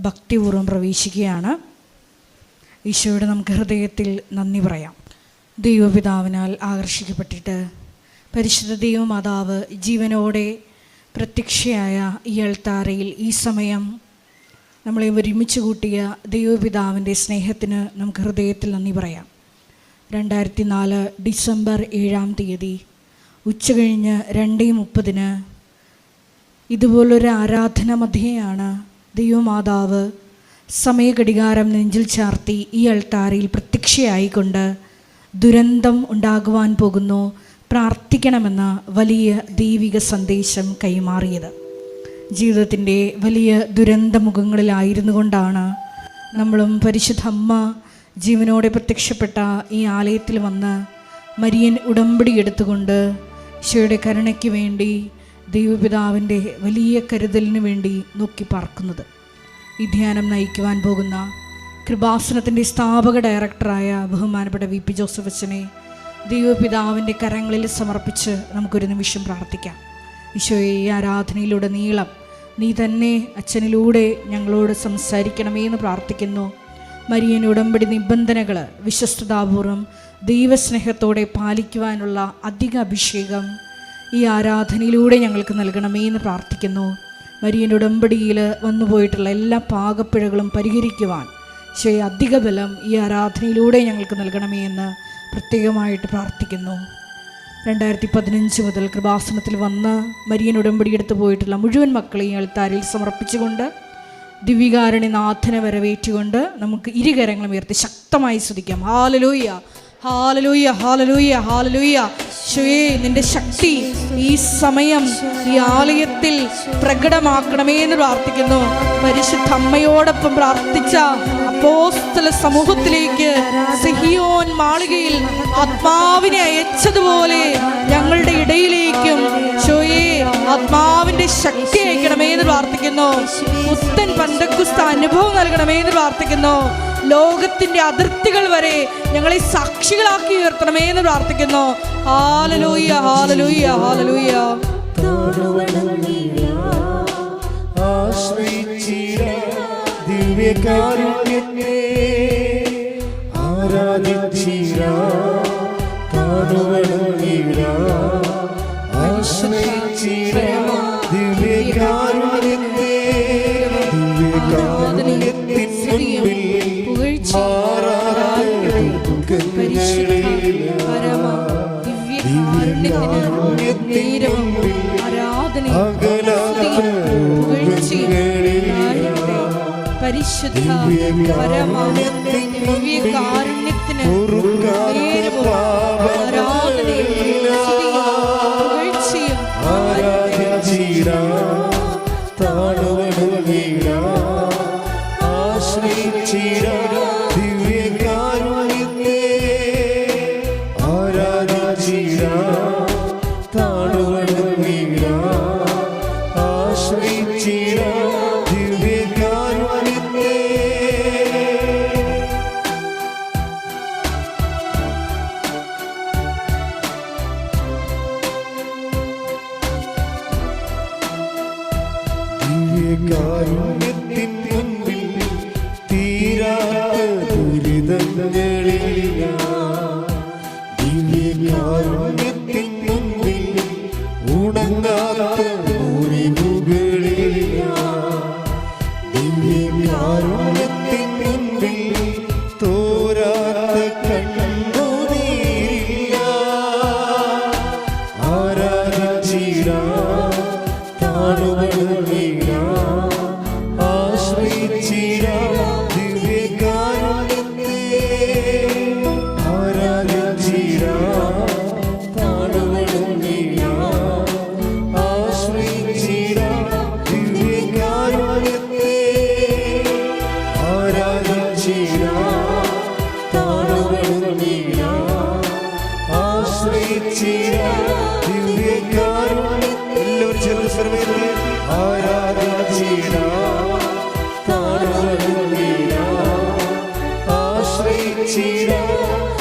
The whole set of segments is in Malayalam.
ഭക്തിപൂർവ്വം പ്രവേശിക്കുകയാണ്. ഈശോയുടെ നമുക്ക് ഹൃദയത്തിൽ നന്ദി പറയാം. ദൈവപിതാവിനാൽ ആകർഷിക്കപ്പെട്ടിട്ട് പരിശുദ്ധ ദൈവമാതാവ് ജീവനോടെ പ്രത്യക്ഷയായ ഈ അൾത്താരയിൽ ഈ സമയം നമ്മളെ ഒരുമിച്ച് കൂട്ടിയ ദൈവപിതാവിൻ്റെ സ്നേഹത്തിന് നമുക്ക് ഹൃദയത്തിൽ നന്ദി പറയാം. 2004 ഡിസംബർ 7-ാം തീയതി ഉച്ചകഴിഞ്ഞ് 2:30 ഇതുപോലൊരു ആരാധന മധ്യയാണ് ദൈവമാതാവ് സമയഘടികാരം നെഞ്ചിൽ ചാർത്തി ഈ അൾത്താരയിൽ പ്രത്യക്ഷയായിക്കൊണ്ട് ദുരന്തം ഉണ്ടാകുവാൻ പോകുന്നു, പ്രാർത്ഥിക്കണമെന്ന വലിയ ദൈവിക സന്ദേശം കൈമാറിയത്. ജീവിതത്തിൻ്റെ വലിയ ദുരന്തമുഖങ്ങളിലായിരുന്നു കൊണ്ടാണ് നമ്മളും പരിശുദ്ധ അമ്മ ജീവനോടെ പ്രത്യക്ഷപ്പെട്ട ഈ ആലയത്തിൽ വന്ന് മരിയൻ ഉടമ്പടി എടുത്തുകൊണ്ട് ഈശോയുടെ കരുണയ്ക്ക് വേണ്ടി ദൈവപിതാവിൻ്റെ വലിയ കരുതലിന് വേണ്ടി നോക്കി പാർക്കുന്നത്. ഈ ധ്യാനം നയിക്കുവാൻ പോകുന്ന കൃപാസനത്തിൻ്റെ സ്ഥാപക ഡയറക്ടറായ ബഹുമാനപ്പെട്ട VP ജോസഫ് അച്ഛനെ ദൈവപിതാവിൻ്റെ കരങ്ങളിൽ സമർപ്പിച്ച് നമുക്കൊരു നിമിഷം പ്രാർത്ഥിക്കാം. ഈശോയെ, ഈ ആരാധനയിലൂടെ നീളം നീ തന്നെ അച്ഛനിലൂടെ ഞങ്ങളോട് സംസാരിക്കണമേ എന്ന് പ്രാർത്ഥിക്കുന്നു. മരിയൻ ഉടമ്പടി നിബന്ധനകൾ വിശ്വസ്തതാപൂർവം ദൈവസ്നേഹത്തോടെ പാലിക്കുവാനുള്ള അധിക അഭിഷേകം ഈ ആരാധനയിലൂടെ ഞങ്ങൾക്ക് നൽകണമേ എന്ന് പ്രാർത്ഥിക്കുന്നു. മരിയൻ ഉടമ്പടിയിൽ വന്നുപോയിട്ടുള്ള എല്ലാ പാകപ്പിഴകളും പരിഹരിക്കുവാൻ ഈശോയെ അധിക ബലം ഈ ആരാധനയിലൂടെ ഞങ്ങൾക്ക് നൽകണമേ എന്ന് പ്രത്യേകമായിട്ട് പ്രാർത്ഥിക്കുന്നു. 2015 മുതൽ കൃപാസനത്തിൽ വന്ന് മരിയൻ ഉടമ്പടി എടുത്തു പോയിട്ടുള്ള മുഴുവൻ മക്കളെയും അൾത്താരയിൽ സമർപ്പിച്ചുകൊണ്ട് ദിവ്യകാരുണ്യനാഥനെ വരവേറ്റുകൊണ്ട് നമുക്ക് ഇരുകരങ്ങളും ഉയർത്തി ശക്തമായി സ്തുതിക്കാം. ഹല്ലേലൂയ, ഹല്ലേലൂയ, ഹല്ലേലൂയ, ഹല്ലേലൂയ. ഈശോയേ, നിന്റെ ശക്തി ഈ സമയം ഈ ആലയത്തിൽ പ്രകടമാക്കണമേ എന്ന് പ്രാർത്ഥിക്കുന്നു. പരിശുദ്ധ അമ്മയോടൊപ്പം പ്രാർത്ഥിച്ച അപ്പോസ്തല സമൂഹത്തിലേക്ക് സിഹിയോൻ മാളികയിൽ ആത്മാവിനെ അയച്ചതുപോലെ ഞങ്ങളുടെ ഇടയിലേക്കും ഈശോയേ ആത്മാവിന്റെ ശക്തി അയക്കണമേ എന്ന് പ്രാർത്ഥിക്കുന്നു. പുത്തൻ പന്തക്കുസ്ത അനുഭവം നൽകണമേ എന്ന് പ്രാർത്ഥിക്കുന്നു. ലോകത്തിന്റെ അതിർത്തികൾ വരെ ഞങ്ങളെ സാക്ഷികളാക്കി ഉയർത്തണമേ എന്ന് പ്രാർത്ഥിക്കുന്നു. ഹല്ലേലൂയ, ഹല്ലേലൂയ, ഹല്ലേലൂയ. ദിവ്യകാരുണ്യത്തെ ആരാധിച്ചിര കാണുവണമീര ആശ്രയിച്ചിര ദിവ്യകാരുണ്യത്തെ ദിവ്യകാരുണ്യത്തിൻ മുൻപിൽ പരിശുദ്ധ ദിവ്യകാരുണ്യത്തിന് ദിവ്യകാരുണ്യത്തിൻ മുൻപിൽ തീരാത്ത ദുരിതങ്ങളില്ല. ദിവ്യകാരുണ്യത്തിൻ മുൻപിൽ ഉണങ്ങാത്ത മുറിവുകളില്ല. ദിവ്യകാരുണ്യത്തിൻ മുൻപിൽ തോരാത്ത കണ്ണുനീരില്ല. ആരാധിച്ചിര കാണുവണമീര ആശ്രയിച്ചിര ദിവ്യകാരുണ്യത്തെ ആരാധിച്ചിര കാണുവണമീര ആശ്രയിച്ചിര ദിവ്യകാരുണ്യത്തെ ആരാധിച്ചിര കാണുവണമീര ആശ്രയിച്ചിര ദിവ്യകാരുണ്യത്തെ. എല്ലാവരും ചേർന്ന് സർവ്വേ ആരാധിച്ചിര കാണുവണമീര ആശ്രയിച്ചിര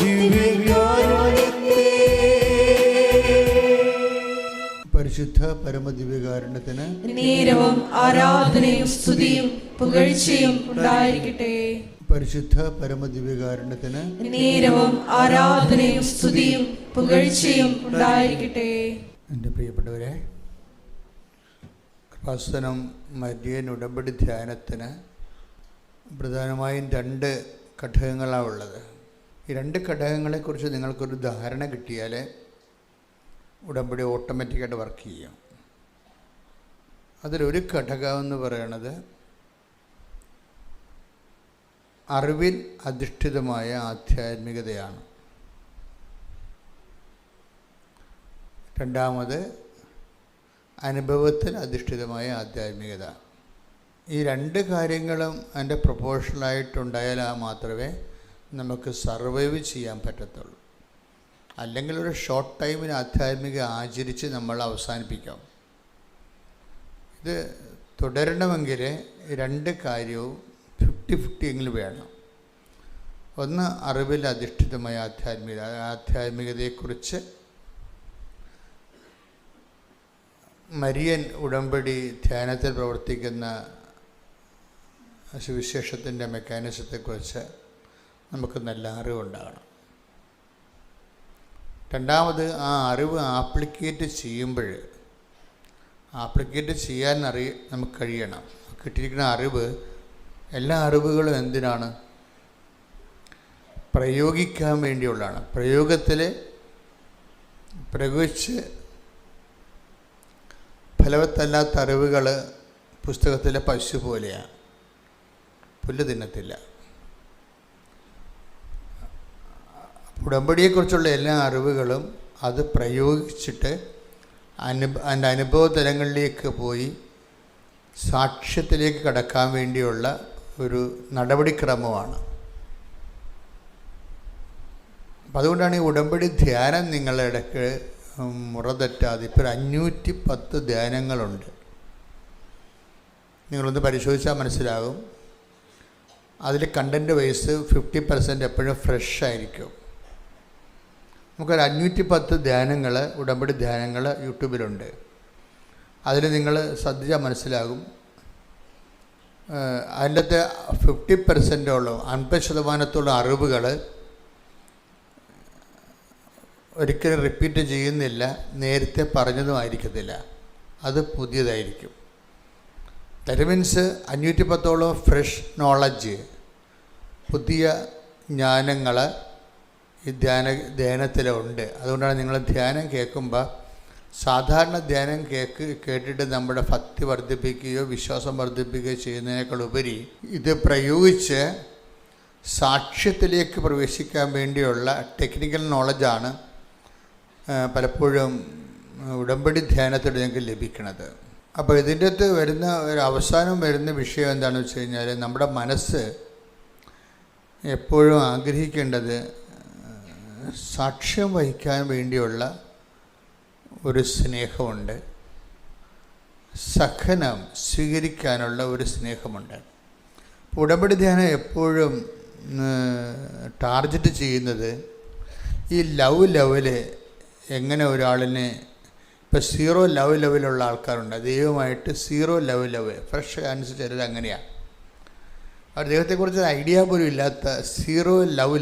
ദിവ്യകാരുണ്യത്തെ. പരിശുദ്ധ പരമദിവ്യകാരുണ്യത്തിന് നേരവും ആരാധനയും സ്തുതിയും പുകഴ്ചയും ഉണ്ടായിരിക്കട്ടെ. പരിശുദ്ധ പരമദിവ്യകാരുണ്യത്തിന് നേരവും ആരാധനയും സ്തുതിയും പുകഴ്ചയും ഉണ്ടായിരിക്കട്ടെ. എൻ്റെ പ്രിയപ്പെട്ടവരെ, കൃപാസനം മരിയൻ ഉടമ്പടി ധ്യാനത്തിന് പ്രധാനമായും 2 ഘടകങ്ങളാണ് ഉള്ളത്. ഈ 2 ഘടകങ്ങളെക്കുറിച്ച് നിങ്ങൾക്കൊരു ധാരണ കിട്ടിയാൽ ഉടമ്പടി ഓട്ടോമാറ്റിക്കായിട്ട് വർക്ക് ചെയ്യും. അതിലൊരു ഘടകം എന്ന് പറയുന്നത് അറിവിൽ അധിഷ്ഠിതമായ ആധ്യാത്മികതയാണ്. രണ്ടാമത് അനുഭവത്തിൽ അധിഷ്ഠിതമായ ആധ്യാത്മികത. ഈ 2 കാര്യങ്ങളും അതിൻ്റെ പ്രൊപ്പോർഷണലായിട്ടുണ്ടായാൽ മാത്രമേ നമുക്ക് സർവൈവ് ചെയ്യാൻ പറ്റത്തുള്ളൂ. അല്ലെങ്കിൽ ഒരു ഷോർട്ട് ടൈമിന് ആധ്യാത്മിക ആചരിച്ച് നമ്മൾ അവസാനിപ്പിക്കാം. ഇത് തുടരണമെങ്കിൽ 2 കാര്യവും 50-50 എങ്കിലും വേണം. ഒന്ന്, അറിവിൽ അധിഷ്ഠിതമായ ആധ്യാത്മികതയെക്കുറിച്ച് മരിയൻ ഉടമ്പടി ധ്യാനത്തിൽ പ്രവർത്തിക്കുന്ന സുവിശേഷത്തിൻ്റെ മെക്കാനിസത്തെക്കുറിച്ച് നമുക്ക് നല്ല അറിവുണ്ടാകണം. രണ്ടാമത്, ആ അറിവ് ആപ്ലിക്കേറ്റ് ചെയ്യാൻ നമുക്ക് കഴിയണം. കിട്ടിയിരിക്കുന്ന അറിവ്, എല്ലാ അറിവുകളും എന്തിനാണ്? പ്രയോഗിക്കാൻ വേണ്ടിയുള്ളതാണ്. പ്രയോഗിച്ച് ഫലവത്തല്ലാത്ത അറിവുകൾ പുസ്തകത്തിലെ പശു പോലെയാണ്, പുല്ല് തിന്നത്തില്ല. ഉടമ്പടിയെക്കുറിച്ചുള്ള എല്ലാ അറിവുകളും അത് പ്രയോഗിച്ചിട്ട് അതിൻ്റെ അനുഭവ തലങ്ങളിലേക്ക് പോയി സാക്ഷ്യത്തിലേക്ക് കടക്കാൻ വേണ്ടിയുള്ള ഒരു നടപടിക്രമമാണ്. അപ്പം അതുകൊണ്ടാണ് ഈ ഉടമ്പടി ധ്യാനം നിങ്ങളുടെ ഇടയ്ക്ക് മുറതെറ്റാതെ ഇപ്പോൾ 510 ധ്യാനങ്ങളുണ്ട്. നിങ്ങളൊന്ന് പരിശോധിച്ചാൽ മനസ്സിലാകും. അതിൽ കണ്ടൻറ്റ് വൈസ് 50% എപ്പോഴും ഫ്രഷ് ആയിരിക്കും. നമുക്കൊരു 510 ധ്യാനങ്ങൾ, ഉടമ്പടി ധ്യാനങ്ങൾ യൂട്യൂബിലുണ്ട്. അതിൽ നിങ്ങൾ ശ്രദ്ധിച്ചാൽ മനസ്സിലാകും. അതിൻ്റെ 50%ഓളം 50% അറിവുകൾ ഒരിക്കലും റിപ്പീറ്റ് ചെയ്യുന്നില്ല, നേരത്തെ പറഞ്ഞതുമായിരിക്കത്തില്ല, അത് പുതിയതായിരിക്കും. ദാറ്റ് മീൻസ് 510ഓളം ഫ്രഷ് നോളജ്, പുതിയ ജ്ഞാനങ്ങൾ ഈ ധ്യാനത്തിലുണ്ട്. അതുകൊണ്ടാണ് നിങ്ങൾ ധ്യാനം കേൾക്കുമ്പോൾ സാധാരണ ധ്യാനം കേട്ടിട്ട് നമ്മുടെ ഭക്തി വർദ്ധിപ്പിക്കുകയോ വിശ്വാസം വർദ്ധിപ്പിക്കുകയോ ചെയ്യുന്നതിനേക്കാൾ ഉപരി ഇത് പ്രയോഗിച്ച് സാക്ഷ്യത്തിലേക്ക് പ്രവേശിക്കാൻ വേണ്ടിയുള്ള ടെക്നിക്കൽ നോളജാണ് പലപ്പോഴും ഉടമ്പടി ധ്യാനത്തിൽ ഞങ്ങൾക്ക് ലഭിക്കുന്നത്. അപ്പോൾ ഇതിൻ്റെ അകത്ത് വരുന്ന ഒരു അവസാനം വരുന്ന വിഷയം എന്താണെന്ന് വെച്ച് കഴിഞ്ഞാൽ, നമ്മുടെ മനസ്സ് എപ്പോഴും ആഗ്രഹിക്കേണ്ടത് സാക്ഷ്യം വഹിക്കാൻ വേണ്ടിയുള്ള ഒരു സ്നേഹമുണ്ട്, സഹനം സ്വീകരിക്കാനുള്ള ഒരു സ്നേഹമുണ്ട്. ഉടമ്പടി ധ്യാനം എപ്പോഴും ടാർഗറ്റ് ചെയ്യുന്നത് ഈ ലെവല് എങ്ങനെ ഒരാളിനെ, ഇപ്പോൾ 0 ലെവലുള്ള ആൾക്കാരുണ്ട്, ദൈവമായിട്ട് 0 ലെവൽ ഫ്രഷ് അനുസരിച്ച് ചിലത് അങ്ങനെയാണ്. അവർ ദൈവത്തെക്കുറിച്ച് ഐഡിയ പോലും ഇല്ലാത്ത 0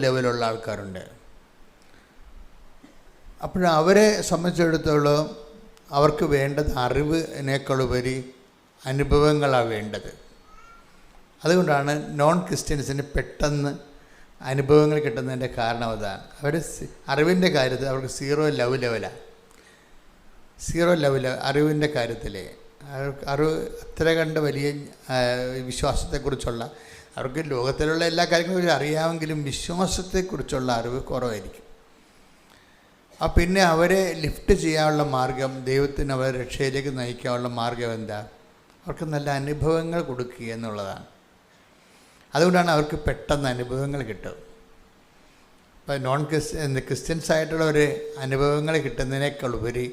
ലെവലുള്ള ആൾക്കാരുണ്ട്. അവരെ സംബന്ധിച്ചിടത്തോളം അവർക്ക് വേണ്ടത് അറിവിനേക്കാളുപരി അനുഭവങ്ങളാണ് വേണ്ടത്. അതുകൊണ്ടാണ് നോൺ ക്രിസ്ത്യൻസിന് പെട്ടെന്ന് അനുഭവങ്ങൾ കിട്ടുന്നതിൻ്റെ കാരണം അതാണ്. അവർ അറിവിൻ്റെ കാര്യത്തിൽ അവർക്ക് 0 ലെവലാണ്. 0 അറിവിൻ്റെ കാര്യത്തിൽ അറിവ് അത്ര കണ്ട് വലിയ വിശ്വാസത്തെക്കുറിച്ചുള്ള, അവർക്ക് ലോകത്തിലുള്ള എല്ലാ കാര്യങ്ങളും അറിയാമെങ്കിലും വിശ്വാസത്തെക്കുറിച്ചുള്ള അറിവ് കുറവായിരിക്കും. പിന്നെ അവരെ ലിഫ്റ്റ് ചെയ്യാനുള്ള മാർഗം, ദൈവത്തിന് അവരെ രക്ഷയിലേക്ക് നയിക്കാനുള്ള മാർഗം എന്താ? അവർക്ക് നല്ല അനുഭവങ്ങൾ കൊടുക്കുക എന്നുള്ളതാണ്. അതുകൊണ്ടാണ് അവർക്ക് പെട്ടെന്ന് അനുഭവങ്ങൾ കിട്ടും. ഇപ്പോൾ ക്രിസ്ത്യൻസ് ആയിട്ടുള്ള ഒരു അനുഭവങ്ങൾ കിട്ടുന്നതിനേക്കാൾ ഉപരി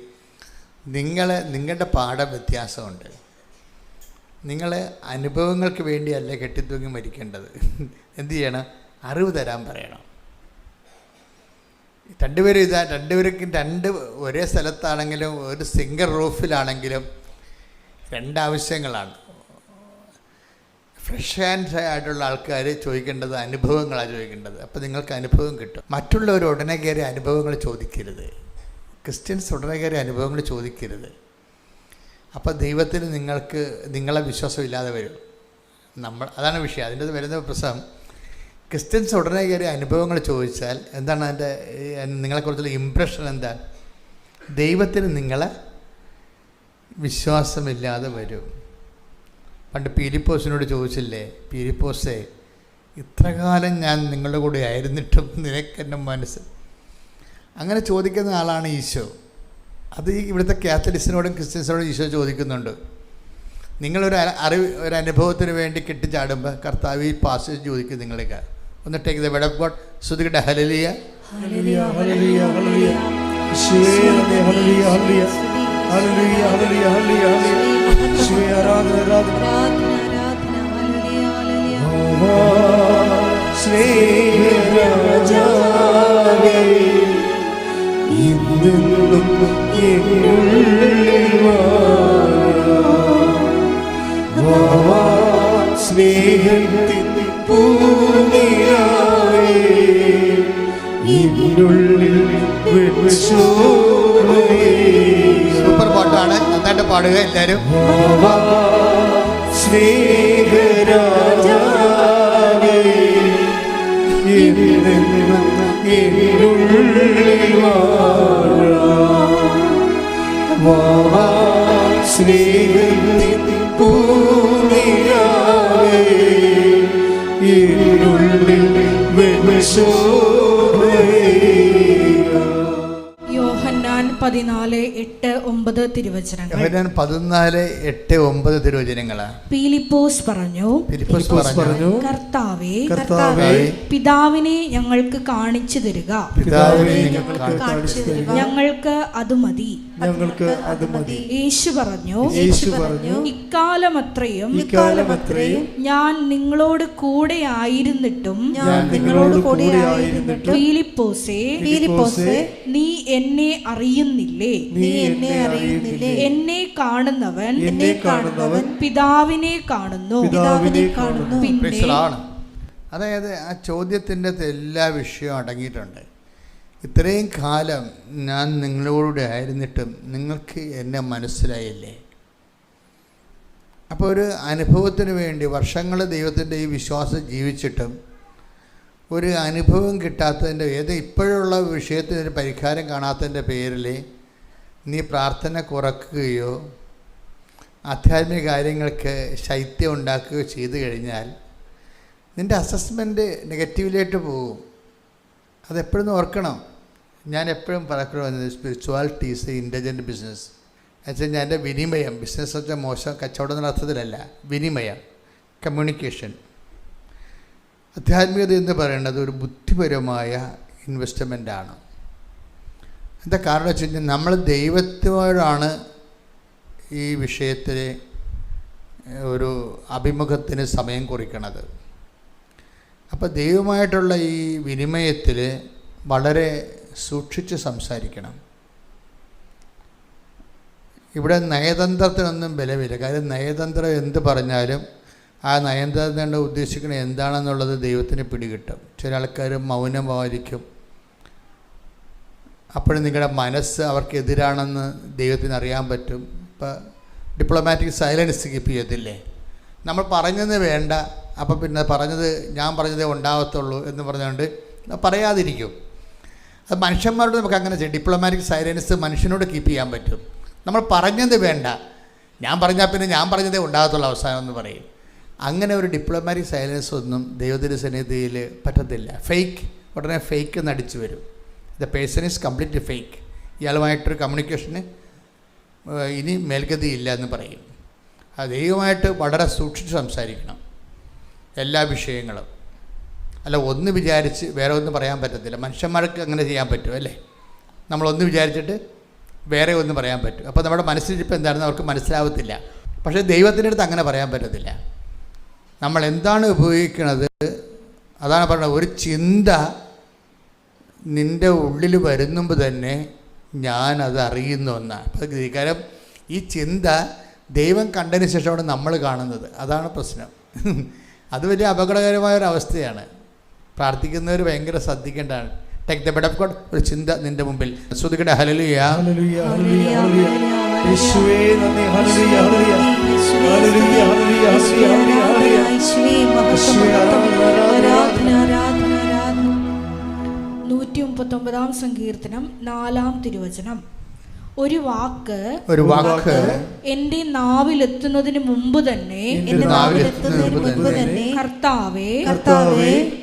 നിങ്ങളുടെ പാഠം വ്യത്യാസമുണ്ട്. നിങ്ങൾ അനുഭവങ്ങൾക്ക് വേണ്ടിയല്ല കെട്ടിത്തൂങ്ങി മരിക്കേണ്ടത്. എന്ത് ചെയ്യണം? അറിവ് തരാൻ പറയണം. രണ്ടുപേർക്കും ഒരേ സ്ഥലത്താണെങ്കിലും ഒരു സിംഗിൾ റൂഫിലാണെങ്കിലും 2 ആവശ്യങ്ങളാണ്. ഫ്രഷ് ഹാൻഡ്സ് ആയിട്ടുള്ള ആൾക്കാർ ചോദിക്കേണ്ടത് അനുഭവങ്ങളാണ് ചോദിക്കേണ്ടത്. അപ്പോൾ നിങ്ങൾക്ക് അനുഭവം കിട്ടും. മറ്റുള്ളവർ ഉടനെ കയറി അനുഭവങ്ങൾ ചോദിക്കരുത്. ക്രിസ്ത്യൻസ് ഉടനെ കയറി അനുഭവങ്ങൾ ചോദിക്കരുത്. അപ്പോൾ ദൈവത്തിന് നിങ്ങളെ വിശ്വാസമില്ലാതെ വരും. അതാണ് വിഷയം. അതിൻ്റെ വരുന്ന പ്രശ്നം, ക്രിസ്ത്യൻസ് ഉടനെ കയറി അനുഭവങ്ങൾ ചോദിച്ചാൽ എന്താണ് അതിൻ്റെ നിങ്ങളെക്കുറിച്ചുള്ള ഇമ്പ്രഷൻ? എന്താണ്? ദൈവത്തിന് നിങ്ങളെ വിശ്വാസമില്ലാതെ വരും. പണ്ട് പീലിപ്പോസിനോട് ചോദിച്ചില്ലേ, പീലിപ്പോസേ, ഇത്ര കാലം ഞാൻ നിങ്ങളുടെ കൂടെ ആയിരുന്നിട്ടും നിനക്കെന്നെ അങ്ങനെ ചോദിക്കുന്ന ആളാണ് ഈശോ. അത് ഇവിടുത്തെ കാത്തലിക്സിനോടും ക്രിസ്ത്യൻസിനോടും ഈശോ ചോദിക്കുന്നുണ്ട്. നിങ്ങളൊരു അനുഭവത്തിന് വേണ്ടി കെട്ടിച്ചാടുമ്പോൾ കർത്താവ് ഈ പാസേജ് ചോദിക്കും നിങ്ങളേക്ക്. ഒന്ന് take the word of God. ശ്രുതികട്ടെ ഹല്ലേലൂയ ഹല്ലേലൂയ ഹല്ലേലൂയ ഹല്ലേലൂയ യേശുവേ ഹല്ലേലൂയ ഹല്ലേലൂയ ഹല്ലേലൂയ ഹല്ലേലൂയ ഹല്ലേലൂയ യേശുവേ ആരാധന ആരാധന സ്നേഹരാജാവേ ഇന്നും വാ സ്നേഹത്തിൻ പൂനിലാവേ ഇന്നുള്ളിൽ സൂപ്പർ പാട്ടാണ്, നന്നായിട്ട് പാടുക എല്ലാവരും. സ്നേഹരാജാവേ സ്നേഹത്തിൻ പൂനിലാവേ ഇരുളിൽ യോഹന്നാൻ 14:8-9 തിരുവചനങ്ങൾ. യോഹന്നാൻ 14:8-9 തിരുവചനങ്ങളാണ്. പീലിപ്പോസ് പറഞ്ഞു, കർത്താവേ, പിതാവിനെ ഞങ്ങൾക്ക് കാണിച്ചു തരിക. ഞങ്ങൾക്ക് അത് മതി. യേശു പറഞ്ഞു, ഇക്കാലമത്രയും ഞാൻ നിങ്ങളോട് കൂടെ ആയിരുന്നിട്ടും പീലിപ്പോസേ, നീ എന്നെ അറിയുന്നില്ലേ? എന്നെ കാണുന്നവൻ പിതാവിനെ കാണുന്നു. പിന്നെ അതായത് ആ ചോദ്യത്തിൻ്റെ എല്ലാ വിഷയവും അടങ്ങിയിട്ടുണ്ട്. ഇത്രയും കാലം ഞാൻ നിങ്ങളോടെ ആയിരുന്നിട്ടും നിങ്ങൾക്ക് എന്നെ മനസ്സിലായില്ലേ? അപ്പോൾ ഒരു അനുഭവത്തിന് വേണ്ടി വർഷങ്ങൾ ദൈവത്തിൻ്റെ ഈ വിശ്വാസം ജീവിച്ചിട്ടും ഒരു അനുഭവം കിട്ടാത്തതിൻ്റെ ഇപ്പോഴുള്ള വിഷയത്തിന് ഒരു പരിഹാരം കാണാത്തതിൻ്റെ പേരിൽ നീ പ്രാർത്ഥന കുറക്കുകയോ ആധ്യാത്മിക കാര്യങ്ങൾക്ക് ശൈത്യം ഉണ്ടാക്കുകയോ ചെയ്തു കഴിഞ്ഞാൽ നിൻ്റെ അസസ്മെൻറ്റ് നെഗറ്റീവിലേക്ക് പോകും. അതെപ്പോഴും ഓർക്കണം. ഞാൻ എപ്പോഴും പറയുന്നത് spirituality is A intelligent business. എന്നുവെച്ചാൽ ഞാൻ എൻ്റെ വിനിമയം, ബിസിനസ് വെച്ചാൽ മോശം കച്ചവടം എന്ന അർത്ഥത്തിലല്ല, വിനിമയം, കമ്മ്യൂണിക്കേഷൻ. ആധ്യാത്മികത എന്ന് പറയുന്നത് ഒരു ബുദ്ധിപരമായ ഇൻവെസ്റ്റ്മെൻറ്റാണ്. എന്താ കാരണം വെച്ച് കഴിഞ്ഞാൽ നമ്മൾ ദൈവത്തോടാണ് ഈ വിഷയത്തിൽ ഒരു അഭിമുഖത്തിന് സമയം കുറിക്കണത്. അപ്പോൾ ദൈവമായിട്ടുള്ള ഈ വിനിമയത്തിൽ വളരെ സൂക്ഷിച്ച് സംസാരിക്കണം. ഇവിടെ നയതന്ത്രത്തിനൊന്നും ബലമില്ല. കാര്യം നയതന്ത്രം എന്ത് പറഞ്ഞാലും ആ നയതന്ത്രം ഉദ്ദേശിക്കുന്നത് എന്താണെന്നുള്ളത് ദൈവത്തിന് പിടികിട്ടും. ചില ആൾക്കാർ മൗനമായിരിക്കും. അപ്പോഴും നിങ്ങളുടെ മനസ്സ് അവർക്കെതിരാണെന്ന് ദൈവത്തിന് അറിയാൻ പറ്റും. ഇപ്പോൾ ഡിപ്ലോമാറ്റിക് സൈലൻസ് കീപ്പ് ചെയ്യത്തില്ലേ? നമ്മൾ പറഞ്ഞത് വേണ്ട, അപ്പം പിന്നെ ഞാൻ പറഞ്ഞതേ ഉണ്ടാകത്തുള്ളൂ എന്ന് പറഞ്ഞുകൊണ്ട് പറയാതിരിക്കും. അത് മനുഷ്യന്മാരോട് നമുക്ക് അങ്ങനെ ചെയ്യും. ഡിപ്ലോമാറ്റിക് സൈലൻസ് മനുഷ്യനോട് കീപ്പ് ചെയ്യാൻ പറ്റും. നമ്മൾ പറഞ്ഞത് വേണ്ട, ഞാൻ പറഞ്ഞാൽ പിന്നെ ഞാൻ പറഞ്ഞതേ ഉണ്ടാകത്തുള്ളൂ അവസാനം എന്ന് പറയും. അങ്ങനെ ഒരു ഡിപ്ലോമാറ്റിക് സൈലൻസ് ഒന്നും ദൈവത്തിൻ്റെ സന്നിധിയിൽ പറ്റത്തില്ല. ഉടനെ ഫേക്ക് നടിച്ചു വരും. The person is completely fake. ഇയാളുമായിട്ടൊരു കമ്മ്യൂണിക്കേഷന് ഇനി മേൽഗതിയില്ല എന്ന് പറയും. അത് ദൈവമായിട്ട് വളരെ സൂക്ഷിച്ച് സംസാരിക്കണം എല്ലാ വിഷയങ്ങളും. അല്ല ഒന്ന് വിചാരിച്ച് വേറെ ഒന്നും പറയാൻ പറ്റത്തില്ല. മനുഷ്യന്മാർക്ക് അങ്ങനെ ചെയ്യാൻ പറ്റും അല്ലേ? നമ്മളൊന്ന് വിചാരിച്ചിട്ട് വേറെ ഒന്നും പറയാൻ പറ്റും. അപ്പോൾ നമ്മുടെ മനസ്സിലിപ്പോൾ എന്താണെന്ന് അവർക്ക് മനസ്സിലാവത്തില്ല. പക്ഷേ ദൈവത്തിൻ്റെ അടുത്ത് അങ്ങനെ പറയാൻ പറ്റത്തില്ല. നമ്മൾ എന്താണ് ഉപയോഗിക്കുന്നത് അതാണ് പറയുന്നത്. ഒരു ചിന്ത നിൻ്റെ ഉള്ളിൽ വരുന്നുമ്പോൾ തന്നെ ഞാനത് അറിയുന്ന ഒന്നാണ്. അപ്പോൾ കാരണം ഈ ചിന്ത ദൈവം കണ്ടതിന് ശേഷമാണ് നമ്മൾ കാണുന്നത്. അതാണ് പ്രശ്നം. അത് വലിയ അപകടകരമായ ഒരു അവസ്ഥയാണ്. പ്രാർത്ഥിക്കുന്നവർ ഭയങ്കര ശ്രദ്ധിക്കേണ്ടതാണ്. Take the bed of God. ഒരു ചിന്ത നിന്റെ മുമ്പിൽ ശ്രുതികടെ ഹല്ലേലൂയ ഹല്ലേലൂയ ഹല്ലേലൂയ ഹല്ലേലൂയ യേശുവേ നന്ദി ഹല്ലേലൂയ ഹല്ലേലൂയ ഹല്ലേലൂയ ഹല്ലേലൂയ ഹല്ലേലൂയ യേശുവേ മഹത്വം ആരാധന ആരാധന ആരാധന. 139 സങ്കീർത്തനം 4 തിരുവചനം. ഒരു വാക്ക് എന്റെ നാവിലെത്തുന്നതിന് മുമ്പ് തന്നെ കർത്താവേ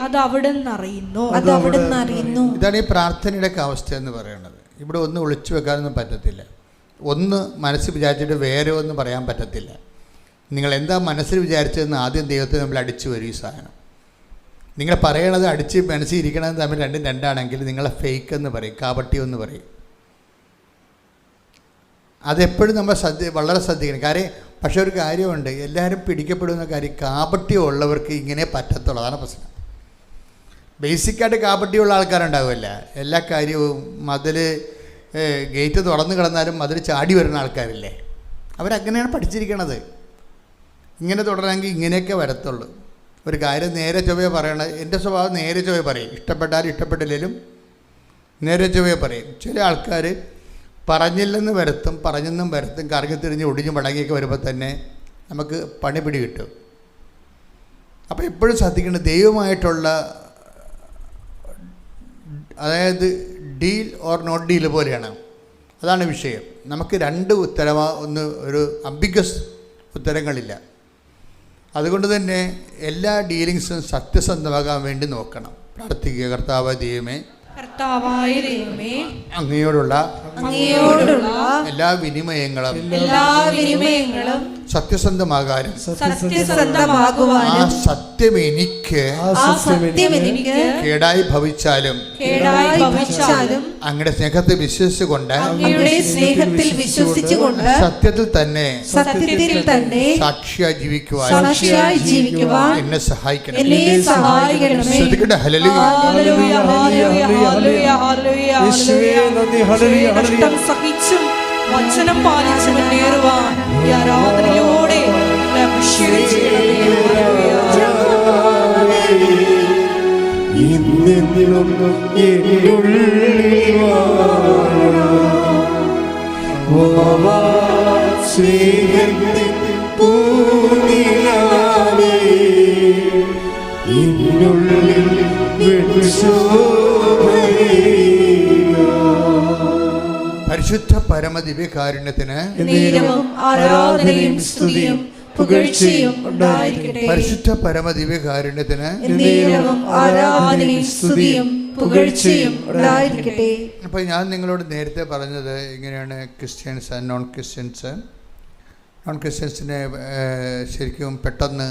അത് അവിടുന്ന് അറിയുന്നു. ഇതാണ് ഈ പ്രാർത്ഥനയുടെ അവസ്ഥ എന്ന് പറയുന്നത്. ഇവിടെ ഒന്നും ഒളിച്ചു വെക്കാനൊന്നും പറ്റത്തില്ല. ഒന്ന് മനസ്സിൽ വിചാരിച്ചിട്ട് വേറെ ഒന്നും പറയാൻ പറ്റത്തില്ല. നിങ്ങൾ എന്താ മനസ്സിൽ വിചാരിച്ചതെന്ന് ആദ്യം ദൈവത്തെ നമ്മൾ അടിച്ചു വരും. ഈ സാധനം നിങ്ങൾ പറയണത് അടിച്ച് മനസ്സിൽ ഇരിക്കണത് തമ്മിൽ രണ്ടും രണ്ടാണെങ്കിൽ നിങ്ങളെ ഫേക്ക് എന്ന് പറയും, കാപട്യം എന്ന് പറയും. അതെപ്പോഴും നമ്മൾ വളരെ ശ്രദ്ധിക്കണം. കാര്യം പക്ഷേ ഒരു കാര്യമുണ്ട്, എല്ലാവരും പിടിക്കപ്പെടുന്ന കാര്യം കാപട്യം ഉള്ളവർക്ക് ഇങ്ങനെ പറ്റത്തുള്ളൂ. അതാണ് പ്രശ്നം. ബേസിക്കായിട്ട് കാപട്യമുള്ള ആൾക്കാരുണ്ടാവില്ല. എല്ലാ കാര്യവും മതിൽ ഗേറ്റ് തുറന്നു കിടന്നാലും മതിൽ ചാടി വരുന്ന ആൾക്കാരില്ലേ, അവരങ്ങനെയാണ് പഠിച്ചിരിക്കണത്. ഇങ്ങനെ തുടരണമെങ്കിൽ ഇങ്ങനെയൊക്കെ വരത്തുള്ളൂ. ഒരു കാര്യം നേരെ ചൊവ്വേ പറയണത്. എൻ്റെ സ്വഭാവം നേരെ ചൊവ്വേ പറയും. ഇഷ്ടപ്പെട്ടാലും ഇഷ്ടപ്പെട്ടില്ലെങ്കിലും നേരെ ചൊവ്വേ പറയും. ചില ആൾക്കാർ പറഞ്ഞില്ലെന്ന് വരുത്തും, പറഞ്ഞെന്നും വരുത്തും, കറങ്ങി തിരിഞ്ഞ് ഒടിഞ്ഞ് മടങ്ങിയൊക്കെ വരുമ്പോൾ തന്നെ നമുക്ക് പണി പിടി കിട്ടും. അപ്പോൾ എപ്പോഴും ശ്രദ്ധിക്കേണ്ടത് ദൈവമായിട്ടുള്ള, അതായത് ഡീൽ ഓർ നോട്ട് ഡീൽ പോലെയാണ്. അതാണ് വിഷയം. നമുക്ക് രണ്ട് ഒന്ന് ഒരു അംബിഗസ് ഉത്തരങ്ങളില്ല. അതുകൊണ്ട് തന്നെ എല്ലാ ഡീലിങ്സും സത്യസന്ധമാകാൻ വേണ്ടി നോക്കണം. പ്രാർത്ഥിക്കുക. കർത്താവായ ദൈവമേ, അങ്ങയോടുള്ള എല്ലാ വിനിമയങ്ങളും സത്യസന്ധമാകാനും ആ സത്യം എനിക്ക് കേടായി ഭവിച്ചാലും അങ്ങയുടെ സ്നേഹത്തെ വിശ്വസിച്ചുകൊണ്ട് സത്യത്തിൽ തന്നെ സാക്ഷിയായി ജീവിക്കുവാൻ എന്നെ സഹായിക്കണം. ശ്രദ്ധിക്കട്ടെ. കഷ്ടം സഹിച്ചും വചനം പാലിച്ചു മുന്നേറുവാൻ ഈ ആരാധനയോടെ പരിശുദ്ധ പരമദിവ്യകാരുണ്യത്തിന് ആരാധനയും സ്തുതിയും പുകഴ്ചയും ഉണ്ടായിരിക്കട്ടെ. പരിശുദ്ധ പരമദിവ്യകാരുണ്യത്തിന് ആരാധനയും സ്തുതിയും പുകഴ്ചയും ഉണ്ടായിരിക്കട്ടെ. അപ്പോൾ ഞാൻ നിങ്ങളോട് നേരത്തെ പറഞ്ഞത് ഇങ്ങനെയാണ്. ക്രിസ്ത്യൻസ് ആൻഡ് നോൺ ക്രിസ്ത്യൻസിന് ശരിക്കും പെട്ടെന്ന്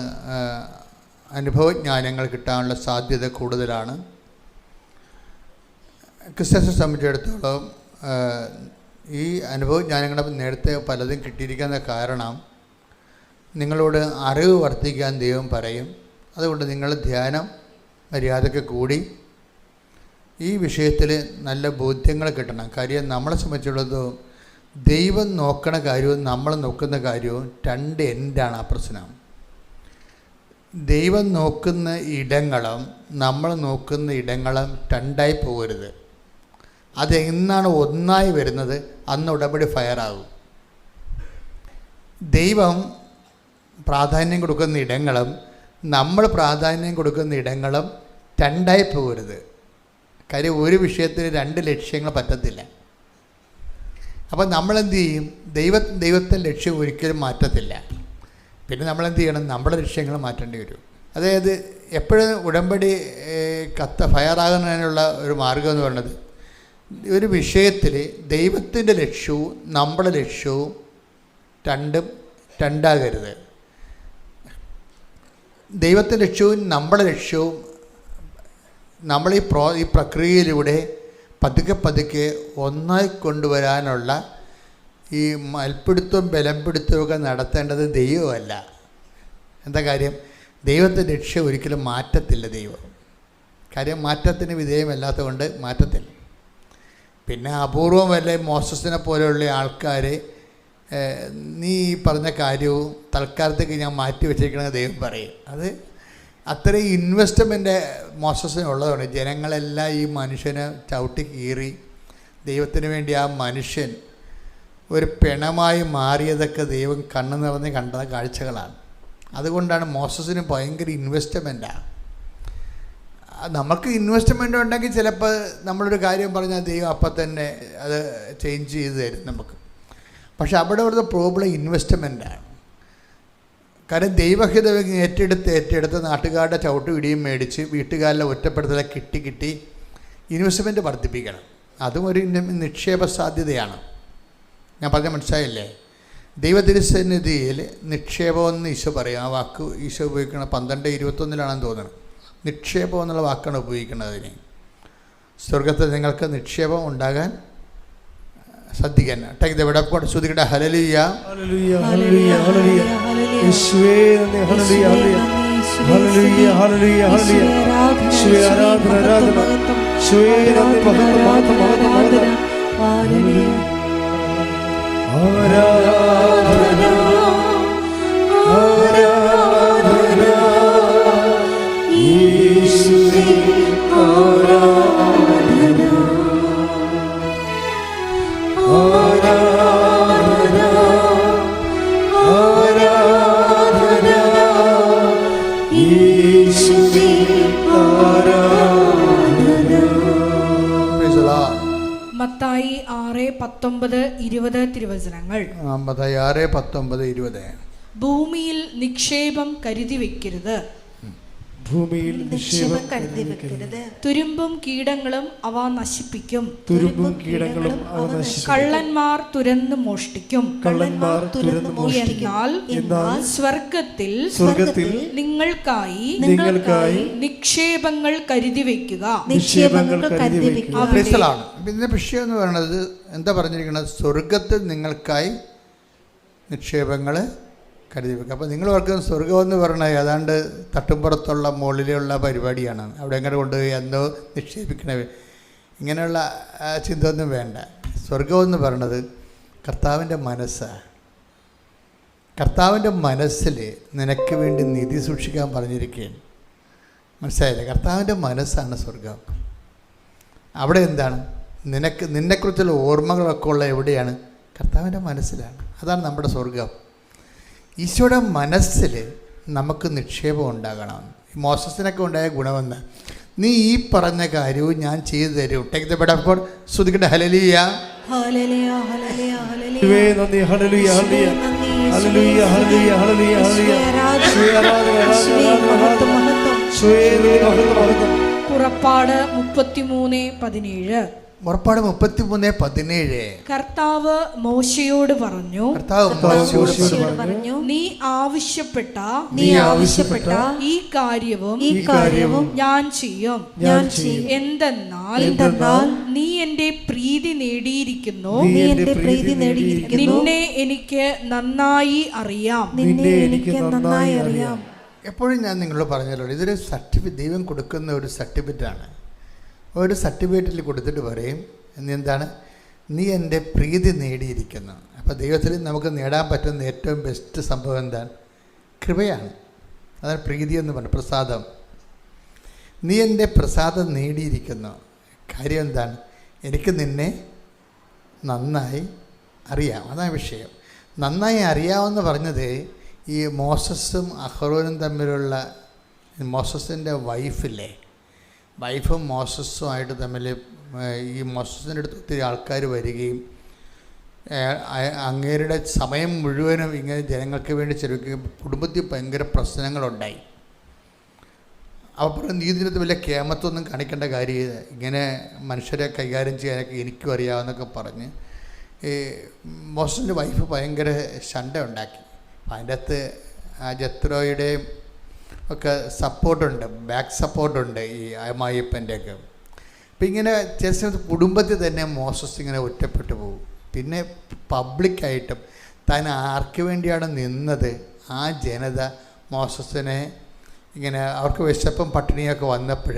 അനുഭവജ്ഞാനങ്ങൾ കിട്ടാനുള്ള സാധ്യത കൂടുതലാണ്. ക്രിസ്ത്യൻസിനെ സംബന്ധിച്ചിടത്തോളം ഈ അനുഭവജ്ഞാനങ്ങൾ നേരത്തെ പലതും കിട്ടിയിരിക്കുന്ന കാരണം നിങ്ങളോട് അറിവ് വർദ്ധിക്കാൻ ദൈവം പറയും. അതുകൊണ്ട് നിങ്ങൾ ധ്യാനം മര്യാദയ്ക്ക് കൂടി ഈ വിഷയത്തിൽ നല്ല ബോധ്യങ്ങൾ കിട്ടണം. കാര്യം നമ്മളെ സംബന്ധിച്ചുള്ളതും ദൈവം നോക്കണ കാര്യവും നമ്മൾ നോക്കുന്ന കാര്യവും രണ്ട് എൻഡാണ്. ആ പ്രശ്നം. ദൈവം നോക്കുന്ന ഇടങ്ങളും നമ്മൾ നോക്കുന്ന ഇടങ്ങളും രണ്ടായി പോകരുത്. അതെന്നാണ് ഒന്നായി വരുന്നത് അന്ന് ഉടമ്പടി ഫയറാകും. ദൈവം പ്രാധാന്യം കൊടുക്കുന്ന ഇടങ്ങളും നമ്മൾ പ്രാധാന്യം കൊടുക്കുന്ന ഇടങ്ങളും രണ്ടായി പോകരുത്. കാര്യം ഒരു വിഷയത്തിന് രണ്ട് ലക്ഷ്യങ്ങൾ പറ്റത്തില്ല. അപ്പം നമ്മളെന്ത് ചെയ്യും? ദൈവത്തെ ലക്ഷ്യം ഒരിക്കലും മാറ്റത്തില്ല. പിന്നെ നമ്മളെന്ത് ചെയ്യണം? നമ്മുടെ ലക്ഷ്യങ്ങൾ മാറ്റേണ്ടി വരും. അതായത് എപ്പോഴും ഉടമ്പടി ഫയറാകുന്നതിനുള്ള ഒരു മാർഗം എന്ന് പറയുന്നത്, ഒരു വിഷയത്തിൽ ദൈവത്തിൻ്റെ ലക്ഷ്യവും നമ്മുടെ ലക്ഷ്യവും രണ്ടാകരുത്. ദൈവത്തിൻ്റെ ലക്ഷ്യവും നമ്മുടെ ലക്ഷ്യവും നമ്മൾ ഈ പ്രക്രിയയിലൂടെ പതുക്കെ ഒന്നായി കൊണ്ടുവരാനുള്ള ഈ മൽപ്പിടുത്തവും ബലംപിടുത്തവും നടത്തേണ്ടത് ദൈവമല്ല. എന്താ കാര്യം? ദൈവത്തിൻ്റെ ലക്ഷ്യം ഒരിക്കലും മാറ്റത്തില്ല ദൈവം. കാര്യം മാറ്റത്തിന് വിധേയമല്ലാത്തത് കൊണ്ട് മാറ്റത്തില്ല. പിന്നെ അപൂർവം വല്ല മോസസിനെ പോലെയുള്ള ആൾക്കാർ നീ ഈ പറഞ്ഞ കാര്യവും തൽക്കാലത്തേക്ക് ഞാൻ മാറ്റി വെച്ചേക്കണമെന്ന് ദൈവം പറയും. അത് അത്രയും ഇൻവെസ്റ്റ്മെൻറ്റ് മോസസിനുള്ളതാണ്. ജനങ്ങളെല്ലാം ഈ മനുഷ്യനെ ചവിട്ടി കീറി ദൈവത്തിന് വേണ്ടി ആ മനുഷ്യൻ ഒരു പിണമായി മാറിയതൊക്കെ ദൈവം കണ്ണു നിറഞ്ഞ് കണ്ട കാഴ്ചകളാണ്. അതുകൊണ്ടാണ് മോസസിന് ഭയങ്കര ഇൻവെസ്റ്റ്മെൻറ്റാണ്. നമുക്ക് ഇൻവെസ്റ്റ്മെൻ്റ് ഉണ്ടെങ്കിൽ ചിലപ്പോൾ നമ്മളൊരു കാര്യം പറഞ്ഞാൽ ദൈവം അപ്പം തന്നെ അത് ചേഞ്ച് ചെയ്ത് തരും നമുക്ക്. പക്ഷെ അവിടുത്തെ പ്രോബ്ലം ഇൻവെസ്റ്റ്മെൻറ്റാണ്. കാരണം ദൈവഹിതം ഏറ്റെടുത്ത് നാട്ടുകാരുടെ ചവിട്ട് പിടിയും മേടിച്ച് വീട്ടുകാരിലെ ഒറ്റപ്പെടുത്തലെ കിട്ടി ഇൻവെസ്റ്റ്മെൻറ്റ് വർദ്ധിപ്പിക്കണം. അതും ഒരു നിക്ഷേപ സാധ്യതയാണ്. ഞാൻ പറഞ്ഞ മനസ്സിലായില്ലേ? ദൈവതിരുസന്നിധിയിൽ നിക്ഷേപമെന്ന് ഈശോ പറയും. ആ വാക്ക് ഈശോ ഉപയോഗിക്കണം 12:21 തോന്നുന്നത്. നിക്ഷേപം എന്നുള്ള വാക്കാണ് ഉപയോഗിക്കുന്നത്. അതിന് സ്വർഗത്തിൽ നിങ്ങൾക്ക് നിക്ഷേപം ഉണ്ടാകാൻ ശ്രദ്ധിക്കാൻ. Take the word of God. ശ്രുതിക്കട്ടെ ഹല്ലേലൂയ ഹല്ലേലൂയ ഹല്ലേലൂയ ഹല്ലേലൂയ. യേശുവേ നന്ദി. ഹല്ലേലൂയ ഹല്ലേലൂയ ഹല്ലേലൂയ ഹല്ലേലൂയ ഹല്ലേലൂയ. യേശുവേ ആരാധന ആരാധന. യേശുവേ നന്ദി. മഹത്വം മഹത്വം മഹത്വം മഹത്വം. ഹല്ലേലൂയ ആരാധന ആരാധന യേശുവേ ആരാധന ആരാധന ആരാധന യേശുവേ ആരാധന. മത്തായി 6:19-20 തിരുവചനങ്ങൾ. മത്തായി 6:19-20. ഭൂമിയിൽ നിക്ഷേപം കരുതി വെക്കരുത്, ഭൂമിയിൽ നിക്ഷേപം കരുതി വെക്കരുത്. തുരുമ്പും കീടങ്ങളും അവ നശിപ്പിക്കും, തുരുമ്പും കീടങ്ങളും അവ നശിപ്പിക്കും. കള്ളന്മാർ തുരന്ന് മോഷ്ടിക്കും, കള്ളന്മാർ തുരന്ന് മോഷ്ടിക്കും. എന്നാൽ സ്വർഗത്തിൽ നിങ്ങൾക്കായി നിക്ഷേപങ്ങൾ കരുതി വെക്കുക. നിക്ഷേപങ്ങൾ കരുതി വെക്കുക. ഇതിന്റെ വിഷയം എന്ന് പറയുന്നത് എന്താ പറഞ്ഞിരിക്കുന്നത്? സ്വർഗത്തിൽ നിങ്ങൾക്കായി നിക്ഷേപങ്ങൾ കരുതി വെക്കുക. അപ്പോൾ നിങ്ങൾ ഓർക്കുന്ന സ്വർഗമെന്ന് പറഞ്ഞാൽ ഏതാണ്ട് തട്ടുംപുറത്തുള്ള മുകളിലുള്ള പരിപാടിയാണ്. അവിടെ എങ്ങനെ കൊണ്ടുപോയി എന്തോ നിക്ഷേപിക്കണേ, ഇങ്ങനെയുള്ള ചിന്ത ഒന്നും വേണ്ട. സ്വർഗമെന്ന് പറയണത് കർത്താവിൻ്റെ മനസ്സാണ്. കർത്താവിൻ്റെ മനസ്സിൽ നിനക്ക് വേണ്ടി നിധി സൂക്ഷിക്കാൻ പറഞ്ഞിരിക്കുകയാണ്. മനസ്സിലായില്ലേ? കർത്താവിൻ്റെ മനസ്സാണ് സ്വർഗം. അവിടെ എന്താണ്? നിന്നെക്കുറിച്ചുള്ള ഓർമ്മകളൊക്കെ ഉള്ള എവിടെയാണ്? കർത്താവിൻ്റെ മനസ്സിലാണ്. അതാണ് നമ്മുടെ സ്വർഗം. ഈശോയുടെ മനസ്സിൽ നമുക്ക് നിക്ഷേപം ഉണ്ടാകണം. മോസസിനൊക്കെ ഉണ്ടായ ഗുണമെന്ന്, നീ ഈ പറഞ്ഞ കാര്യവും ഞാൻ ചെയ്തു തരും. Take the word of God. ശ്രുതിക്കട്ടെ ഹല്ലേലൂയ ഹല്ലേലൂയ ഹല്ലേലൂയ ഹല്ലേലൂയ. യേശുവേ നന്ദി. ഹല്ലേലൂയ ഹല്ലേലൂയ ഹല്ലേലൂയ ഹല്ലേലൂയ ഹല്ലേലൂയ ഹല്ലേലൂയ. യേശുവേ ആരാധന ആരാധന മഹത്വം മഹത്വം. യേശുവേ മഹത്വം മഹത്വം. പുറപ്പാട് 33:17. പുറപ്പാട് 33:17. കർത്താവ് മോശയോട് പറഞ്ഞു, നീ ആവശ്യപ്പെട്ട ഈ കാര്യവും ഞാൻ ചെയ്യും. എന്തെന്നാൽ നീ എന്റെ പ്രീതി നേടിയിരിക്കുന്നു, നിന്നെ എനിക്ക് നന്നായി അറിയാം. എപ്പോഴും ഞാൻ നിങ്ങളോട് പറഞ്ഞല്ലോ, ഇതൊരു സർട്ടിഫിക്കറ്റ്, ദൈവം കൊടുക്കുന്ന ഒരു സർട്ടിഫിക്കറ്റാണ്. ഒരു സർട്ടിഫിക്കറ്റിൽ കൊടുത്തിട്ട് പറയും എന്താണ്? നീ എൻ്റെ പ്രീതി നേടിയിരിക്കുന്നു. അപ്പോൾ ദൈവത്തിൽ നമുക്ക് നേടാൻ പറ്റുന്ന ഏറ്റവും ബെസ്റ്റ് സംഭവം എന്താണ്? കൃപയാണ്. അതാണ് പ്രീതി എന്ന് പറഞ്ഞത്, പ്രസാദം. നീ എൻ്റെ പ്രസാദം നേടിയിരിക്കുന്നു. കാര്യം എന്താണ്? എനിക്ക് നിന്നെ നന്നായി അറിയാം. അതാണ് വിഷയം. നന്നായി അറിയാമെന്ന് പറഞ്ഞത് ഈ മോസസും അഹ്റോനും തമ്മിലുള്ള, മോസസിൻ്റെ വൈഫും മോസസുമായിട്ട് തമ്മിൽ ഈ മോസസിൻ്റെ അടുത്ത് ഒത്തിരി ആൾക്കാർ വരികയും അങ്ങേരുടെ സമയം മുഴുവനും ഇങ്ങനെ ജനങ്ങൾക്ക് വേണ്ടി ചെലവഴിക്കുകയും കുടുംബത്തിൽ ഭയങ്കര പ്രശ്നങ്ങളുണ്ടായി. അപ്പോൾ നീതിനകത്ത് വലിയ കേമത്വമൊന്നും കാണിക്കേണ്ട കാര്യമില്ല, ഇങ്ങനെ മനുഷ്യരെ കൈകാര്യം ചെയ്യാനൊക്കെ എനിക്കും അറിയാമെന്നൊക്കെ പറഞ്ഞ് ഈ മോസസിൻ്റെ വൈഫ് ഭയങ്കര ശണ്ട ഉണ്ടാക്കി. അതിൻ്റെ അകത്ത് ജത്രോയുടെയും ഒക്കെ സപ്പോർട്ടുണ്ട്, ബാക്ക് സപ്പോർട്ടുണ്ട് ഈ അമ്മായിയപ്പൻ്റെയൊക്കെ. അപ്പം ഇങ്ങനെ ചില സമയത്ത് കുടുംബത്തിൽ തന്നെ മോസസ് ഇങ്ങനെ ഒറ്റപ്പെട്ടു പോകും. പിന്നെ പബ്ലിക്കായിട്ടും താൻ ആർക്ക് വേണ്ടിയാണ് നിന്നത് ആ ജനത മോസസിനെ ഇങ്ങനെ, അവർക്ക് വിശപ്പും പട്ടിണിയൊക്കെ വന്നപ്പോൾ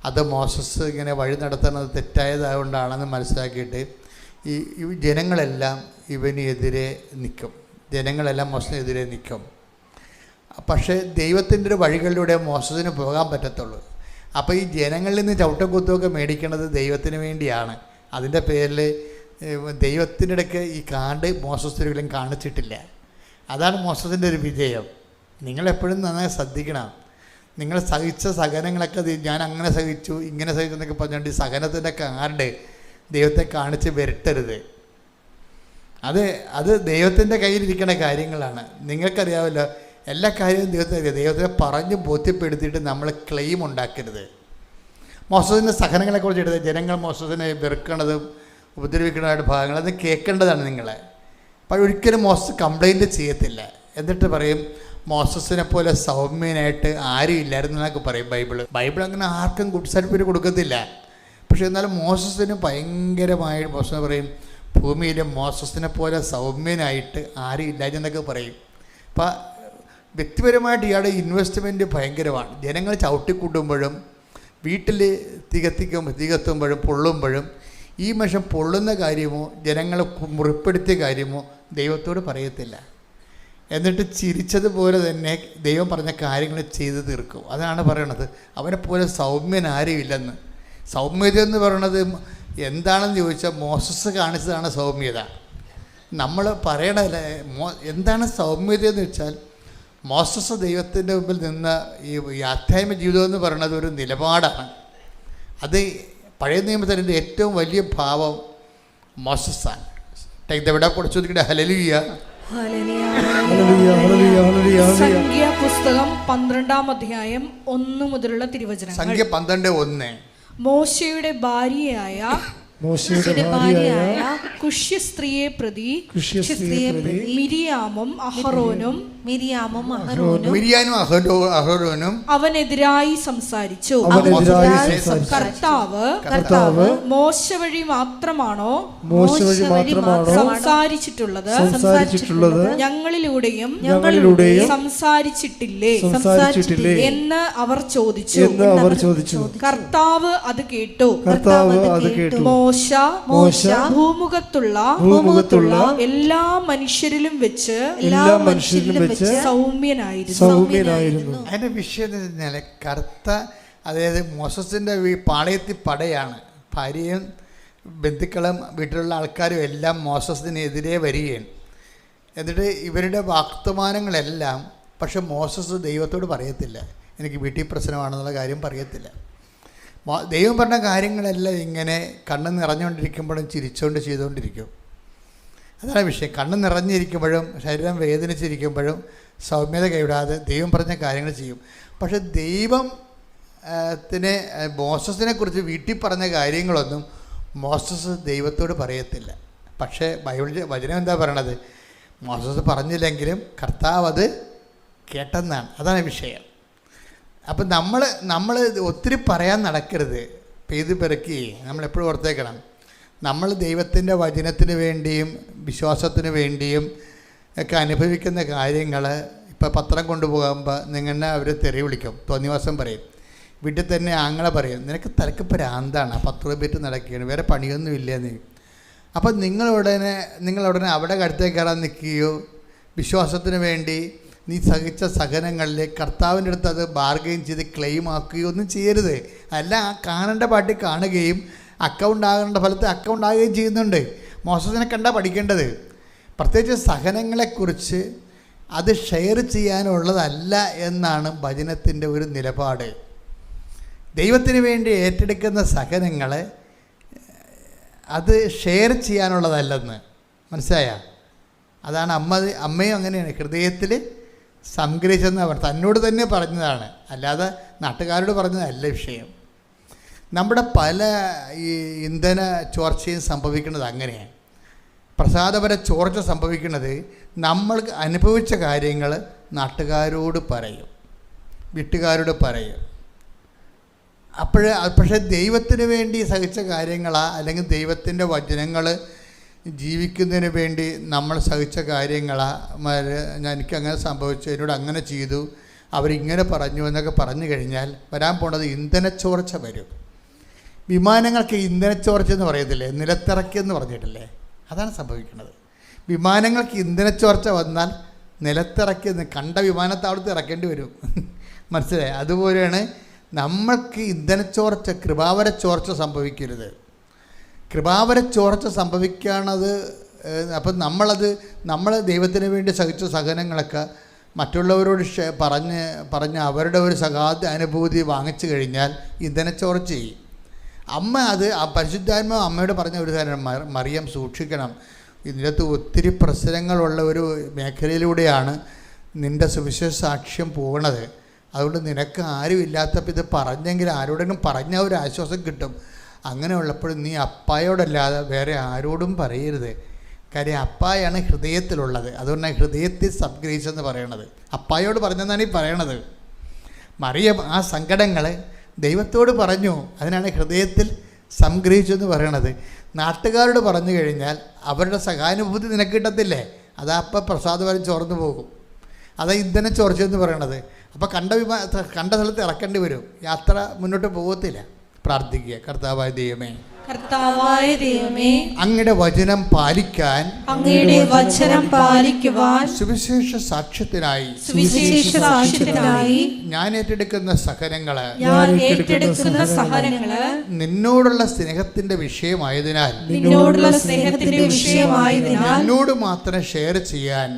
അത് മോസസ് ഇങ്ങനെ വഴി നടത്തുന്നത് തെറ്റായതുകൊണ്ടാണെന്ന് മനസ്സിലാക്കിയിട്ട് ഈ ജനങ്ങളെല്ലാം ഈ ഇവനെതിരെ നിൽക്കും, ജനങ്ങളെല്ലാം മോശത്തിനെതിരെ നിൽക്കും. പക്ഷേ ദൈവത്തിൻ്റെ ഒരു വഴികളിലൂടെ മോശത്തിന് പോകാൻ പറ്റത്തുള്ളൂ. അപ്പോൾ ഈ ജനങ്ങളിൽ നിന്ന് ചവിട്ടക്കുത്തുമൊക്കെ മേടിക്കുന്നത് ദൈവത്തിന് വേണ്ടിയാണ്. അതിൻ്റെ പേരിൽ ദൈവത്തിൻ്റെ ഇടയ്ക്ക് ഈ മോശത്തിലും കാണിച്ചിട്ടില്ല. അതാണ് മോശത്തിൻ്റെ ഒരു വിജയം. നിങ്ങളെപ്പോഴും നന്നായി ശ്രദ്ധിക്കണം. നിങ്ങൾ സഹിച്ച സഹനങ്ങളൊക്കെ ഞാൻ അങ്ങനെ സഹിച്ചു ഇങ്ങനെ സഹിച്ചു എന്നൊക്കെ പറഞ്ഞുകൊണ്ട് ഈ സഹനത്തിൻ്റെ ദൈവത്തെ കാണിച്ച് വരട്ടരുത്. അത് ദൈവത്തിൻ്റെ കയ്യിലിരിക്കുന്ന കാര്യങ്ങളാണ്. നിങ്ങൾക്കറിയാമല്ലോ, എല്ലാ കാര്യവും ദൈവത്തെ പറഞ്ഞ് ബോധ്യപ്പെടുത്തിയിട്ട് നമ്മൾ ക്ലെയിം ഉണ്ടാക്കരുത്. മോശത്തിൻ്റെ സഹനങ്ങളെക്കുറിച്ച് എടുത്ത് ജനങ്ങൾ മോശത്തിനെ വെറുക്കണതും ഉപദ്രവിക്കുന്നതായിട്ട് ഭാഗങ്ങൾ അത് കേൾക്കേണ്ടതാണ് നിങ്ങളെ. അപ്പോൾ ഒരിക്കലും മോശസ് കംപ്ലൈൻറ്റ് ചെയ്യത്തില്ല. എന്നിട്ട് പറയും മോസസിനെ പോലെ സൗമ്യനായിട്ട് ആരും ഇല്ലായിരുന്നു എന്നൊക്കെ പറയും ബൈബിൾ അങ്ങനെ ആർക്കും ഗുഡ് സർട്ടിഫിക്കറ്റ് കൊടുക്കത്തില്ല. പക്ഷേ എന്നാലും മോസസിന് ഭയങ്കരമായി മോശം പറയും ഭൂമിയിലെ മോസസിനെ പോലെ സൗമ്യനായിട്ട് ആരും ഇല്ലാഞ്ഞെന്നൊക്കെ പറയും. അപ്പം വ്യക്തിപരമായിട്ട് ഇയാളുടെ ഇൻവെസ്റ്റ്മെൻറ്റ് ഭയങ്കരമാണ്. ജനങ്ങൾ ചവിട്ടിക്കൂട്ടുമ്പോഴും വീട്ടിൽ തികത്തുമ്പോഴും പൊള്ളുമ്പോഴും ഈ മനുഷ്യൻ പൊള്ളുന്ന കാര്യമോ ജനങ്ങളെ മുറിപ്പെടുത്തിയ കാര്യമോ ദൈവത്തോട് പറയത്തില്ല. എന്നിട്ട് ചിരിച്ചതുപോലെ തന്നെ ദൈവം പറഞ്ഞ കാര്യങ്ങൾ ചെയ്ത് തീർക്കും. അതാണ് പറയണത് അവനെപ്പോലെ സൗമ്യൻ ആരുമില്ലെന്ന്. സൗമ്യത എന്ന് പറയണത് എന്താണെന്ന് ചോദിച്ചാൽ മോസസ് കാണിച്ചതാണ് സൗമ്യത. നമ്മൾ പറയണത് എന്താണ് സൗമ്യത എന്ന് വെച്ചാൽ മോസസ് ദൈവത്തിൻ്റെ മുമ്പിൽ നിന്ന് ഈ ആധ്യാത്മിക ജീവിതം എന്ന് പറയുന്നത് ഒരു നിലപാടാണ്. അത് പഴയ നിയമത്തിൻ്റെ ഏറ്റവും വലിയ ഭാവം മോസസാണ്. ഇവിടെ കൊടുത്തിരിക്കട്ടെ ഹല്ലേലൂയ. സംഖ്യാപുസ്തകം 12-ാം അധ്യായം 1 മുതലുള്ള തിരുവചനങ്ങൾ. സംഖ്യ 12:1. മോശയുടെ ഭാര്യയായ കുഷ്യസ്ത്രീയെ പ്രതി മിരിയാമും അഹറോനും അവനെതിരായി സംസാരിച്ചു. കർത്താവ് മോശ വഴി മാത്രമാണോ സംസാരിച്ചിട്ടുള്ളത്? ഞങ്ങളിലൂടെയും സംസാരിച്ചിട്ടില്ലേ എന്ന് അവർ ചോദിച്ചു. കർത്താവ് അത് കേട്ടു. മോശ ഭൂമുഖത്തുള്ള എല്ലാ മനുഷ്യരിലും വെച്ച് സൗമ്യനായിരുന്നു. അതിന്റെ വിഷയം അതായത് മോസസിന്റെ പാളയത്തിൽ പടയാണ്. ഭാര്യയും ബന്ധുക്കളും വീട്ടിലുള്ള ആൾക്കാരും എല്ലാം മോസസിനെതിരെ വരികയാണ്. എന്നിട്ട് ഇവരുടെ വർത്തമാനങ്ങളെല്ലാം പക്ഷെ മോസസ് ദൈവത്തോട് പറയത്തില്ല, എനിക്ക് വീട്ടിൽ പ്രശ്നമാണെന്നുള്ള കാര്യം പറയത്തില്ല. ദൈവം പറഞ്ഞ കാര്യങ്ങളെല്ലാം ഇങ്ങനെ കണ്ണ് നിറഞ്ഞുകൊണ്ടിരിക്കുമ്പോഴും ചിരിച്ചുകൊണ്ട് ചെയ്തുകൊണ്ടിരിക്കും. അതാണ് വിഷയം. കണ്ണ് നിറഞ്ഞിരിക്കുമ്പോഴും ശരീരം വേദനിച്ചിരിക്കുമ്പോഴും സൗമ്യത കൈവിടാതെ ദൈവം പറഞ്ഞ കാര്യങ്ങൾ ചെയ്യും. പക്ഷെ മോസസിനെ കുറിച്ച് വീട്ടിൽ പറഞ്ഞ കാര്യങ്ങളൊന്നും മോസസ് ദൈവത്തോട് പറയത്തില്ല. പക്ഷേ വചനം എന്താ പറയണത്? മോസസ് പറഞ്ഞില്ലെങ്കിലും കർത്താവ് അത് കേട്ടെന്നാണ്. അതാണ് വിഷയം. അപ്പം നമ്മൾ ഒത്തിരി പറയാൻ നടക്കരുത്. പെയ്ത് പെറുക്കി നമ്മളെപ്പോഴും ഓർത്തേക്കണം, നമ്മൾ ദൈവത്തിൻ്റെ വചനത്തിന് വേണ്ടിയും വിശ്വാസത്തിന് വേണ്ടിയും ഒക്കെ അനുഭവിക്കുന്ന കാര്യങ്ങൾ. ഇപ്പോൾ പത്രം കൊണ്ടുപോകുമ്പോൾ നിങ്ങളെ അവർ തെറി വിളിക്കും, തോന്നിവാസം പറയും. വീട്ടിൽ തന്നെ ആങ്ങളെ പറയും, നിനക്ക് തലക്ക് ഭ്രാന്താണ്, 10 രൂപ നടക്കുകയാണ്, വേറെ പണിയൊന്നും ഇല്ലെന്ന്. അപ്പം നിങ്ങളുടനെ അവിടെ കടുത്തേക്ക് കയറാൻ നിൽക്കുകയോ വിശ്വാസത്തിന് വേണ്ടി നീ സഹിച്ച സഹനങ്ങളിൽ കർത്താവിൻ്റെ അടുത്ത് അത് ബാർഗെയിൻ ചെയ്ത് ക്ലെയിം ആക്കുകയോ ഒന്നും ചെയ്യരുത്. അല്ല, കാണേണ്ട പാട്ടിൽ കാണുകയും അക്കൗണ്ട് ആകേണ്ട ഫലത്ത് അക്കൗണ്ട് ആകുകയും ചെയ്യുന്നുണ്ട്. മോശത്തിനെ കണ്ടാൽ പഠിക്കേണ്ടത്. പ്രത്യേകിച്ച് സഹനങ്ങളെക്കുറിച്ച് അത് ഷെയർ ചെയ്യാനുള്ളതല്ല എന്നാണ് വചനത്തിൻ്റെ ഒരു നിലപാട്. ദൈവത്തിന് വേണ്ടി ഏറ്റെടുക്കുന്ന സഹനങ്ങൾ അത് ഷെയർ ചെയ്യാനുള്ളതല്ലെന്ന് മനസ്സിലായ? അതാണ് അമ്മയും അങ്ങനെയാണ് ഹൃദയത്തിൽ സംഗ്രഹിച്ചെന്ന് അവർ തന്നോട് തന്നെ പറഞ്ഞതാണ്, അല്ലാതെ നാട്ടുകാരോട് പറഞ്ഞതല്ല വിഷയം. നമ്മുടെ പല ഈ ഇന്ധന ചോർച്ചയും സംഭവിക്കുന്നത് അങ്ങനെയാണ്. പ്രസാദപര ചോർച്ച സംഭവിക്കുന്നത് നമ്മൾ അനുഭവിച്ച കാര്യങ്ങൾ നാട്ടുകാരോട് പറയും, വീട്ടുകാരോട് പറയും. പക്ഷേ ദൈവത്തിന് വേണ്ടി സഹിച്ച കാര്യങ്ങളാ അല്ലെങ്കിൽ ദൈവത്തിൻ്റെ വചനങ്ങൾ ജീവിക്കുന്നതിന് വേണ്ടി നമ്മൾ സഹിച്ച കാര്യങ്ങളാ, എനിക്കങ്ങനെ സംഭവിച്ചു, എന്നോട് അങ്ങനെ ചെയ്തു, അവരിങ്ങനെ പറഞ്ഞു എന്നൊക്കെ പറഞ്ഞു കഴിഞ്ഞാൽ വരാൻ പോണത് ഇന്ധനച്ചോർച്ച വരും. വിമാനങ്ങൾക്ക് ഇന്ധനച്ചോർച്ച എന്ന് പറയത്തില്ലേ, നിലത്തിറക്കിയെന്ന് പറഞ്ഞിട്ടില്ലേ? അതാണ് സംഭവിക്കുന്നത്. വിമാനങ്ങൾക്ക് ഇന്ധനച്ചോർച്ച വന്നാൽ നിലത്തിറക്കി കണ്ട വിമാനത്താവളത്ത് ഇറക്കേണ്ടി വരും. മനസ്സിലായി? അതുപോലെയാണ് നമ്മൾക്ക് ഇന്ധനച്ചോർച്ച, കൃപാവര ചോർച്ച സംഭവിക്കരുത്. കൃപാവര ചോർച്ച സംഭവിക്കുകയാണത്. അപ്പം നമ്മൾ ദൈവത്തിന് വേണ്ടി സഹിച്ച സഹനങ്ങളൊക്കെ മറ്റുള്ളവരോട് പറഞ്ഞ് അവരുടെ ഒരു സഹായ അനുഭൂതി വാങ്ങിച്ചു കഴിഞ്ഞാൽ ഇന്ധനച്ചോർച്ച ചെയ്യും. അമ്മ ആ പരിശുദ്ധാത്മാവ് അമ്മയോട് പറഞ്ഞ ഒരു കാര്യം, മറിയം സൂക്ഷിക്കണം, ഇതിനകത്ത് ഒത്തിരി പ്രശ്നങ്ങളുള്ള ഒരു മേഖലയിലൂടെയാണ് നിൻ്റെ സുവിശേഷ സാക്ഷ്യം പോകണത്. അതുകൊണ്ട് നിനക്ക് ആരും ഇല്ലാത്തപ്പോൾ ഇത് പറഞ്ഞെങ്കിൽ ആരോടെങ്കിലും പറഞ്ഞാൽ ഒരു ആശ്വാസം കിട്ടും. അങ്ങനെ ഉള്ളപ്പോൾ നീ അപ്പായോടല്ലാതെ വേറെ ആരോടും പറയരുത്. കാര്യം അപ്പായാണ് ഹൃദയത്തിലുള്ളത്. അതുകൊണ്ടാണ് ഹൃദയത്തിൽ സംഗ്രഹിച്ചെന്ന് പറയണത്. അപ്പായോട് പറഞ്ഞെന്നാണ് ഈ പറയണത്. മറിയം ആ സങ്കടങ്ങൾ ദൈവത്തോട് പറഞ്ഞു, അതിനാണ് ഹൃദയത്തിൽ സംഗ്രഹിച്ചെന്ന് പറയണത്. നാട്ടുകാരോട് പറഞ്ഞു കഴിഞ്ഞാൽ അവരുടെ സഹാനുഭൂതി നിനക്ക് കിട്ടത്തില്ലേ, അതാ അപ്പം പ്രസാദപരം ചോർന്നു പോകും. അതാ ഇന്ധനം ചോർച്ചയെന്ന് പറയണത്. അപ്പോൾ കണ്ട സ്ഥലത്ത് ഇറക്കേണ്ടി വരും, യാത്ര മുന്നോട്ട് പോകത്തില്ല. പ്രാർത്ഥിക്കുക. കർത്താവായ ദൈവമേ, അങ്ങയുടെ വചനം പാലിക്കാൻ, അങ്ങയുടെ വചനം പാലിക്കുവാൻ, സുവിശേഷ സാക്ഷ്യത്തിനായി ഞാൻ ഏറ്റെടുക്കുന്ന സഹനങ്ങള് നിന്നോടുള്ള സ്നേഹത്തിന്റെ വിഷയമായതിനാൽ നിന്നോട് മാത്രം ഷെയർ ചെയ്യാൻ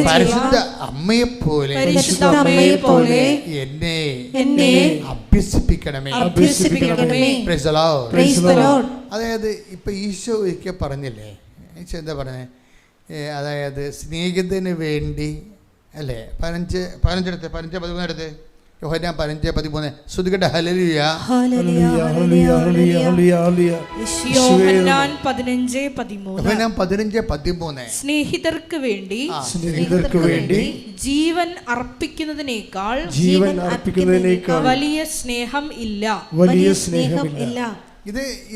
പരിശുദ്ധ അമ്മയെപ്പോലെ എന്നെ അഭ്യസിപ്പിക്കണമേ. അതായത് ഇപ്പൊ ഈശോ ഒരിക്കൽ പറഞ്ഞില്ലേ, ഈശോ എന്താ പറഞ്ഞേ, അതായത് സ്നേഹിതന് വേണ്ടി അല്ലേ, 15:13 യോഹന്നാൻ 15:13 ശ്രുതികട്ടെ. ഹല്ലേലൂയ, യോഹന്നാൻ 15:13 സ്നേഹിതർക്ക് വേണ്ടി ജീവൻ അർപ്പിക്കുന്നതിനേക്കാൾ വലിയ സ്നേഹം ഇല്ല.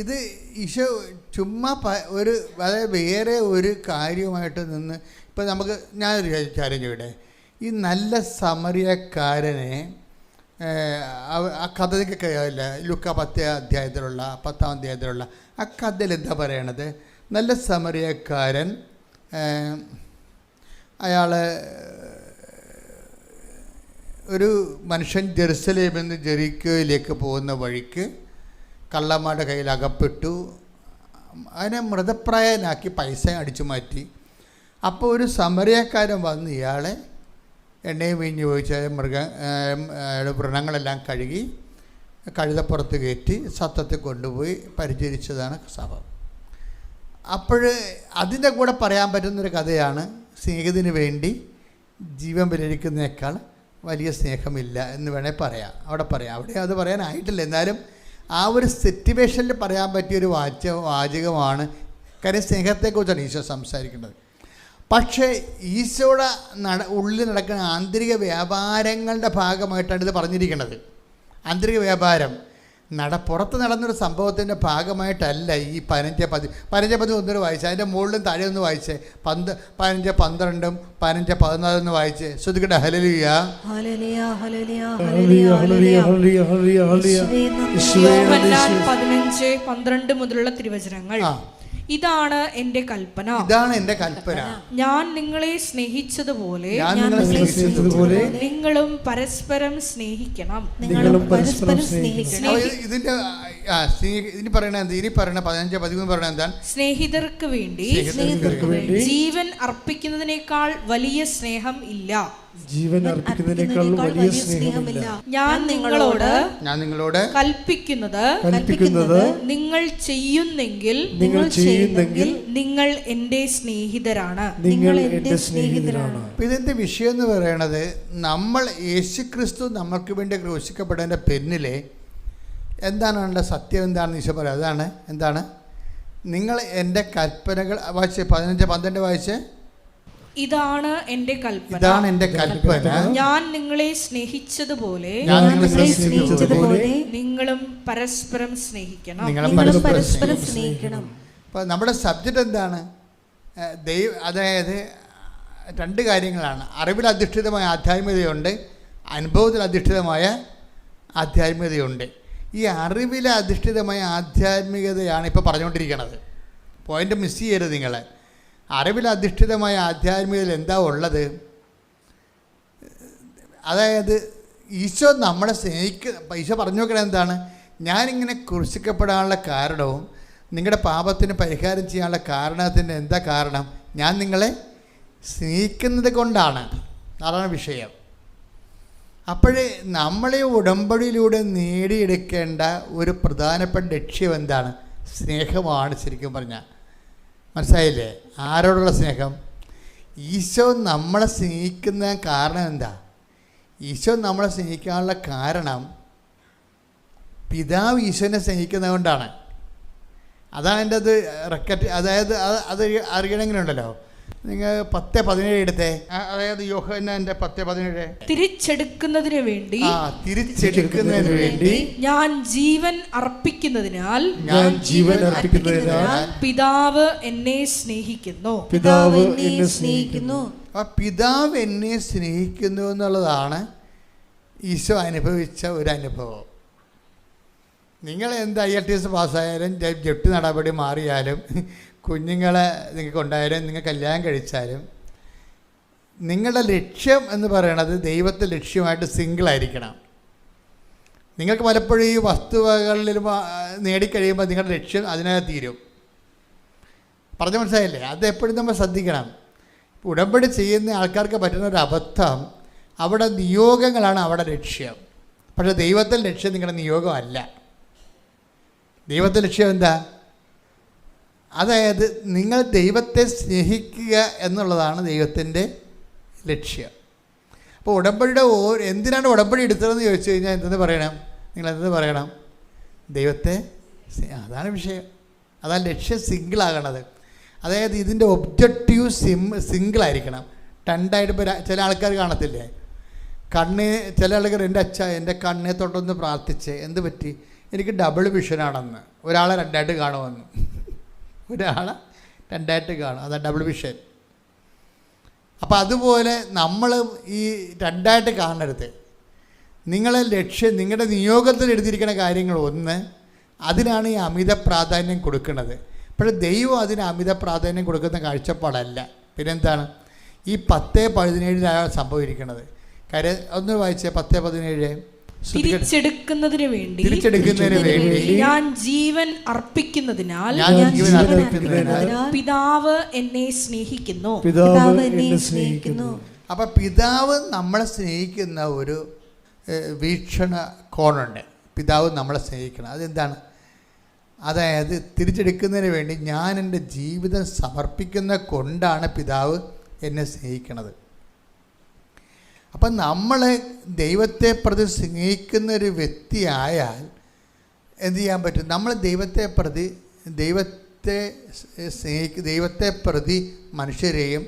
ഇത് ഈശോ ചുമ്മാ ഒരു അതായത് വേറെ ഒരു കാര്യമായിട്ട് നിന്ന് ഇപ്പം നമുക്ക് ഞാനൊരു കാര്യം ചോദിക്കട്ടെ, ഈ നല്ല സമറിയക്കാരനെ ആ കഥ കേൾക്കില്ല, ലുക്ക 10 അധ്യായത്തിലുള്ള 10-ാം അധ്യായത്തിലുള്ള ആ കഥയിൽ എന്താ പറയണത്? നല്ല സമറിയക്കാരൻ അയാൾ ഒരു മനുഷ്യൻ ജെറുസലേമിൽ നിന്ന് ജെറിക്കോയിലേക്ക് പോകുന്ന വഴിക്ക് കള്ളന്മാരുടെ കയ്യിൽ അകപ്പെട്ടു. അതിനെ മൃതപ്രായനാക്കി പൈസ അടിച്ചു മാറ്റി. അപ്പോൾ ഒരു സമറിയക്കാരൻ വന്ന് ഇയാളെ എണ്ണയും വീഞ്ഞ് ചോദിച്ചാൽ വ്രണങ്ങളെല്ലാം കഴുകി കഴുതപ്പുറത്ത് കയറ്റി സത്രത്തിൽ കൊണ്ടുപോയി പരിചരിച്ചതാണ് സഭ. അപ്പോൾ അതിൻ്റെ കൂടെ പറയാൻ പറ്റുന്നൊരു കഥയാണ് സ്നേഹിതന് വേണ്ടി ജീവൻ ബലിക്കുന്നതിനേക്കാൾ വലിയ സ്നേഹമില്ല എന്ന് വേണേൽ പറയാം. അവിടെ അത് പറയാനായിട്ടില്ല, എന്നാലും ആ ഒരു സിറ്റുവേഷനിൽ പറയാൻ പറ്റിയൊരു വാചകമാണ്. കാര്യം സ്നേഹത്തെക്കുറിച്ചാണ് ഈശോ സംസാരിക്കുന്നത്. പക്ഷേ ഈശോയുടെ ഉള്ളിൽ നടക്കുന്ന ആന്തരിക വ്യാപാരങ്ങളുടെ ഭാഗമായിട്ടാണ് ഇത് പറഞ്ഞിരിക്കുന്നത്. ആന്തരിക വ്യാപാരം പുറത്ത് നടന്നൊരു സംഭവത്തിൻ്റെ ഭാഗമായിട്ടല്ല ഈ 15:13 വായിച്ചത്. അതിൻ്റെ മുകളിലും താഴെ ഒന്ന് വായിച്ചേ, 15:12 15:14 വായിച്ചേ. ശ്രുതികട്ടെ. ഹല്ലേലൂയ, യോഹന്നാൻ 15:12 മുതലുള്ള തിരുവചനങ്ങൾ. ഇതാണ് എൻ്റെ കൽപ്പന, ഞാൻ നിങ്ങളെ സ്നേഹിച്ചതുപോലെ നിങ്ങളും പരസ്പരം സ്നേഹിക്കണം. ഇതിന്റെ ഇനി പറയണ 15:13 പറയണ എന്താണ്? സ്നേഹിതർക്ക് വേണ്ടി ജീവൻ അർപ്പിക്കുന്നതിനേക്കാൾ വലിയ സ്നേഹം ഇല്ല. ഞാൻ നിങ്ങളോട് കൽപ്പിക്കുന്നത് നിങ്ങൾ ചെയ്യുന്നെങ്കിൽ നിങ്ങൾ എൻ്റെ സ്നേഹിതരാണ്. ഇതിന്റെ വിഷയം എന്ന് പറയണത്, നമ്മൾ യേശുക്രിസ്തു നമ്മൾക്ക് വേണ്ടി ക്രൂശിക്കപ്പെട്ടതിന്റെ പിന്നിലെ എന്താണ് അതിൻ്റെ സത്യം എന്താണെന്ന് ഈശോ പറയാം. എന്താണ് നിങ്ങൾ എൻ്റെ കൽപ്പനകൾ വായിച്ച് 15:12 വായിച്ച്. ഇതാണ് എൻ്റെ കൽപ്പന, ഞാൻ നിങ്ങളെ സ്നേഹിച്ചതുപോലെ നിങ്ങളും പരസ്പരം സ്നേഹിക്കണം. അപ്പോൾ നമ്മുടെ സബ്ജക്റ്റ് എന്താണ്? അതായത് 2 കാര്യങ്ങളാണ്. അറിവിൽ അധിഷ്ഠിതമായ ആധ്യാത്മികതയുണ്ട്, അനുഭവത്തിൽ അധിഷ്ഠിതമായ ആധ്യാത്മികതയുണ്ട്. ഈ അറിവിൽ അധിഷ്ഠിതമായ ആധ്യാത്മികതയാണ് ഇപ്പോൾ പറഞ്ഞുകൊണ്ടിരിക്കുന്നത്. പോയിൻ്റ് മിസ് ചെയ്യരുത് നിങ്ങൾ. അറിവിലധിഷ്ഠിതമായ ആധ്യാത്മികതയിൽ എന്താ ഉള്ളത്? അതായത് ഈശോ നമ്മളെ ഈശോ പറഞ്ഞു നോക്കണത് എന്താണ്? ഞാനിങ്ങനെ ക്രൂശിക്കപ്പെടാനുള്ള കാരണവും നിങ്ങളുടെ പാപത്തിന് പരിഹാരം ചെയ്യാനുള്ള കാരണത്തിൻ്റെ എന്താ കാരണം? ഞാൻ നിങ്ങളെ സ്നേഹിക്കുന്നത് കൊണ്ടാണ്. അതാണ് വിഷയം. അപ്പോഴേ നമ്മളെ ഉടമ്പടിയിലൂടെ നേടിയെടുക്കേണ്ട ഒരു പ്രധാനപ്പെട്ട ലക്ഷ്യം എന്താണ്? സ്നേഹമാണ്. ശരിക്കും പറഞ്ഞാൽ മനസ്സിലായില്ലേ? ആരോടുള്ള സ്നേഹം? ഈശോ നമ്മളെ സ്നേഹിക്കുന്ന കാരണം എന്താ? ഈശോ നമ്മളെ സ്നേഹിക്കാനുള്ള കാരണം പിതാവ് ഈശോനെ സ്നേഹിക്കുന്നത് കൊണ്ടാണ്. അതാണ് എൻ്റെ അത് റെക്കറ്റ്. അതായത് അത് അറിയണമെങ്കിലുണ്ടല്ലോ, നിങ്ങൾ 10:17 എടുത്തേ. അതായത് യോഹന്നാന്റെ 10:17. തിരിച്ചെടുക്കുന്നതിന് വേണ്ടി ഞാൻ ജീവൻ അർപ്പിക്കുന്നതിനാൽ പിതാവ് എന്നെ സ്നേഹിക്കുന്നു. പിതാവ് എന്നെ സ്നേഹിക്കുന്നു. പിതാവ് എന്നെ സ്നേഹിക്കുന്നു എന്നുള്ളതാണ് ഈശോ അനുഭവിച്ച ഒരു അനുഭവം. നിങ്ങൾ എന്ത് IELTS പാസ്സായാലും, ജപ്തി നടപടി മാറിയാലും, കുഞ്ഞുങ്ങളെ നിങ്ങൾക്ക് ഉണ്ടായാലും, നിങ്ങൾ കല്യാണം കഴിച്ചാലും, നിങ്ങളുടെ ലക്ഷ്യം എന്ന് പറയണത് ദൈവത്തെ ലക്ഷ്യമായിട്ട് സിംഗിളായിരിക്കണം. നിങ്ങൾക്ക് പലപ്പോഴും ഈ വസ്തുവകളിൽ നേടിക്കഴിയുമ്പോൾ നിങ്ങളുടെ ലക്ഷ്യം അതിനകത്ത് തീരും. പറഞ്ഞു മനസ്സിലായില്ലേ? അതെപ്പോഴും നമ്മൾ ശ്രദ്ധിക്കണം. ഉടമ്പടി ചെയ്യുന്ന ആൾക്കാർക്ക് പറ്റുന്ന ഒരു അബദ്ധം, അവിടെ നിയോഗങ്ങളാണ് അവിടെ ലക്ഷ്യം. പക്ഷേ ദൈവത്തിൻ്റെ ലക്ഷ്യം നിങ്ങളുടെ നിയോഗമല്ല. ദൈവത്തിൻ്റെ ലക്ഷ്യം എന്താ? അതായത് നിങ്ങൾ ദൈവത്തെ സ്നേഹിക്കുക എന്നുള്ളതാണ് ദൈവത്തിൻ്റെ ലക്ഷ്യം. അപ്പോൾ ഉടമ്പടിയുടെ എന്തിനാണ് ഉടമ്പടി എടുത്തതെന്ന് ചോദിച്ചു കഴിഞ്ഞാൽ എന്തെന്ന് പറയണം? നിങ്ങൾ എന്തെന്ന് പറയണം? ദൈവത്തെ. അതാണ് വിഷയം. അതാണ് ലക്ഷ്യം സിംഗിളാകണത്. അതായത് ഇതിൻ്റെ ഒബ്ജക്റ്റീവ് സിംഗിളായിരിക്കണം. രണ്ടായിട്ട്. ഇപ്പോൾ ചില ആൾക്കാർ കാണത്തില്ലേ, ചില ആൾക്കാർ എൻ്റെ കണ്ണെ തൊട്ടൊന്ന് പ്രാർത്ഥിച്ച്, എന്ത് പറ്റി? എനിക്ക് ഡബിൾ വിഷനാണെന്ന്. ഒരാളെ രണ്ടായിട്ട് കാണുമെന്ന്. ഒരാളെ രണ്ടായിട്ട് കാണും. അതാണ് ഡബിൾ വിഷൻ. അപ്പോൾ അതുപോലെ നമ്മൾ ഈ രണ്ടായിട്ട് കാണരുത്. നിങ്ങളെ ലക്ഷ്യം, നിങ്ങളുടെ നിയോഗത്തിൽ എഴുതിയിരിക്കുന്ന കാര്യങ്ങൾ ഒന്ന്, അതിനാണ് ഈ അമിത പ്രാധാന്യം കൊടുക്കുന്നത്. പക്ഷേ ദൈവം അതിന് അമിത പ്രാധാന്യം കൊടുക്കുന്ന കാഴ്ചപ്പാടല്ല. പിന്നെന്താണ് ഈ 10:17 സംഭവിക്കുന്നത്? കാര്യം ഒന്ന് വായിച്ചേ. 10:17. തിരിച്ചെടുക്കുന്നതിന് വേണ്ടി ഞാൻ ജീവൻ അർപ്പിക്കുന്നതിനാൽ പിതാവ് എന്നെ സ്നേഹിക്കുന്നു. അപ്പൊ പിതാവ് നമ്മളെ സ്നേഹിക്കുന്ന ഒരു വീക്ഷണ കോണുണ്ട്. പിതാവ് നമ്മളെ സ്നേഹിക്കണം. അതെന്താണ്? അതായത് തിരിച്ചെടുക്കുന്നതിന് വേണ്ടി ഞാൻ എൻ്റെ ജീവിതം സമർപ്പിക്കുന്ന കൊണ്ടാണ് പിതാവ് എന്നെ സ്നേഹിക്കുന്നത്. അപ്പം നമ്മൾ ദൈവത്തെ പ്രതി സ്നേഹിക്കുന്നൊരു വ്യക്തിയായാൽ എന്ത് ചെയ്യാൻ പറ്റും? നമ്മൾ ദൈവത്തെ പ്രതി മനുഷ്യരെയും,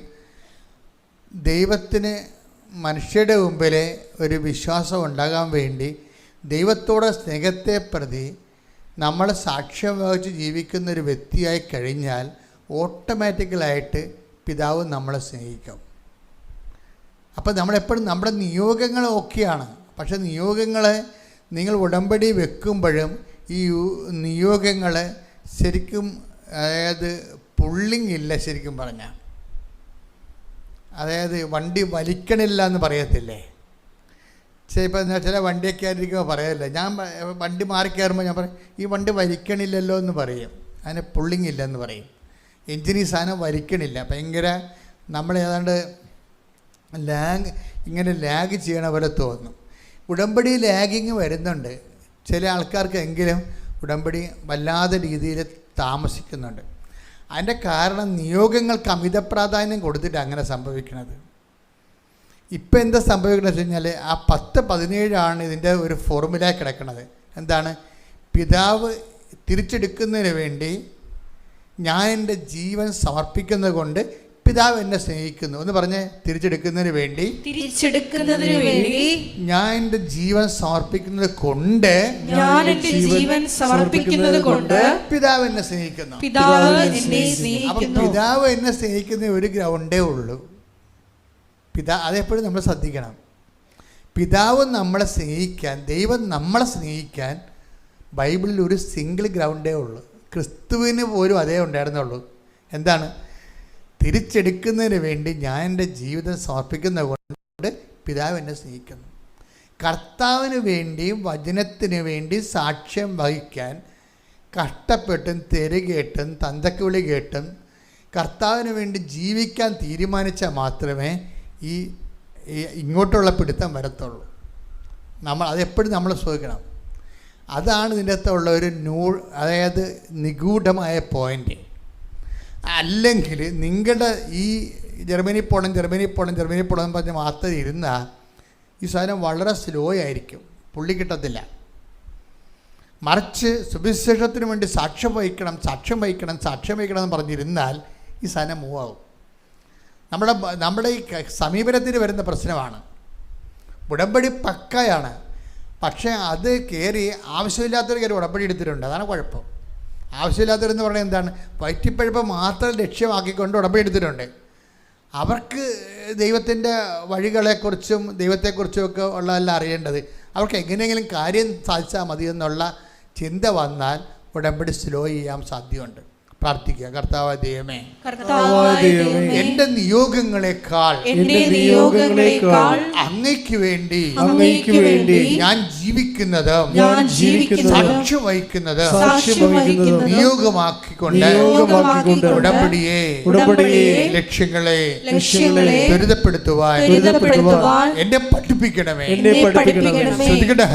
ദൈവത്തിന് മനുഷ്യരുടെ മുമ്പിലെ ഒരു വിശ്വാസം ഉണ്ടാകാൻ വേണ്ടി ദൈവത്തോടെ സ്നേഹത്തെ പ്രതി നമ്മൾ സാക്ഷ്യം വഹിച്ച് ജീവിക്കുന്നൊരു വ്യക്തിയായി കഴിഞ്ഞാൽ ഓട്ടോമാറ്റിക്കലായിട്ട് പിതാവ് നമ്മളെ സ്നേഹിക്കും. അപ്പോൾ നമ്മളെപ്പോഴും നമ്മുടെ നിയോഗങ്ങൾ ഓക്കെയാണ്. പക്ഷേ നിയോഗങ്ങളെ നിങ്ങൾ ഉടമ്പടി വെക്കുമ്പോഴും ഈ നിയോഗങ്ങൾ ശരിക്കും, അതായത് പുള്ളിങ് ഇല്ല. ശരിക്കും പറഞ്ഞാൽ അതായത് വണ്ടി വലിക്കണില്ല എന്ന് പറയത്തില്ലേ? ഇപ്പോൾ ചില വണ്ടിയൊക്കെ ആയിരിക്കുമ്പോൾ പറയല്ലേ, ഞാൻ വണ്ടി മാറി കയറുമ്പോൾ ഞാൻ പറയും ഈ വണ്ടി വലിക്കണില്ലല്ലോ എന്ന് പറയും. അതിന് പുള്ളിങ് ഇല്ലെന്ന് പറയും. എഞ്ചിന് ഈ സാധനം വലിക്കണില്ല. ഭയങ്കര നമ്മൾ ഏതാണ്ട് ലാഗ് ചെയ്യണ പോലെ തോന്നും. ഉടമ്പടി ലാഗിങ് വരുന്നുണ്ട് ചില ആൾക്കാർക്കെങ്കിലും. ഉടമ്പടി വല്ലാതെ രീതിയിൽ താമസിക്കുന്നുണ്ട്. അതിൻ്റെ കാരണം നിയോഗങ്ങൾക്ക് അമിത പ്രാധാന്യം കൊടുത്തിട്ട് അങ്ങനെ സംഭവിക്കുന്നത്. ഇപ്പം എന്താ സംഭവിക്കുന്നത് വെച്ച് കഴിഞ്ഞാൽ ആ 10:17 ഇതിൻ്റെ ഒരു ഫോർമുല കിടക്കുന്നത്. എന്താണ്? പിതാവ് തിരിച്ചെടുക്കുന്നതിന് വേണ്ടി ഞാൻ എൻ്റെ ജീവൻ സമർപ്പിക്കുന്നത് കൊണ്ട് പിതാവ് എന്നെ സ്നേഹിക്കുന്നു എന്ന് പറഞ്ഞ് തിരിച്ചെടുക്കുന്നതിന് വേണ്ടി ഞാൻ എൻ്റെ ജീവൻ സമർപ്പിക്കുന്നത് കൊണ്ട് പിതാവ് എന്നെ സ്നേഹിക്കുന്നു. അപ്പം പിതാവ് എന്നെ സ്നേഹിക്കുന്ന ഒരു ഗ്രൗണ്ടേ ഉള്ളൂ. അതെപ്പോഴും നമ്മൾ ശ്രദ്ധിക്കണം. പിതാവ് നമ്മളെ സ്നേഹിക്കാൻ, ദൈവം നമ്മളെ സ്നേഹിക്കാൻ ബൈബിളിൽ ഒരു സിംഗിൾ ഗ്രൗണ്ടേ ഉള്ളൂ. ക്രിസ്തുവിന് പോലും അതേ ഉണ്ടായിരുന്നുള്ളൂ. എന്താണ്? തിരിച്ചെടുക്കുന്നതിന് വേണ്ടി ഞാൻ എൻ്റെ ജീവിതം സമർപ്പിക്കുന്നത് കൊണ്ട് പിതാവ് എന്നെ സ്നേഹിക്കുന്നു. കർത്താവിന് വേണ്ടിയും വചനത്തിന് വേണ്ടി സാക്ഷ്യം വഹിക്കാൻ കഷ്ടപ്പെട്ടും തെരുകേട്ടും തന്തക്കുവിളി കേട്ടും കർത്താവിന് വേണ്ടി ജീവിക്കാൻ തീരുമാനിച്ചാൽ മാത്രമേ ഈ ഇങ്ങോട്ടുള്ള പിടുത്തം വരത്തുള്ളൂ. അതെപ്പോഴും നമ്മൾ ശ്രദ്ധിക്കണം. അതാണ് ഇതിൻ്റെ അകത്തുള്ള ഒരു അതായത് നിഗൂഢമായ പോയിൻ്റ്. അല്ലെങ്കിൽ നിങ്ങളുടെ ഈ ജർമ്മനി പോകണം എന്ന് പറഞ്ഞ് മാത്രം ഇരുന്നാൽ ഈ സാധനം വളരെ സ്ലോ ആയിരിക്കും, പുള്ളി കിട്ടത്തില്ല. മറിച്ച് സുവിശേഷത്തിന് വേണ്ടി സാക്ഷ്യം വഹിക്കണം എന്ന് പറഞ്ഞിരുന്നാൽ ഈ സാധനം മൂവാകും. നമ്മുടെ ഈ സമീപനത്തിന് വരുന്ന പ്രശ്നമാണ്. ഉടമ്പടി പക്കയാണ്, പക്ഷേ അത് കയറി ആവശ്യമില്ലാത്തൊരു കാര്യം ഉടമ്പടി എടുത്തിട്ടുണ്ട്. അതാണ് കുഴപ്പം. ആവശ്യമില്ലാത്തവരെന്ന് പറഞ്ഞാൽ എന്താണ്? വയറ്റിപ്പഴുപ്പ് മാത്രം ലക്ഷ്യമാക്കിക്കൊണ്ട് ഉടമ്പടി എടുത്തിട്ടുണ്ട്. അവർക്ക് ദൈവത്തിൻ്റെ വഴികളെക്കുറിച്ചും ദൈവത്തെക്കുറിച്ചും ഒക്കെ ഉള്ളതെല്ലാം അറിയേണ്ടത്. അവർക്ക് എങ്ങനെയെങ്കിലും കാര്യം സാധിച്ചാൽ മതി എന്നുള്ള ചിന്ത വന്നാൽ ഉടമ്പടി സ്ലോ ചെയ്യാൻ സാധ്യതയുണ്ട്. പ്രാർത്ഥിക്കുക. കർത്താവായ ദൈവമേ, എന്റെ നിയോഗങ്ങളെക്കാൾ അങ്ങയ്ക്ക് വേണ്ടി ഞാൻ ജീവിക്കുന്നത് സാക്ഷ്യം വഹിക്കുന്നത് നിയോഗമാക്കിക്കൊണ്ട് ഉടമ്പടിയെ ലക്ഷ്യങ്ങളെ ത്വരിതപ്പെടുത്തുവാൻ എന്നെ പഠിപ്പിക്കണമേ. ശ്രദ്ധിക്കട്ടെ.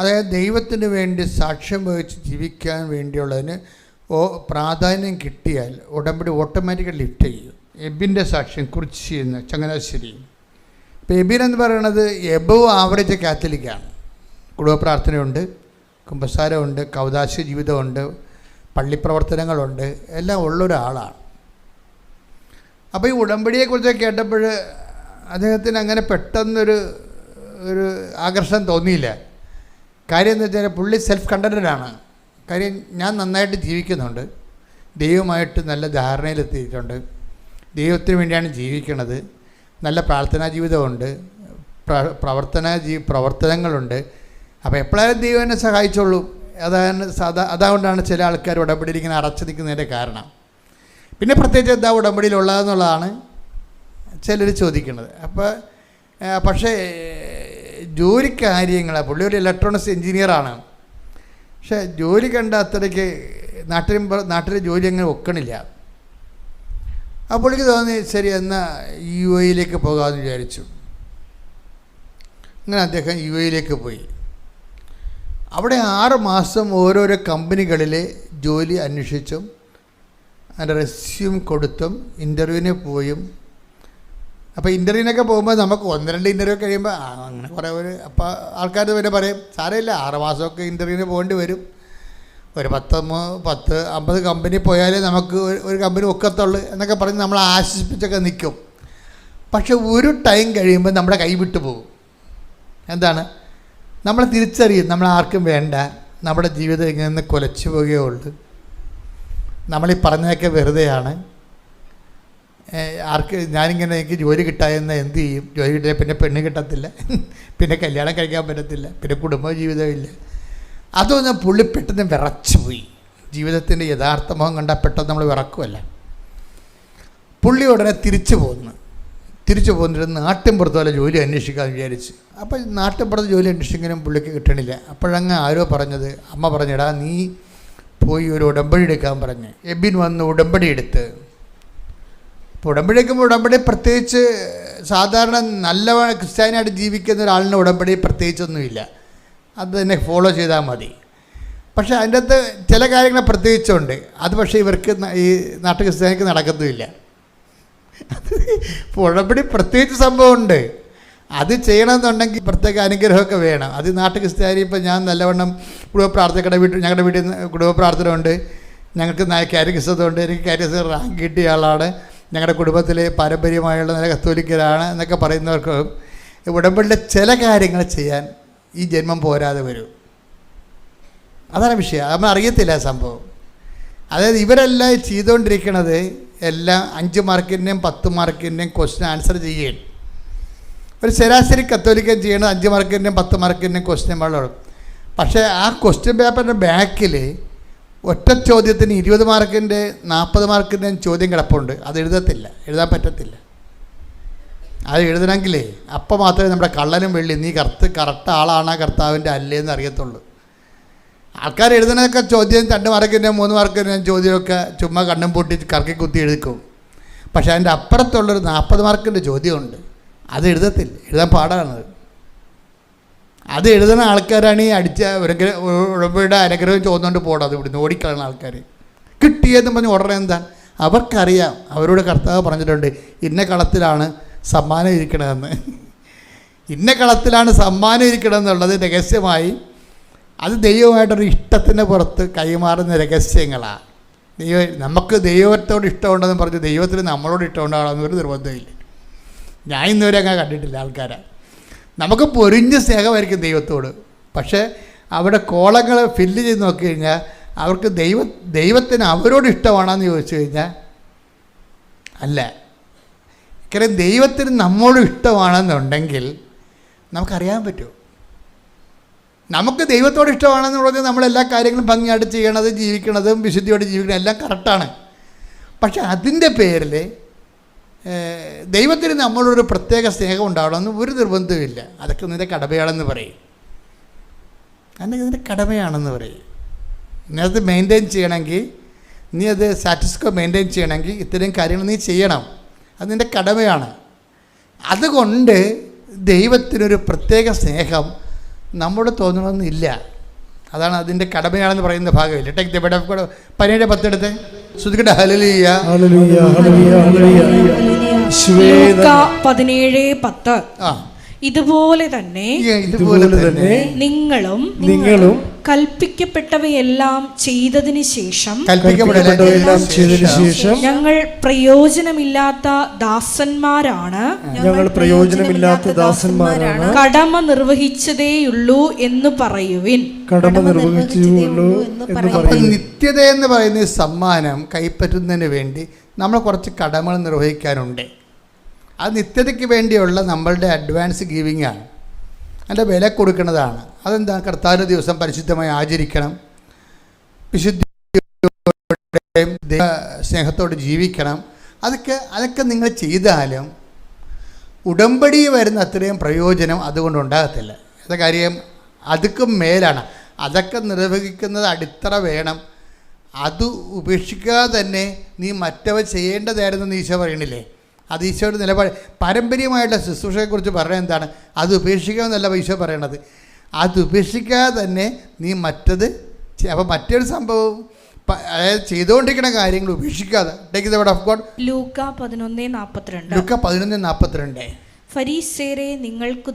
അതായത് ദൈവത്തിന് വേണ്ടി സാക്ഷ്യം വഹിച്ച് ജീവിക്കാൻ വേണ്ടിയുള്ളതിന് പ്രാധാന്യം കിട്ടിയാൽ ഉടമ്പടി ഓട്ടോമാറ്റിക്കലി ലിഫ്റ്റ് ചെയ്യും. എബിൻ്റെ സാക്ഷ്യം കുറിച്ചിന്ന് ചങ്ങനാശ്ശേരി. ഇപ്പോൾ എബിൻ എന്ന് പറയുന്നത് എബവ് ആവറേജ് കാത്തലിക്കാണ്. കുടുംബ പ്രാർത്ഥനയുണ്ട്, കുമ്പസാരമുണ്ട്, കൗദാശ ജീവിതമുണ്ട്, പള്ളിപ്രവർത്തനങ്ങളുണ്ട്, എല്ലാം ഉള്ളൊരാളാണ്. അപ്പോൾ ഈ ഉടമ്പടിയെക്കുറിച്ച് കേട്ടപ്പോൾ അദ്ദേഹത്തിന് അങ്ങനെ പെട്ടെന്നൊരു ആകർഷണം തോന്നിയില്ല. കാര്യം എന്ന് വെച്ചാൽ പുള്ളി സെൽഫ് കണ്ടൻറ്റഡാണ്. കാര്യം ഞാൻ നന്നായിട്ട് ജീവിക്കുന്നുണ്ട്, ദൈവമായിട്ട് നല്ല ധാരണയിലെത്തിയിട്ടുണ്ട്, ദൈവത്തിന് വേണ്ടിയാണ് ജീവിക്കണത്, നല്ല പ്രാർത്ഥനാ ജീവിതമുണ്ട്, പ്രവർത്തനങ്ങളുണ്ട്. അപ്പോൾ എപ്പോഴായാലും ദൈവം എന്നെ സഹായിച്ചോളൂ. അതുകൊണ്ടാണ് ചില ആൾക്കാർ ഉടമ്പടിയിൽ ഇങ്ങനെ അറച്ചു നിൽക്കുന്നതിൻ്റെ കാരണം. പിന്നെ പ്രത്യേകിച്ച് എന്താ ഉടമ്പടിയിലുള്ളതെന്നുള്ളതാണ് ചിലർ ചോദിക്കുന്നത്. പക്ഷേ ജോലി കാര്യങ്ങളാണ്. പുള്ളി ഒരു ഇലക്ട്രോണിക്സ് എൻജിനീയറാണ്. പക്ഷേ ജോലി കണ്ട അത്രയ്ക്ക് നാട്ടിലെ ജോലി അങ്ങനെ ഒക്കണില്ല. അപ്പോൾ പുള്ളിക്ക് തോന്നി ശരി എന്നാൽ UAE പോകാമെന്ന് വിചാരിച്ചു. അങ്ങനെ അദ്ദേഹം UAE പോയി. അവിടെ 6 മാസം ഓരോരോ കമ്പനികളിൽ ജോലി അന്വേഷിച്ചും അതിൻ്റെ റെസ്യൂം കൊടുത്തും ഇൻ്റർവ്യൂവിന് പോയും. അപ്പോൾ ഇൻ്റർവ്യൂവിനൊക്കെ പോകുമ്പോൾ നമുക്ക് 1-2 ഇൻ്റർവ്യൂ കഴിയുമ്പോൾ അങ്ങനെ കുറേ അപ്പോൾ ആൾക്കാർ പിന്നെ പറയും സാരമില്ല 6 മാസമൊക്കെ ഇൻ്റർവ്യൂവിന് പോകേണ്ടി വരും, ഒരു 10-50 കമ്പനി പോയാലേ നമുക്ക് ഒരു കമ്പനി ഒക്കത്തുള്ളൂ എന്നൊക്കെ പറഞ്ഞ് നമ്മൾ ആശ്വസിപ്പിച്ചൊക്കെ നിൽക്കും. പക്ഷെ ഒരു ടൈം കഴിയുമ്പോൾ നമ്മുടെ കൈ വിട്ടു പോകും. എന്താണ്? നമ്മൾ തിരിച്ചറിയും നമ്മൾ ആർക്കും വേണ്ട, നമ്മുടെ ജീവിതം ഇങ്ങനെ നിന്ന് കുലച്ചു പോവുകയുള്ളൂ, നമ്മളീ പറഞ്ഞതൊക്കെ വെറുതെയാണ്, എനിക്ക് ജോലി കിട്ടായെന്ന് എന്ത് ചെയ്യും, ജോലി കിട്ടിയാൽ പിന്നെ പെണ്ണ് കിട്ടത്തില്ല, പിന്നെ കല്യാണം കഴിക്കാൻ പറ്റത്തില്ല, പിന്നെ കുടുംബ ജീവിതമില്ല. അതൊന്നും പുള്ളി പെട്ടെന്ന് വിറച്ചു പോയി. ജീവിതത്തിൻ്റെ യഥാർത്ഥ മുഖം കണ്ടാൽ പെട്ടെന്ന് നമ്മൾ വിറക്കുമല്ല. പുള്ളി ഉടനെ തിരിച്ചു പോന്നിട്ട് നാട്ടിൻപുറത്ത് പോലെ ജോലി അന്വേഷിക്കാമെന്ന് വിചാരിച്ച്. അപ്പോൾ നാട്ടിൻപുറത്ത് ജോലി അന്വേഷിക്കാനും പുള്ളിക്ക് കിട്ടണില്ല. അപ്പോഴങ്ങ് ആരോ പറഞ്ഞത്, അമ്മ പറഞ്ഞെടാ നീ പോയി ഒരു ഉടമ്പടി എടുക്കാൻ പറഞ്ഞ്. എബിൻ വന്ന് ഉടമ്പടി എടുത്ത്. അപ്പോൾ ഉടമ്പടി എടുക്കുമ്പോൾ ഉടമ്പടി പ്രത്യേകിച്ച് സാധാരണ നല്ല ക്രിസ്ത്യാനിയായിട്ട് ജീവിക്കുന്ന ഒരാളിന് ഉടമ്പടി പ്രത്യേകിച്ചൊന്നുമില്ല, അത് തന്നെ ഫോളോ ചെയ്താൽ മതി. പക്ഷേ അതിൻ്റെ അകത്ത് ചില കാര്യങ്ങൾ പ്രത്യേകിച്ചുണ്ട്. അത് പക്ഷേ ഇവർക്ക് ഈ നാട്ടു ക്രിസ്ത്യാനിക്ക് നടക്കത്തുമില്ല. അപ്പോൾ ഉടമ്പടി പ്രത്യേകിച്ച് സംഭവമുണ്ട്. അത് ചെയ്യണമെന്നുണ്ടെങ്കിൽ പ്രത്യേക അനുഗ്രഹമൊക്കെ വേണം. അത് നാട്ടു ക്രിസ്ത്യാനി ഇപ്പം ഞാൻ നല്ലവണ്ണം കുടുംബ പ്രാർത്ഥനയുടെ ഞങ്ങളുടെ വീട്ടിൽ കുടുംബ പ്രാർത്ഥന ഉണ്ട്, ഞങ്ങൾക്ക് കാരികിസത്തുണ്ട്, എനിക്ക് കാരികിസ റാങ്ക് കിട്ടിയ ആളാണ്, ഞങ്ങളുടെ കുടുംബത്തിൽ പാരമ്പര്യമായുള്ള നല്ല കത്തോലിക്കരാണ് എന്നൊക്കെ പറയുന്നവർക്ക് ഉടമ്പടിയുടെ ചില കാര്യങ്ങൾ ചെയ്യാൻ ഈ ജന്മം പോരാതെ വരും. അതാണ് വിഷയം. നമ്മൾ അറിയത്തില്ല സംഭവം. അതായത് ഇവരെല്ലാം ചെയ്തുകൊണ്ടിരിക്കുന്നത് എല്ലാം 5 മാർക്കിൻ്റെയും 10 മാർക്കിൻ്റെയും ക്വസ്റ്റ്യൻ ആൻസർ ചെയ്യുകയാണ്. ഒരു ശരാശരി കത്തോലിക്കൻ ചെയ്യണത് 5 മാർക്കിൻ്റെയും 10 മാർക്കിൻ്റെയും ക്വസ്റ്റ്യൻ പേപ്പർ. പക്ഷേ ആ ക്വസ്റ്റ്യൻ പേപ്പറിൻ്റെ ബാക്കിൽ ഒറ്റ ചോദ്യത്തിന് 20 മാർക്കിൻ്റെ 40 മാർക്കിൻ്റെയും ചോദ്യം കിടപ്പുണ്ട്. അത് എഴുതാൻ പറ്റത്തില്ല. അത് എഴുതണമെങ്കിലേ അപ്പം മാത്രമേ നമ്മുടെ കള്ളനും വെള്ളി നീ കറക്റ്റ് ആളാണ് കർത്താവിൻ്റെ അല്ലേന്ന് അറിയത്തുള്ളൂ. ആൾക്കാർ എഴുതുന്നതൊക്കെ ചോദ്യം 2 മാർക്കിൻ്റെയും 3 മാർക്കിൻ്റെയും ചോദ്യമൊക്കെ ചുമ്മാ കണ്ണും പൂട്ടി കറക്കി കുത്തി എഴുതിക്കും. പക്ഷേ അതിൻ്റെ അപ്പുറത്തുള്ളൊരു 40 മാർക്കിൻ്റെ ചോദ്യമുണ്ട്, അത് എഴുതാൻ പാടാണ്. അത് എഴുതുന്ന ആൾക്കാരാണ് ഈ അടിച്ച ഉടമ്പടിയുടെ അനുഗ്രഹം ചോദിച്ചുകൊണ്ട് പോകണം. അത് ഇവിടുന്ന് ഓടിക്കളയുന്ന ആൾക്കാർ കിട്ടിയെന്ന് പറഞ്ഞ് ഉടനെ എന്താ അവർക്കറിയാം. അവരോട് കർത്താവ് പറഞ്ഞിട്ടുണ്ട് ഇന്ന കളത്തിലാണ് സമ്മാനം ഇരിക്കണമെന്ന്. ഇന്ന കളത്തിലാണ് സമ്മാനം ഇരിക്കണമെന്നുള്ളത് രഹസ്യമായി അത് ദൈവമായിട്ടൊരു ഇഷ്ടത്തിന് പുറത്ത് കൈമാറുന്ന രഹസ്യങ്ങളാണ്. നമുക്ക് ദൈവത്തോട് ഇഷ്ടമുണ്ടെന്ന് പറഞ്ഞ് ദൈവത്തിന് നമ്മളോട് ഇഷ്ടമുണ്ടാകണമെന്ന് ഒരു നിർബന്ധമില്ല. ഞാൻ ഇന്നുവരെ അങ്ങനെ കണ്ടിട്ടില്ല ആൾക്കാരെ. നമുക്ക് പൊരിഞ്ഞ സ്നേഹമായിരിക്കും ദൈവത്തോട്. പക്ഷേ അവിടെ കോളങ്ങൾ ഫില്ല് ചെയ്ത് നോക്കി കഴിഞ്ഞാൽ അവർക്ക് ദൈവത്തിന് അവരോട് ഇഷ്ടമാണെന്ന് ചോദിച്ചു കഴിഞ്ഞാൽ അല്ല. കാരണം ദൈവത്തിന് നമ്മോട് ഇഷ്ടമാണെന്നുണ്ടെങ്കിൽ നമുക്കറിയാൻ പറ്റുമോ? നമുക്ക് ദൈവത്തോട് ഇഷ്ടമാണെന്ന് പറഞ്ഞാൽ നമ്മളെല്ലാ കാര്യങ്ങളും ഭംഗിയായിട്ട് ചെയ്യണത്, ജീവിക്കണതും വിശുദ്ധിയോടെ ജീവിക്കണം എല്ലാം കറക്റ്റാണ്. പക്ഷെ അതിൻ്റെ പേരിൽ ദൈവത്തിന് നമ്മളൊരു പ്രത്യേക സ്നേഹം ഉണ്ടാവണമെന്ന് ഒരു നിർബന്ധമില്ല. അതൊക്കെ നിൻ്റെ കടമയാണെന്ന് പറയും. അല്ലെങ്കിൽ നിൻ്റെ കടമയാണെന്ന് പറയും. നീ അത് മെയിൻറ്റെയിൻ ചെയ്യണമെങ്കിൽ, നീ അത് സാറ്റിസ്കോ മെയിൻറ്റെയിൻ ചെയ്യണമെങ്കിൽ ഇത്രയും കാര്യങ്ങൾ നീ ചെയ്യണം. അത് നിൻ്റെ കടമയാണ്. അതുകൊണ്ട് ദൈവത്തിനൊരു പ്രത്യേക സ്നേഹം നമ്മോട് തോന്നണമെന്നില്ല. അതാണ് അതിൻ്റെ കടമയാണെന്ന് പറയുന്ന ഭാഗമില്ല. Take the bed of God 17:10 എടുത്ത് ശ്രുതിക്കട്ടെ. ഹല്ലേലൂയ ഹല്ലേലൂയ ഹല്ലേലൂയ ഹല്ലേലൂയ. ലൂക്കാ 17:10. ഇതുപോലെ തന്നെ നിങ്ങളും കൽപ്പിക്കപ്പെട്ടവയെല്ലാം ചെയ്തതിന് ശേഷം ഞങ്ങൾ പ്രയോജനമില്ലാത്ത ദാസന്മാരാണ് കടമ നിർവഹിച്ചതേയുള്ളൂ എന്ന് പറയുവിൻ. നിത്യത എന്ന് പറയുന്ന സമ്മാനം കൈപ്പറ്റുന്നതിന് വേണ്ടി നമ്മൾ കുറച്ച് കടമകൾ നിർവഹിക്കാനുണ്ട്. അത് നിത്യതയ്ക്ക് വേണ്ടിയുള്ള നമ്മളുടെ അഡ്വാൻസ് ഗിവിങ് ആണ്, അതിൻ്റെ വില കൊടുക്കുന്നതാണ്. അതെന്താ? കർത്താവിൻ്റെ ദിവസം പരിശുദ്ധമായി ആചരിക്കണം, വിശുദ്ധിയോടെയും സ്നേഹത്തോടെ ജീവിക്കണം. അതൊക്കെ നിങ്ങൾ ചെയ്താലും ഉടമ്പടി വരുന്ന അത്രയും പ്രയോജനം അതുകൊണ്ട് ഉണ്ടാകത്തില്ല. അത് കാര്യം അതൊക്കെ മേലാണ്. അതൊക്കെ നിർവഹിക്കുന്നത് അടിത്തറ വേണം. അത് ഉപേക്ഷിക്കാതെ തന്നെ നീ മറ്റവ ചെയ്യേണ്ടതായിരുന്നു ഈശോ പറയണില്ലേ? അത് ഈശോയുടെ നിലപാട്. പാരമ്പര്യമായിട്ടുള്ള ശുശ്രൂഷയെക്കുറിച്ച് പറയുന്നത് എന്താണ്? അത് ഉപേക്ഷിക്കാമെന്നല്ല ഈശോ പറയണത്. അത് ഉപേക്ഷിക്കാതെ തന്നെ നീ മറ്റത്. അപ്പോൾ മറ്റൊരു സംഭവം, അതായത് ചെയ്തുകൊണ്ടിരിക്കുന്ന കാര്യങ്ങൾ ഉപേക്ഷിക്കാതെ. Take the word of God. ലൂക്കാ 11:42. ഫരീസേരെ നിങ്ങൾക്ക്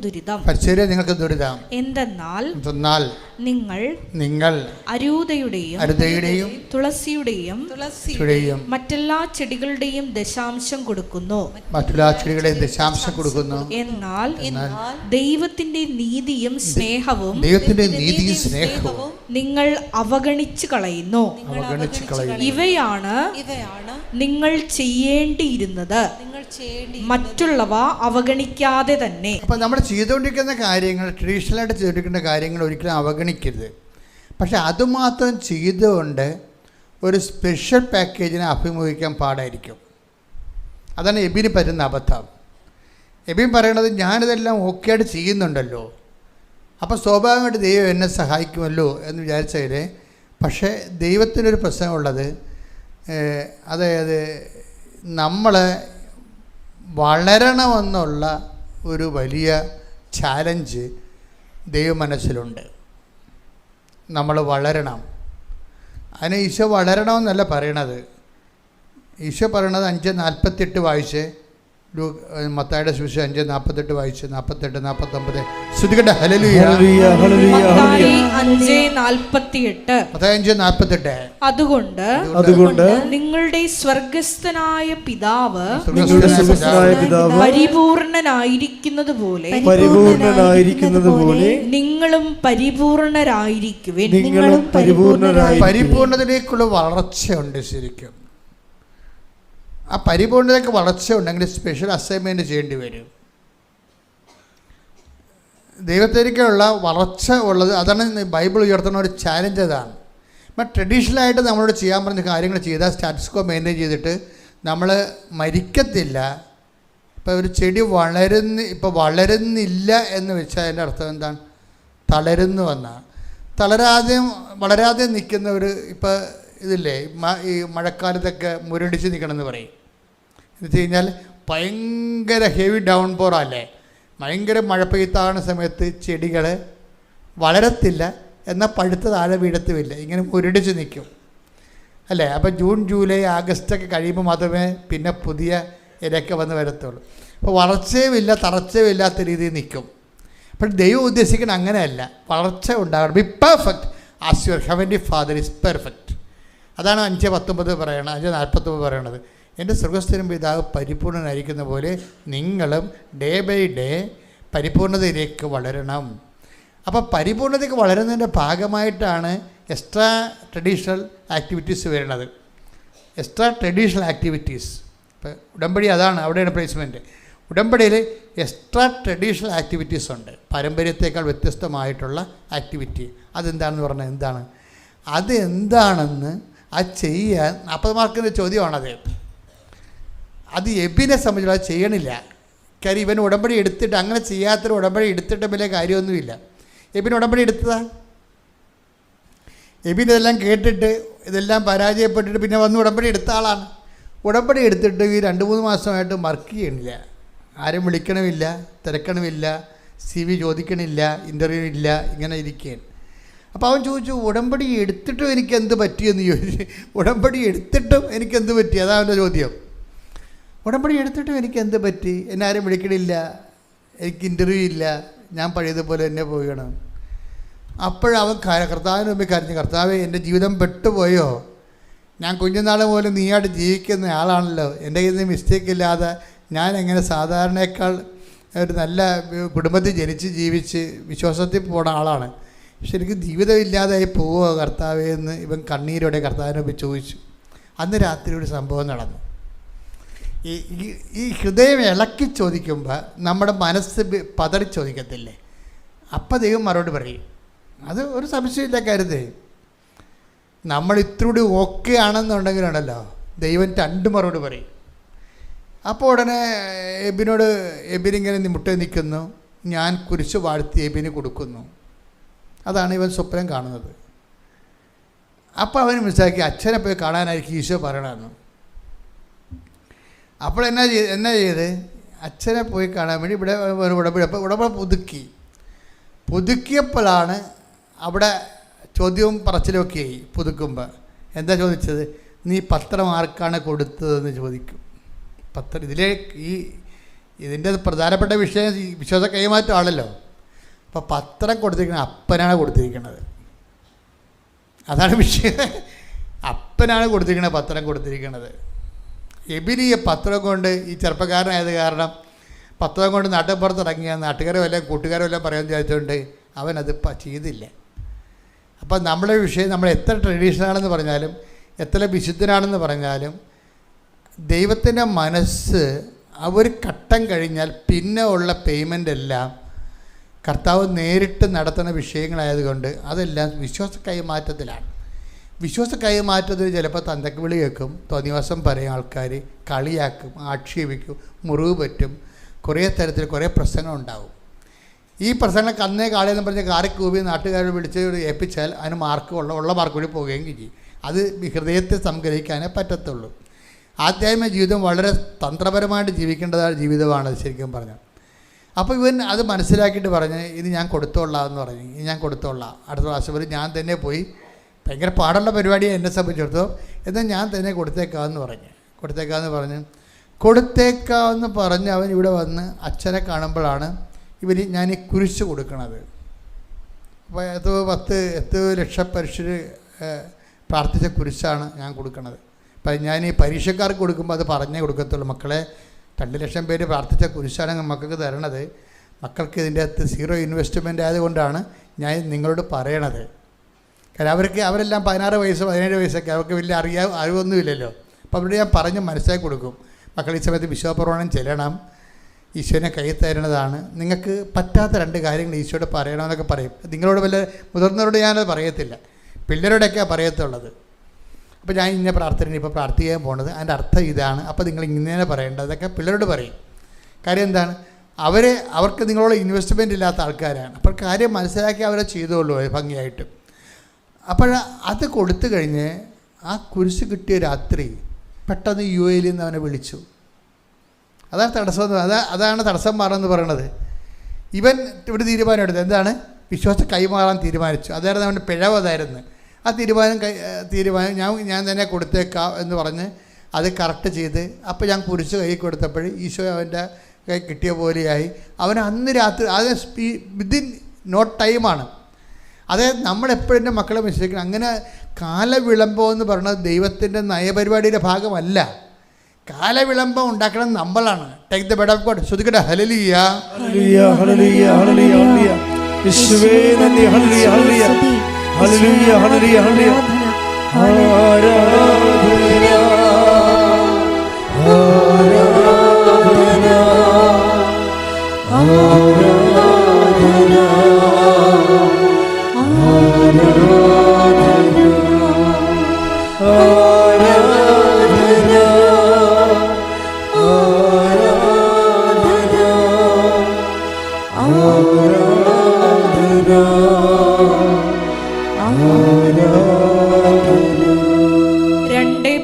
ദുരിതം. എന്തെന്നാൽ നിങ്ങൾ അരൂതയുടെയും തുളസിയുടെയും മറ്റെല്ലാ ചെടികളുടെയും ദശാംശം കൊടുക്കുന്നു. എന്നാൽ ദൈവത്തിന്റെ നീതിയും സ്നേഹവും നിങ്ങൾ അവഗണിച്ചു കളയുന്നു. ഇവയാണ് നിങ്ങൾ ചെയ്യേണ്ടിയിരുന്നത്, മറ്റുള്ളവ അവഗണിക്കാതെ തന്നെ. അപ്പം നമ്മൾ ചെയ്തുകൊണ്ടിരിക്കുന്ന കാര്യങ്ങൾ, ട്രഡീഷണലായിട്ട് ചെയ്തുകൊണ്ടിരിക്കുന്ന കാര്യങ്ങൾ ഒരിക്കലും അവഗണിക്കരുത്. പക്ഷെ അതുമാത്രം ചെയ്തുകൊണ്ട് ഒരു സ്പെഷ്യൽ പാക്കേജിനെ അഭിമുഖിക്കാൻ പാടായിരിക്കും. അതാണ് എബിന് പറ്റുന്ന അബദ്ധം. എബിൻ പറയണത് ഞാനിതെല്ലാം ഓക്കെ ആയിട്ട് ചെയ്യുന്നുണ്ടല്ലോ, അപ്പോൾ സ്വാഭാവികമായിട്ട് ദൈവം എന്നെ സഹായിക്കുമല്ലോ എന്ന് വിചാരിച്ചതിൽ പക്ഷേ ദൈവത്തിനൊരു പ്രശ്നമുള്ളത്, അതായത് നമ്മൾ വളരണമെന്നുള്ള ഒരു വലിയ ചാലഞ്ച് ദൈവ മനസ്സിലുണ്ട്. നമ്മൾ വളരണം. അതിന് ഈശോ വളരണമെന്നല്ല പറയണത്. ഈശോ പറയണത് 5:48 വായിച്ച്, മത്തായിയുടെ സുവിശേഷം 5:48 വായിച്ച്, 48, 49 ശ്രുതികട്ടെ. ഹല്ലേലൂയ, മത്തായി 5:48. മത്തായി 5:48. അതുകൊണ്ട് നിങ്ങളുടെ സ്വർഗസ്ഥനായ പിതാവ് പരിപൂർണനായിരിക്കുന്നത് പോലെ നിങ്ങളും പരിപൂർണരായിരിക്കുവിൻ. പരിപൂർണതയിലേക്കുള്ള വളർച്ചയുണ്ട്. ശരിക്കും ആ പരിപൂർണതയ്ക്ക് വളർച്ച ഉണ്ടെങ്കിൽ സ്പെഷ്യൽ അസൈൻമെൻറ്റ് ചെയ്യേണ്ടി വരും. ദൈവത്തിലേക്കുള്ള വളർച്ച ഉള്ളത്, അതാണ് ബൈബിൾ ഉയർത്തുന്ന ഒരു ചാലഞ്ച്. അതാണ്. ഇപ്പം ട്രഡീഷണലായിട്ട് നമ്മളോട് ചെയ്യാൻ പറഞ്ഞ കാര്യങ്ങൾ ചെയ്താൽ സ്റ്റാറ്റസ് കോ മെയിൻറ്റെയിൻ ചെയ്തിട്ട് നമ്മൾ മരിക്കത്തില്ല. ഇപ്പോൾ ഒരു ചെടി വളരുന്നില്ല എന്ന് വെച്ചാൽ അതിൻ്റെ അർത്ഥം എന്താണ്? തളരുന്നു എന്നാണ്. വളരാതെ നിൽക്കുന്ന ഒരു, ഇപ്പോൾ ഇതില്ലേ, ഈ മഴക്കാലത്തൊക്കെ മുരടിച്ച് നിൽക്കണമെന്ന് പറയും. എന്ന് വെച്ച് കഴിഞ്ഞാൽ ഭയങ്കര ഹെവി ഡൗൺ പോറല്ലേ, ഭയങ്കര മഴ പെയ്ത്താകുന്ന സമയത്ത് ചെടികൾ വളരത്തില്ല, എന്നാൽ പഴുത്ത താഴെ വീഴത്തുമില്ല, ഇങ്ങനെ മുരടിച്ച് നിൽക്കും അല്ലേ. അപ്പോൾ ജൂൺ, ജൂലൈ, ആഗസ്റ്റൊക്കെ കഴിയുമ്പോൾ മാത്രമേ പിന്നെ പുതിയ ഇലയൊക്കെ വന്ന് വരത്തുള്ളൂ. അപ്പോൾ വളർച്ചയുമില്ല, തളർച്ചയുമില്ലാത്ത രീതിയിൽ നിൽക്കും. അപ്പോൾ ദൈവം ഉദ്ദേശിക്കുന്നത് അങ്ങനെയല്ല, വളർച്ച ഉണ്ടാകണം. B perfect as your heavenly father is perfect. അതാണ് 5:19 പറയണത്, 5:49 പറയണത്. എൻ്റെ സ്വർഗ്ഗസ്ഥനും പിതാവ് പരിപൂർണനായിരിക്കുന്ന പോലെ നിങ്ങളും ഡേ ബൈ ഡേ പരിപൂർണതയിലേക്ക് വളരണം. അപ്പോൾ പരിപൂർണതയ്ക്ക് വളരുന്നതിൻ്റെ ഭാഗമായിട്ടാണ് എക്സ്ട്രാ ട്രഡീഷണൽ ആക്ടിവിറ്റീസ് വരുന്നത്. എക്സ്ട്രാ ട്രഡീഷണൽ ആക്ടിവിറ്റീസ്, ഇപ്പോൾ ഉടമ്പടി അതാണ്, അവിടെയാണ് പ്ലേസ്മെൻറ്റ്. ഉടമ്പടിയിൽ എക്സ്ട്രാ ട്രഡീഷണൽ ആക്ടിവിറ്റീസ് ഉണ്ട്, പാരമ്പര്യത്തേക്കാൾ വ്യത്യസ്തമായിട്ടുള്ള ആക്ടിവിറ്റി. അതെന്താണെന്ന് പറഞ്ഞാൽ എന്താണ്? അത് എന്താണെന്ന് അത് ചെയ്യാൻ 40 മാർക്കിൻ്റെ ചോദ്യമാണത്. അത് എബിനെ സംബന്ധിച്ചുള്ള അത് ചെയ്യണില്ല. കാര്യം ഇവൻ ഉടമ്പടി എടുത്തിട്ട്, അങ്ങനെ ചെയ്യാത്തൊരു ഉടമ്പടി എടുത്തിട്ട് വലിയ കാര്യമൊന്നുമില്ല. എബിൻ ഉടമ്പടി എടുത്തതാ. എബിൻ ഇതെല്ലാം കേട്ടിട്ട് ഇതെല്ലാം പരാജയപ്പെട്ടിട്ട് പിന്നെ വന്ന് ഉടമ്പടി എടുത്ത ആളാണ്. ഉടമ്പടി എടുത്തിട്ട് ഈ 2-3 മാസമായിട്ട് വർക്ക് ചെയ്യണില്ല, ആരും വിളിക്കണമില്ല, തിരക്കണമില്ല, CV ചോദിക്കണില്ല, ഇൻ്റർവ്യൂ ഇല്ല, ഇങ്ങനെ ഇരിക്കുകയാണ്. അപ്പോൾ അവൻ ചോദിച്ചു, ഉടമ്പടി എടുത്തിട്ടും എനിക്ക് എന്ത് പറ്റിയെന്ന് ചോദിച്ചു. ഉടമ്പടി എടുത്തിട്ടും എനിക്കെന്ത് പറ്റി? അതാണ് അവൻ്റെ ചോദ്യം. ഉടമ്പടി എടുത്തിട്ടും എനിക്ക് എന്ത് പറ്റി? എന്നെ ആരും വിളിക്കണില്ല, എനിക്ക് ഇൻ്റർവ്യൂ ഇല്ല, ഞാൻ പഴയതുപോലെ എന്നെ പോകണം. അപ്പോഴവൻ കർത്താവിന് മുമ്പിൽ കരഞ്ഞു, കർത്താവേ, എൻ്റെ ജീവിതം പെട്ടുപോയോ? ഞാൻ കുഞ്ഞുനാൾ പോലും നീയായിട്ട് ജീവിക്കുന്ന ആളാണല്ലോ. എൻ്റെ കയ്യിൽ നിന്ന് മിസ്റ്റേക്ക് ഇല്ലാതെ ഞാൻ എങ്ങനെ സാധാരണയേക്കാൾ ഒരു നല്ല കുടുംബത്തിൽ ജീവിച്ച് വിശ്വാസത്തിൽ പോണ ആളാണ്. പക്ഷെ എനിക്ക് ജീവിതമില്ലാതായി പോവുക കർത്താവേ എന്ന് ഇവൻ കണ്ണീരോടെ കർത്താവിനെ പോയി ചോദിച്ചു. അന്ന് രാത്രി ഒരു സംഭവം നടന്നു. ഈ ഹൃദയം ഇളക്കി ചോദിക്കുമ്പോൾ നമ്മുടെ മനസ്സ് പതറി ചോദിക്കത്തില്ലേ? അപ്പം ദൈവം മറുപടി പറയും. അത് ഒരു സംശയമില്ല കരുതേ. നമ്മൾ ഇത്രൂടി ഓക്കെ ആണെന്നുണ്ടെങ്കിലുണ്ടല്ലോ, ദൈവം 2 മറുപടി പറയും. അപ്പോൾ ഉടനെ എബിനിങ്ങനെ മുട്ട നിൽക്കുന്നു, ഞാൻ കുരിശ് വാഴ്ത്തി എബിന് കൊടുക്കുന്നു. അതാണ് ഇവൻ സ്വപ്നം കാണുന്നത്. അപ്പോൾ അവന് മനസ്സിലാക്കി അച്ഛനെ പോയി കാണാനായിരിക്കും ഈശോ പറയണമെന്ന്. അപ്പോൾ എന്നാ ചെയ്ത് അച്ഛനെ പോയി കാണാൻ വേണ്ടി ഇവിടെ പുതുക്കിയപ്പോഴാണ് അവിടെ ചോദ്യവും പറച്ചിലുമൊക്കെ ആയി. പുതുക്കുമ്പോൾ എന്താ ചോദിച്ചത്? നീ പത്രം ആർക്കാണ് കൊടുത്തതെന്ന് ചോദിക്കും. പത്രം ഇതിൻ്റെ പ്രധാനപ്പെട്ട വിഷയം വിശ്വാസ കൈമാറ്റമാണല്ലോ. അപ്പോൾ പത്രം കൊടുത്തിരിക്കുന്നത് അപ്പനാണ് കൊടുത്തിരിക്കുന്നത്. അതാണ് വിഷയം. അപ്പനാണ് കൊടുത്തിരിക്കുന്നത് പത്രം കൊടുത്തിരിക്കുന്നത്. എബിന് ഈ പത്രം കൊണ്ട്, ഈ ചെറുപ്പക്കാരനായത് കാരണം പത്രം കൊണ്ട് നാട്ടുപുറത്തിറങ്ങിയ നാട്ടുകാരോ എല്ലാം കൂട്ടുകാരോ എല്ലാം പറയാൻ വിചാരിച്ചുകൊണ്ട് അവനത് ചെയ്തില്ല. അപ്പം നമ്മളെ വിഷയം, നമ്മൾ എത്ര ട്രഡീഷനാണെന്ന് പറഞ്ഞാലും എത്ര വിശുദ്ധനാണെന്ന് പറഞ്ഞാലും ദൈവത്തിൻ്റെ മനസ്സ് ഒരു ഘട്ടം കഴിഞ്ഞാൽ പിന്നെ ഉള്ള പേയ്മെൻ്റ് എല്ലാം കർത്താവ് നേരിട്ട് നടത്തുന്ന വിഷയങ്ങളായതുകൊണ്ട് അതെല്ലാം വിശ്വാസ കൈമാറ്റത്തിലാണ്. വിശ്വാസ കൈമാറ്റത്തിൽ ചിലപ്പോൾ തന്തക്ക് വിളി കേൾക്കും, തോന്നിവാസം പറയും, ആൾക്കാർ കളിയാക്കും, ആക്ഷേപിക്കും, മുറിവ് പറ്റും, കുറേ തരത്തിൽ കുറേ പ്രശ്നങ്ങളുണ്ടാവും. ഈ പ്രസംഗം അന്നേ കാളയെന്ന് പറഞ്ഞ് കാറി കൂപ്പി നാട്ടുകാരെ വിളിച്ച് ഏൽപ്പിച്ചാൽ അതിന് മാർക്ക് ഉള്ള മാർക്ക് കൂടി പോവുകയും ചെയ്യും. അത് ഹൃദയത്തെ സംഗ്രഹിക്കാനേ പറ്റത്തുള്ളൂ. ആധ്യാത്മിക ജീവിതം വളരെ തന്ത്രപരമായിട്ട് ജീവിക്കേണ്ടതായ ജീവിതമാണ് ശരിക്കും പറഞ്ഞാൽ. അപ്പോൾ ഇവൻ അത് മനസ്സിലാക്കിയിട്ട് പറഞ്ഞ് ഇത് ഞാൻ കൊടുത്തോളാം എന്ന് പറഞ്ഞു. ഇത് ഞാൻ കൊടുത്തോളാം, അടുത്ത പ്രാവശ്യം വരെ ഞാൻ തന്നെ പോയി, ഭയങ്കര പാടുള്ള പരിപാടിയെ എന്നെ സംബന്ധിച്ചിടത്തോളം, എന്നാൽ ഞാൻ തന്നെ കൊടുത്തേക്കാമെന്ന് പറഞ്ഞ് അവൻ ഇവിടെ വന്ന് അച്ഛനെ കാണുമ്പോഴാണ് ഇവന് ഞാൻ ഈ കുരിശ് കൊടുക്കണത്. അപ്പോൾ 10 ലക്ഷം പരീക്ഷ പ്രാർത്ഥിച്ച കുരിശാണ് ഞാൻ കൊടുക്കണത്. അപ്പം ഞാൻ ഈ പരീക്ഷക്കാർക്ക് കൊടുക്കുമ്പോൾ അത് പറഞ്ഞേ കൊടുക്കത്തുള്ളൂ. മക്കളെ 2 ലക്ഷം പേര് പ്രാർത്ഥിച്ച കുരിശാണ് മക്കൾക്ക് തരണത്. മക്കൾക്ക് ഇതിൻ്റെ അകത്ത് 0 ഇൻവെസ്റ്റ്മെൻ്റ് ആയതുകൊണ്ടാണ് ഞാൻ നിങ്ങളോട് പറയണത്. കാരണം അവരെല്ലാം 16 വയസ്സ് 17 വയസ്സൊക്കെ, അവർക്ക് വലിയ അറിവൊന്നുമില്ലല്ലോ. അപ്പോൾ അവരോട് ഞാൻ പറഞ്ഞ് മനസ്സിലാക്കി കൊടുക്കും. മക്കൾ ഈ സമയത്ത് വിശ്വാസപ്രമാണം ചെല്ലണം, ഈശോനെ കൈ തരുന്നതാണ്, നിങ്ങൾക്ക് പറ്റാത്ത 2 കാര്യങ്ങൾ ഈശോയോട് പറയണമെന്നൊക്കെ പറയും. നിങ്ങളോട് വല്ല മുതിർന്നവരോട് ഞാനത് പറയത്തില്ല, പിള്ളേരോടൊക്കെയാണ് പറയത്തുള്ളത്. അപ്പോൾ ഞാൻ ഇന്ന പ്രാർത്ഥന ഇപ്പോൾ പ്രാർത്ഥിക്കാൻ പോണത്, അതിൻ്റെ അർത്ഥം ഇതാണ്, അപ്പോൾ നിങ്ങൾ ഇങ്ങനെ പറയേണ്ടത്, അതൊക്കെ പിള്ളേരോട് പറയും. കാര്യം എന്താണ്, അവർക്ക് നിങ്ങളോട് ഇൻവെസ്റ്റ്മെൻ്റ് ഇല്ലാത്ത ആൾക്കാരാണ്. അപ്പോൾ കാര്യം മനസ്സിലാക്കി അവരെ ചെയ്തോളൂ ഭംഗിയായിട്ട്. അപ്പോൾ അത് കൊടുത്തു കഴിഞ്ഞ് ആ കുരിശ് കിട്ടിയ രാത്രി പെട്ടെന്ന് UAE നിന്ന് അവനെ വിളിച്ചു. അതാണ് തടസ്സം, അതാണ് തടസ്സം മാറുമെന്ന് പറയണത്. ഇവൻ ഇവിടെ തീരുമാനം എടുത്തത് എന്താണ്, വിശ്വാസം കൈമാറാൻ തീരുമാനിച്ചു. അതായിരുന്നു അവൻ്റെ പിഴവ്. അതായിരുന്നു ആ തീരുമാനം ഞാൻ തന്നെ കൊടുത്തേക്കാം എന്ന് പറഞ്ഞ് അത് കറക്റ്റ് ചെയ്ത്. അപ്പോൾ ഞാൻ കുരിശ് കൈ കൊടുത്തപ്പോൾ ഈശോ അവൻ്റെ കൈ കിട്ടിയ പോലെയായി. അവൻ അന്ന് രാത്രി അത് വിതിൻ നോ ടൈമാണ്. അതായത് നമ്മളെപ്പോഴും എൻ്റെ മക്കളെ മനസ്സിലാക്കണം, അങ്ങനെ കാലവിളംബം എന്ന് പറയുന്നത് ദൈവത്തിൻ്റെ നയപരിപാടിയുടെ ഭാഗമല്ല. കാലവിളംബം ഉണ്ടാക്കണം നമ്മളാണ്. Take the bed of God. ശ്രുതിക്കട്ടെ ഹല്ലേലൂയ ഹല്ലേലൂയ ഹല്ലേലൂയ ഹല്ലേലൂയ. യേശുവേ നന്ദി. ഹല്ലേലൂയ ഹല്ലേലൂയ ഹല്ലേലൂയ ഹല്ലേലൂയ ഹല്ലേലൂയ. ആരാധന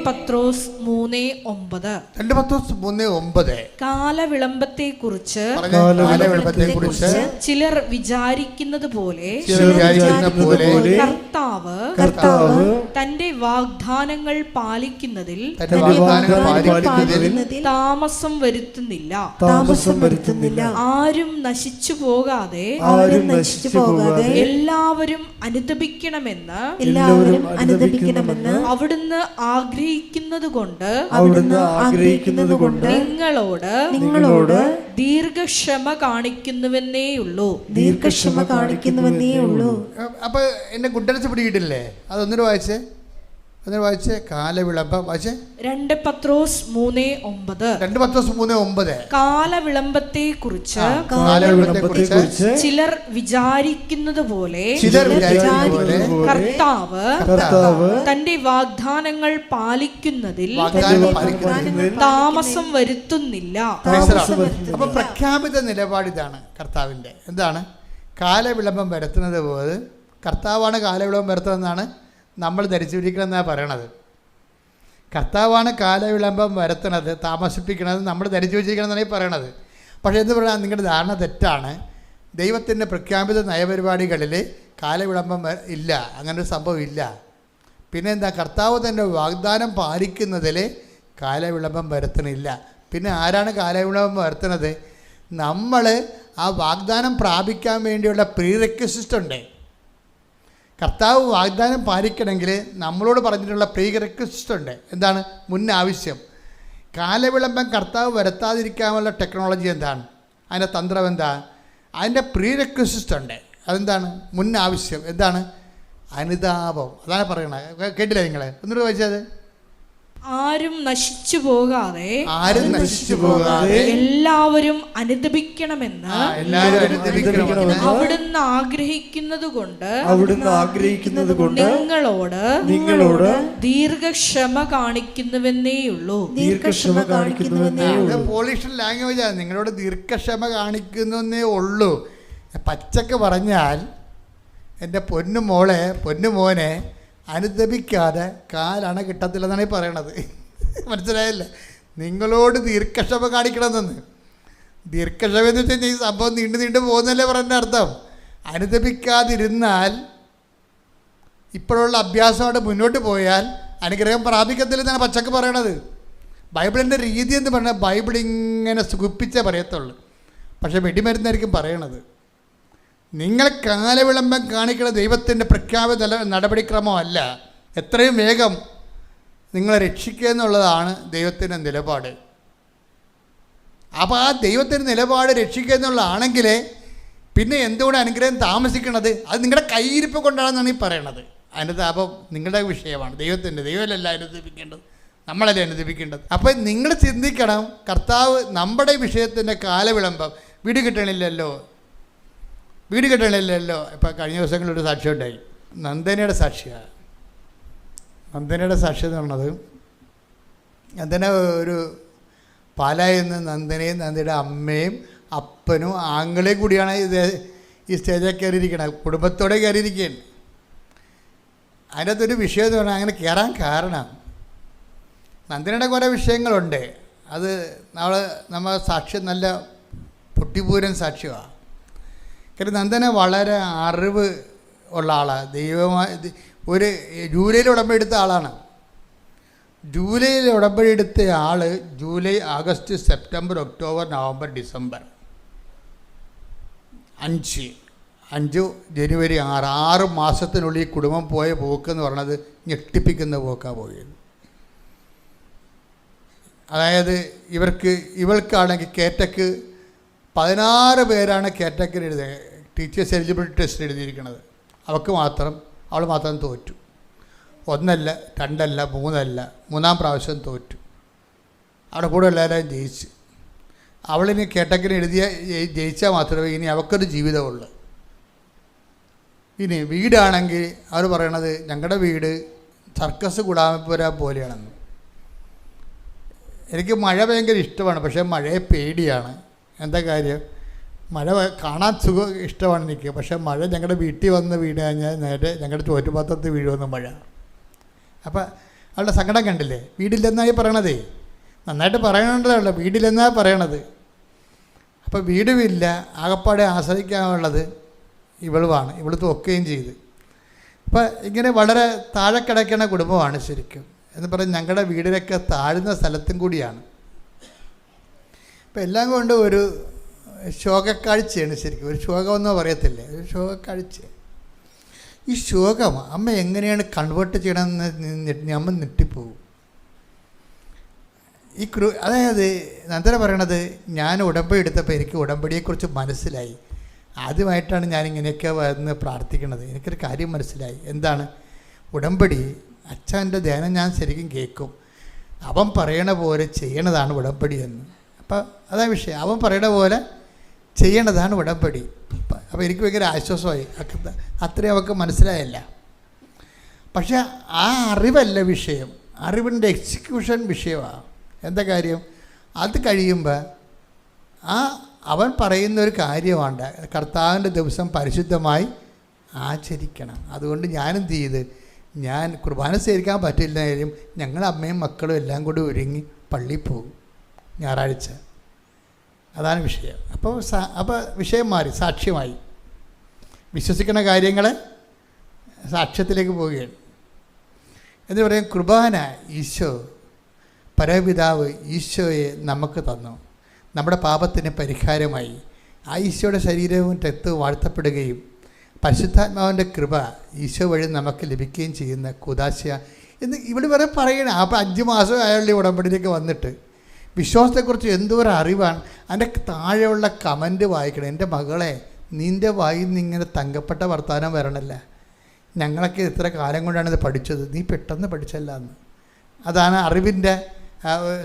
പത്രോസ് 3:9. 2 പത്രോസ് 3:9. കാലവിളംബത്തെക്കുറിച്ച് ചിലർ വിചാരിക്കുന്നത് പോലെ കർത്താവ് തന്റെ വാഗ്ദാനങ്ങൾ പാലിക്കുന്നതിൽ താമസം വരുത്തുന്നില്ല. ആരും നശിച്ചു പോകാതെ എല്ലാവരും അനുതപിക്കണമെന്ന് അവിടുന്ന് ആഗ്രഹിക്കുന്നത് കൊണ്ട് നിങ്ങളോട് ദീർഘക്ഷമ കാണിക്കുന്നുവെന്നേയുള്ളൂ. അപ്പൊ എന്നെ ഗുഡൻസ് പിടികിട്ടില്ലേ? അതൊന്നിട്ട് വായിച്ചേ. കാലവിളംബം വായിച്ചേ. 2 പത്രോസ് 3:9. കാലവിളംബത്തെക്കുറിച്ച് ചിലർ വിചാരിക്കുന്നത് പോലെ കർത്താവ് തന്റെ വാഗ്ദാനങ്ങൾ പാലിക്കുന്നതിൽ താമസം വരുത്തുന്നില്ല. അപ്പൊ പ്രഖ്യാപിത നിലപാടിതാണ് കർത്താവിൻ്റെ. എന്താണ് കാലവിളംബം വരുത്തുന്നത് പോലെ കർത്താവാണ് കാലവിളംബം വരുത്തുന്നതെന്നാണ് നമ്മൾ ധരിച്ചിരിക്കണമെന്നാണ് പറയണത്. കർത്താവാണ് കാലവിളംബം വരുത്തണത്, താമസിപ്പിക്കണത് നമ്മൾ ധരിച്ചു വെച്ചിരിക്കണമെന്നാണ് ഈ പറയണത്. പക്ഷേ എന്ന് പറഞ്ഞാൽ നിങ്ങളുടെ ധാരണ തെറ്റാണ്. ദൈവത്തിൻ്റെ പ്രഖ്യാപിത നയപരിപാടികളിൽ കാലവിളംബം ഇല്ല, അങ്ങനൊരു സംഭവം ഇല്ല. പിന്നെ എന്താ, കർത്താവ് തന്നെ വാഗ്ദാനം പാലിക്കുന്നതിൽ കാലവിളംബം വരുത്തണില്ല. പിന്നെ ആരാണ് കാലവിളംബം വരുത്തണത്? നമ്മൾ ആ വാഗ്ദാനം പ്രാപിക്കാൻ വേണ്ടിയുള്ള പ്രീറിക്വസിസ്റ്റ് ഉണ്ട്. കർത്താവ് വാഗ്ദാനം പാലിക്കണമെങ്കിൽ നമ്മളോട് പറഞ്ഞിട്ടുള്ള പ്രീറിക്വസിസ്റ്റ് ഉണ്ട്. എന്താണ്? മുൻ ആവശ്യം. കാലവിളംബം കർത്താവ് വരുത്താതിരിക്കാനുള്ള ടെക്നോളജി എന്താണ്? അതിൻ്റെ തന്ത്രം എന്താ? അതിൻ്റെ പ്രീറിക്വസിസ്റ്റ് ഉണ്ട്. അതെന്താണ്? മുൻ ആവശ്യം. എന്താണ്? അനുതാപം. അതാണ് പറയണത്. കേട്ടില്ല നിങ്ങൾ? ഒന്നുകൂടെ വായിച്ചത്. ആരും നശിച്ചു പോകാതെ എല്ലാവരും അനുതപിക്കണമെന്ന് അവിടുന്ന് ആഗ്രഹിക്കുന്നത് കൊണ്ട് നിങ്ങളോട് ദീർഘക്ഷമ കാണിക്കുന്നുവെന്നേയുള്ളൂ. പോളിഷ് ലാംഗ്വേജാണ്. നിങ്ങളോട് ദീർഘക്ഷമ കാണിക്കുന്നേ ഉള്ളൂ. പച്ചക്ക് പറഞ്ഞാൽ എൻ്റെ പൊന്നു മോളെ പൊന്നു മോനെ അനുദപിക്കാതെ കാലണ കിട്ടത്തില്ലെന്നാണ് ഈ പറയണത്. മനസ്സിലായല്ലേ? നിങ്ങളോട് ദീർഘക്ഷമ കാണിക്കണമെന്ന്. ദീർഘക്ഷമ എന്ന് വെച്ച് കഴിഞ്ഞാൽ ഈ സംഭവം നീണ്ടു പോകുന്നല്ലേ പറഞ്ഞ അർത്ഥം. അനുദപിക്കാതിരുന്നാൽ, ഇപ്പോഴുള്ള അഭ്യാസമായിട്ട് മുന്നോട്ട് പോയാൽ അനുഗ്രഹം പ്രാപിക്കത്തില്ലെന്നാണ് പച്ചക്ക് പറയണത്. ബൈബിളിൻ്റെ രീതി എന്ന് പറഞ്ഞാൽ ബൈബിൾ ഇങ്ങനെ സുഖിപ്പിച്ചേ പറയത്തുള്ളൂ. പക്ഷേ വെടിമരുന്നായിരിക്കും പറയണത്. നിങ്ങൾ കാലവിളംബം കാണിക്കുന്ന ദൈവത്തിൻ്റെ പ്രഖ്യാപിത നടപടിക്രമമല്ല. എത്രയും വേഗം നിങ്ങളെ രക്ഷിക്കുക എന്നുള്ളതാണ് ദൈവത്തിൻ്റെ നിലപാട്. അപ്പോൾ ആ ദൈവത്തിൻ്റെ നിലപാട് രക്ഷിക്കുക എന്നുള്ളതാണെങ്കിൽ പിന്നെ എന്തുകൊണ്ട് അനുഗ്രഹം താമസിക്കണത്? അത് നിങ്ങളുടെ കയ്യിരിപ്പ് കൊണ്ടാണെന്നാണ് ഈ പറയണത്. അനുതാപം നിങ്ങളുടെ വിഷയമാണ്, ദൈവമല്ല അനുദപിക്കേണ്ടത്, നമ്മളല്ലേ അനുദപിക്കേണ്ടത്. അപ്പോൾ നിങ്ങൾ ചിന്തിക്കണം, കർത്താവ് നമ്മുടെ വിഷയത്തിൻ്റെ കാലവിളംബം വീട് കിട്ടണില്ലല്ലോ. ഇപ്പോൾ കഴിഞ്ഞ ദിവസങ്ങളിലൊരു സാക്ഷ്യം ഉണ്ടായി. നന്ദനയുടെ സാക്ഷിയാണ്. നന്ദനയുടെ സാക്ഷ്യം എന്ന് പറഞ്ഞത്, നന്ദന ഒരു പാലായിൽ നിന്ന് നന്ദനയും നന്ദയുടെ അമ്മയും അപ്പനും ആങ്ങളെയും കൂടിയാണ് ഈ സ്റ്റേജിൽ കയറിയിരിക്കുന്നത്. കുടുംബത്തോടെ കയറിയിരിക്കുകയാണ്. അതിനകത്തൊരു വിഷയം എന്ന് പറഞ്ഞാൽ അങ്ങനെ കയറാൻ കാരണം നന്ദനയുടെ കുറേ വിഷയങ്ങളുണ്ട്. അത് നമ്മൾ സാക്ഷ്യം നല്ല പൊട്ടിപ്പൂരൻ സാക്ഷ്യമാണ്. കാരണം നന്ദന വളരെ അറിവ് ഉള്ള ആളാണ്. ദൈവമായി ഒരു ജൂലൈയിൽ ഉടമ്പടി എടുത്ത ആളാണ്. ജൂലൈയിൽ ഉടമ്പടി എടുത്ത ആൾ July, August, September, October, November, December 5 ജനുവരി 6 മാസത്തിനുള്ളിൽ കുടുംബം പോയ പോക്കെന്ന് പറഞ്ഞത് ഞെട്ടിപ്പിക്കുന്ന പോക്കാണ് പോയത്. അതായത് ഇവൾക്കാണെങ്കിൽ കേറ്റക്ക് 16 പേരാണ് കേറ്റക്കിന് എഴുതിയത്. ടീച്ചേഴ്സ് എലിജിബിലിറ്റി ടെസ്റ്റ് എഴുതിയിരിക്കുന്നത്. അവൾ മാത്രം തോറ്റു. 1 അല്ല 2 അല്ല 3 അല്ല, 3-ാം പ്രാവശ്യം തോറ്റു. അവിടെ കൂടെ എല്ലാവരും ജയിച്ച്. അവളിനി കേട്ടക്കിന് ജയിച്ചാൽ മാത്രമേ ഇനി അവൾക്കൊരു ജീവിതമുള്ളൂ. ഇനി വീടാണെങ്കിൽ അവർ പറയണത് ഞങ്ങളുടെ വീട് സർക്കസ് ഗുഡാമപ്പുര പോലെയാണെന്ന്. എനിക്ക് മഴ ഭയങ്കര ഇഷ്ടമാണ്, പക്ഷേ മഴയെ പേടിയാണ്. എന്താ കാര്യം? മഴ കാണാൻ ഇഷ്ടമാണ് എനിക്ക്, പക്ഷേ മഴ ഞങ്ങളുടെ വീട്ടിൽ വന്ന് വീണ് കഴിഞ്ഞാൽ നേരെ ഞങ്ങളുടെ ചോറ്റുപാത്രത്തിൽ വീഴുമെന്ന് മഴ. അപ്പോൾ അവളുടെ സങ്കടം കണ്ടില്ലേ? വീടില്ലെന്നായി പറയണതേ. നന്നായിട്ട് പറയണതല്ലോ, വീടില്ലെന്നാണ് പറയണത്. അപ്പോൾ വീടുമില്ല, ആകപ്പാടെ ആശ്രയിക്കാനുള്ളത് ഇവളുമാണ്. ഇവൾ തോക്കുകയും ചെയ്ത്. അപ്പോൾ ഇങ്ങനെ വളരെ താഴെ കിടക്കുന്ന കുടുംബമാണ് ശരിക്കും. എന്ന് പറഞ്ഞ് ഞങ്ങളുടെ വീടിനൊക്കെ താഴ്ന്ന സ്ഥലത്തും കൂടിയാണ്. അപ്പോൾ എല്ലാം കൊണ്ടും ഒരു ശോകക്കാഴ്ചയാണ് ശരിക്കും. ഒരു ശോകമെന്നോ പറയത്തില്ലേ, ഒരു ശോകക്കാഴ്ച. ഈ ശോകം അമ്മ എങ്ങനെയാണ് കൺവേർട്ട് ചെയ്യണമെന്ന് അമ്മ ഞെട്ടിപ്പോകും. അതായത് നന്ദന പറയണത്, ഞാൻ ഉടമ്പടി എടുത്തപ്പോൾ എനിക്ക് ഉടമ്പടിയെക്കുറിച്ച് മനസ്സിലായി. ആദ്യമായിട്ടാണ് ഞാനിങ്ങനെയൊക്കെ വന്ന് പ്രാർത്ഥിക്കണത്. എനിക്കൊരു കാര്യം മനസ്സിലായി. എന്താണ്? ഉടമ്പടി അച്ഛൻ്റെ ധ്യാനം ഞാൻ ശരിക്കും കേൾക്കും. അവൻ പറയണ പോലെ ചെയ്യണതാണ് ഉടമ്പടി എന്ന്. അപ്പം അതാ വിഷയം. അവൻ പറയണ പോലെ ചെയ്യണതാണ് ഉടമ്പടി. അപ്പോൾ എനിക്ക് ഭയങ്കര ആശ്വാസമായി. അത്രയും അവൾക്ക് മനസ്സിലായല്ല. പക്ഷെ ആ അറിവല്ല വിഷയം, അറിവിൻ്റെ എക്സിക്യൂഷൻ വിഷയമാണ്. എന്താ കാര്യം? അത് കഴിയുമ്പോൾ അവൻ പറയുന്നൊരു കാര്യമാണ്, കർത്താവിൻ്റെ ദിവസം പരിശുദ്ധമായി ആചരിക്കണം. അതുകൊണ്ട് ഞാനെന്ത് ചെയ്ത്, ഞാൻ കുർബാന സ്വീകരിക്കാൻ പറ്റില്ല കാര്യം ഞങ്ങൾ അമ്മയും മക്കളും എല്ലാം കൂടി ഒരുങ്ങി പള്ളിയിൽ പോകും ഞായറാഴ്ച. അതാണ് വിഷയം. അപ്പോൾ വിഷയം മാറി, സാക്ഷ്യമായി. വിശ്വസിക്കുന്ന കാര്യങ്ങൾ സാക്ഷ്യത്തിലേക്ക് പോവുകയാണ്. എന്ന് പറയും, കുർബാന ഈശോ പരപിതാവ് ഈശോയെ നമുക്ക് തന്നു. നമ്മുടെ പാപത്തിന് പരിഹാരമായി ആ ഈശോയുടെ ശരീരവും രക്തവും വാഴ്ത്തപ്പെടുകയും പരിശുദ്ധാത്മാവിൻ്റെ കൃപ ഈശോ വഴി നമുക്ക് ലഭിക്കുകയും ചെയ്യുന്ന കൂദാശ എന്ന് ഇവിടെ വരെ പറയണേ. അപ്പോൾ 5 മാസം അയാളുടെ ഉടമ്പടിയിലേക്ക് വന്നിട്ട് വിശ്വാസത്തെക്കുറിച്ച് എന്തോരം അറിവാണ്. അതിൻ്റെ താഴെയുള്ള കമൻറ്റ് വായിക്കണം. എൻ്റെ മകളെ, നിൻ്റെ വായിൽ നിന്ന് ഇങ്ങനെ തങ്കപ്പെട്ട വർത്തമാനം വരണല്ല. ഞങ്ങളൊക്കെ ഇത്ര കാലം കൊണ്ടാണ് ഇത് പഠിച്ചത്, നീ പെട്ടെന്ന് പഠിച്ചല്ല എന്ന്. അതാണ് അറിവിൻ്റെ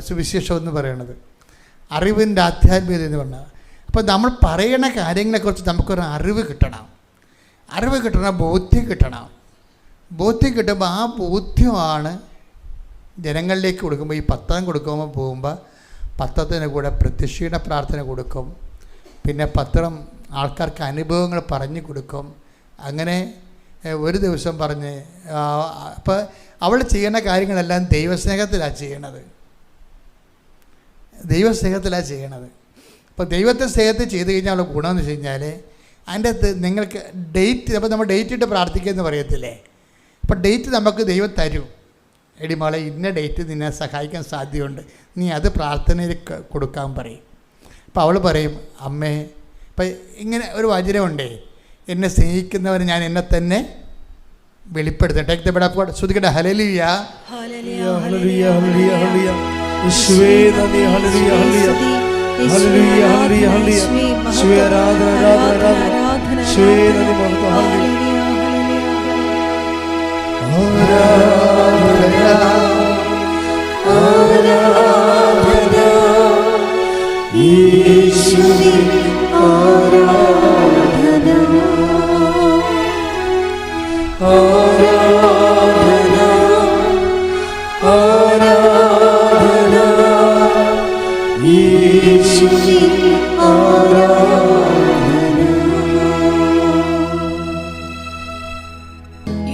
സുവിശേഷം എന്ന് പറയുന്നത്, അറിവിൻ്റെ ആധ്യാത്മികത എന്ന് പറഞ്ഞത്. അപ്പോൾ നമ്മൾ പറയണ കാര്യങ്ങളെക്കുറിച്ച് നമുക്കൊരു അറിവ് കിട്ടണം. അറിവ് കിട്ടണം, ബോധ്യം കിട്ടണം. ബോധ്യം കിട്ടുമ്പോൾ ആ ബോധ്യമാണ് ജനങ്ങളിലേക്ക് കൊടുക്കുമ്പോൾ. ഈ പത്രം കൊടുക്കുമ്പോൾ പോകുമ്പോൾ പത്രത്തിന് കൂടെ പ്രത്യക്ഷീണ പ്രാർത്ഥന കൊടുക്കും. പിന്നെ പത്രം ആൾക്കാർക്ക് അനുഭവങ്ങൾ പറഞ്ഞു കൊടുക്കും. അങ്ങനെ ഒരു ദിവസം പറഞ്ഞ് അപ്പോൾ അവൾ ചെയ്യുന്ന കാര്യങ്ങളെല്ലാം ദൈവസ്നേഹത്തിലാണ് ചെയ്യണത്. അപ്പോൾ ദൈവത്തെ സ്നേഹത്തിൽ ചെയ്ത് കഴിഞ്ഞാൽ ഉള്ള ഗുണമെന്ന് വെച്ച് കഴിഞ്ഞാൽ അതിൻ്റെ അകത്ത് നിങ്ങൾക്ക് ഡേറ്റ്, അപ്പോൾ നമ്മൾ ഡേറ്റ് ഇട്ട് പ്രാർത്ഥിക്കുമെന്ന് പറയത്തില്ലേ, അപ്പോൾ ഡേറ്റ് നമുക്ക് ദൈവം തരും. എടി മോളെ, ഇന്ന ഡേറ്റ് നിന്നെ സഹായിക്കാൻ സാധ്യതയുണ്ട്, നീ അത് പ്രാർത്ഥനയിൽ കൊടുക്കാൻ പറയും. അപ്പോൾ അവൾ പറയും, അമ്മേ, ഇപ്പം ഇങ്ങനെ ഒരു വചനമുണ്ടേ, എന്നെ സ്നേഹിക്കുന്നവർ ഞാൻ എന്നെ തന്നെ വെളിപ്പെടുത്തും. ടേക്ക് ദ ബെഡ് ഓഫ് ശ്രുതിക്കട്ടെ, ഹല്ലേലൂയ ഹല്ലേലൂയ ഹല്ലേലൂയ ഹല്ലേലൂയ. യേശുവേ നന്ദി, ഹല്ലേലൂയ ഹല്ലേലൂയ ഹല്ലേലൂയ ഹല്ലേലൂയ ഹല്ലേലൂയ. യേശുവേ ആരാധന ആരാധന ആരാധന. യേശുവേ നന്ദി, മഹത്വം. ഹല്ലേലൂയ ആരാധന യേശുവേ ആരാധന ആരാധന ആരാധന യേശുവേ ആരാധന.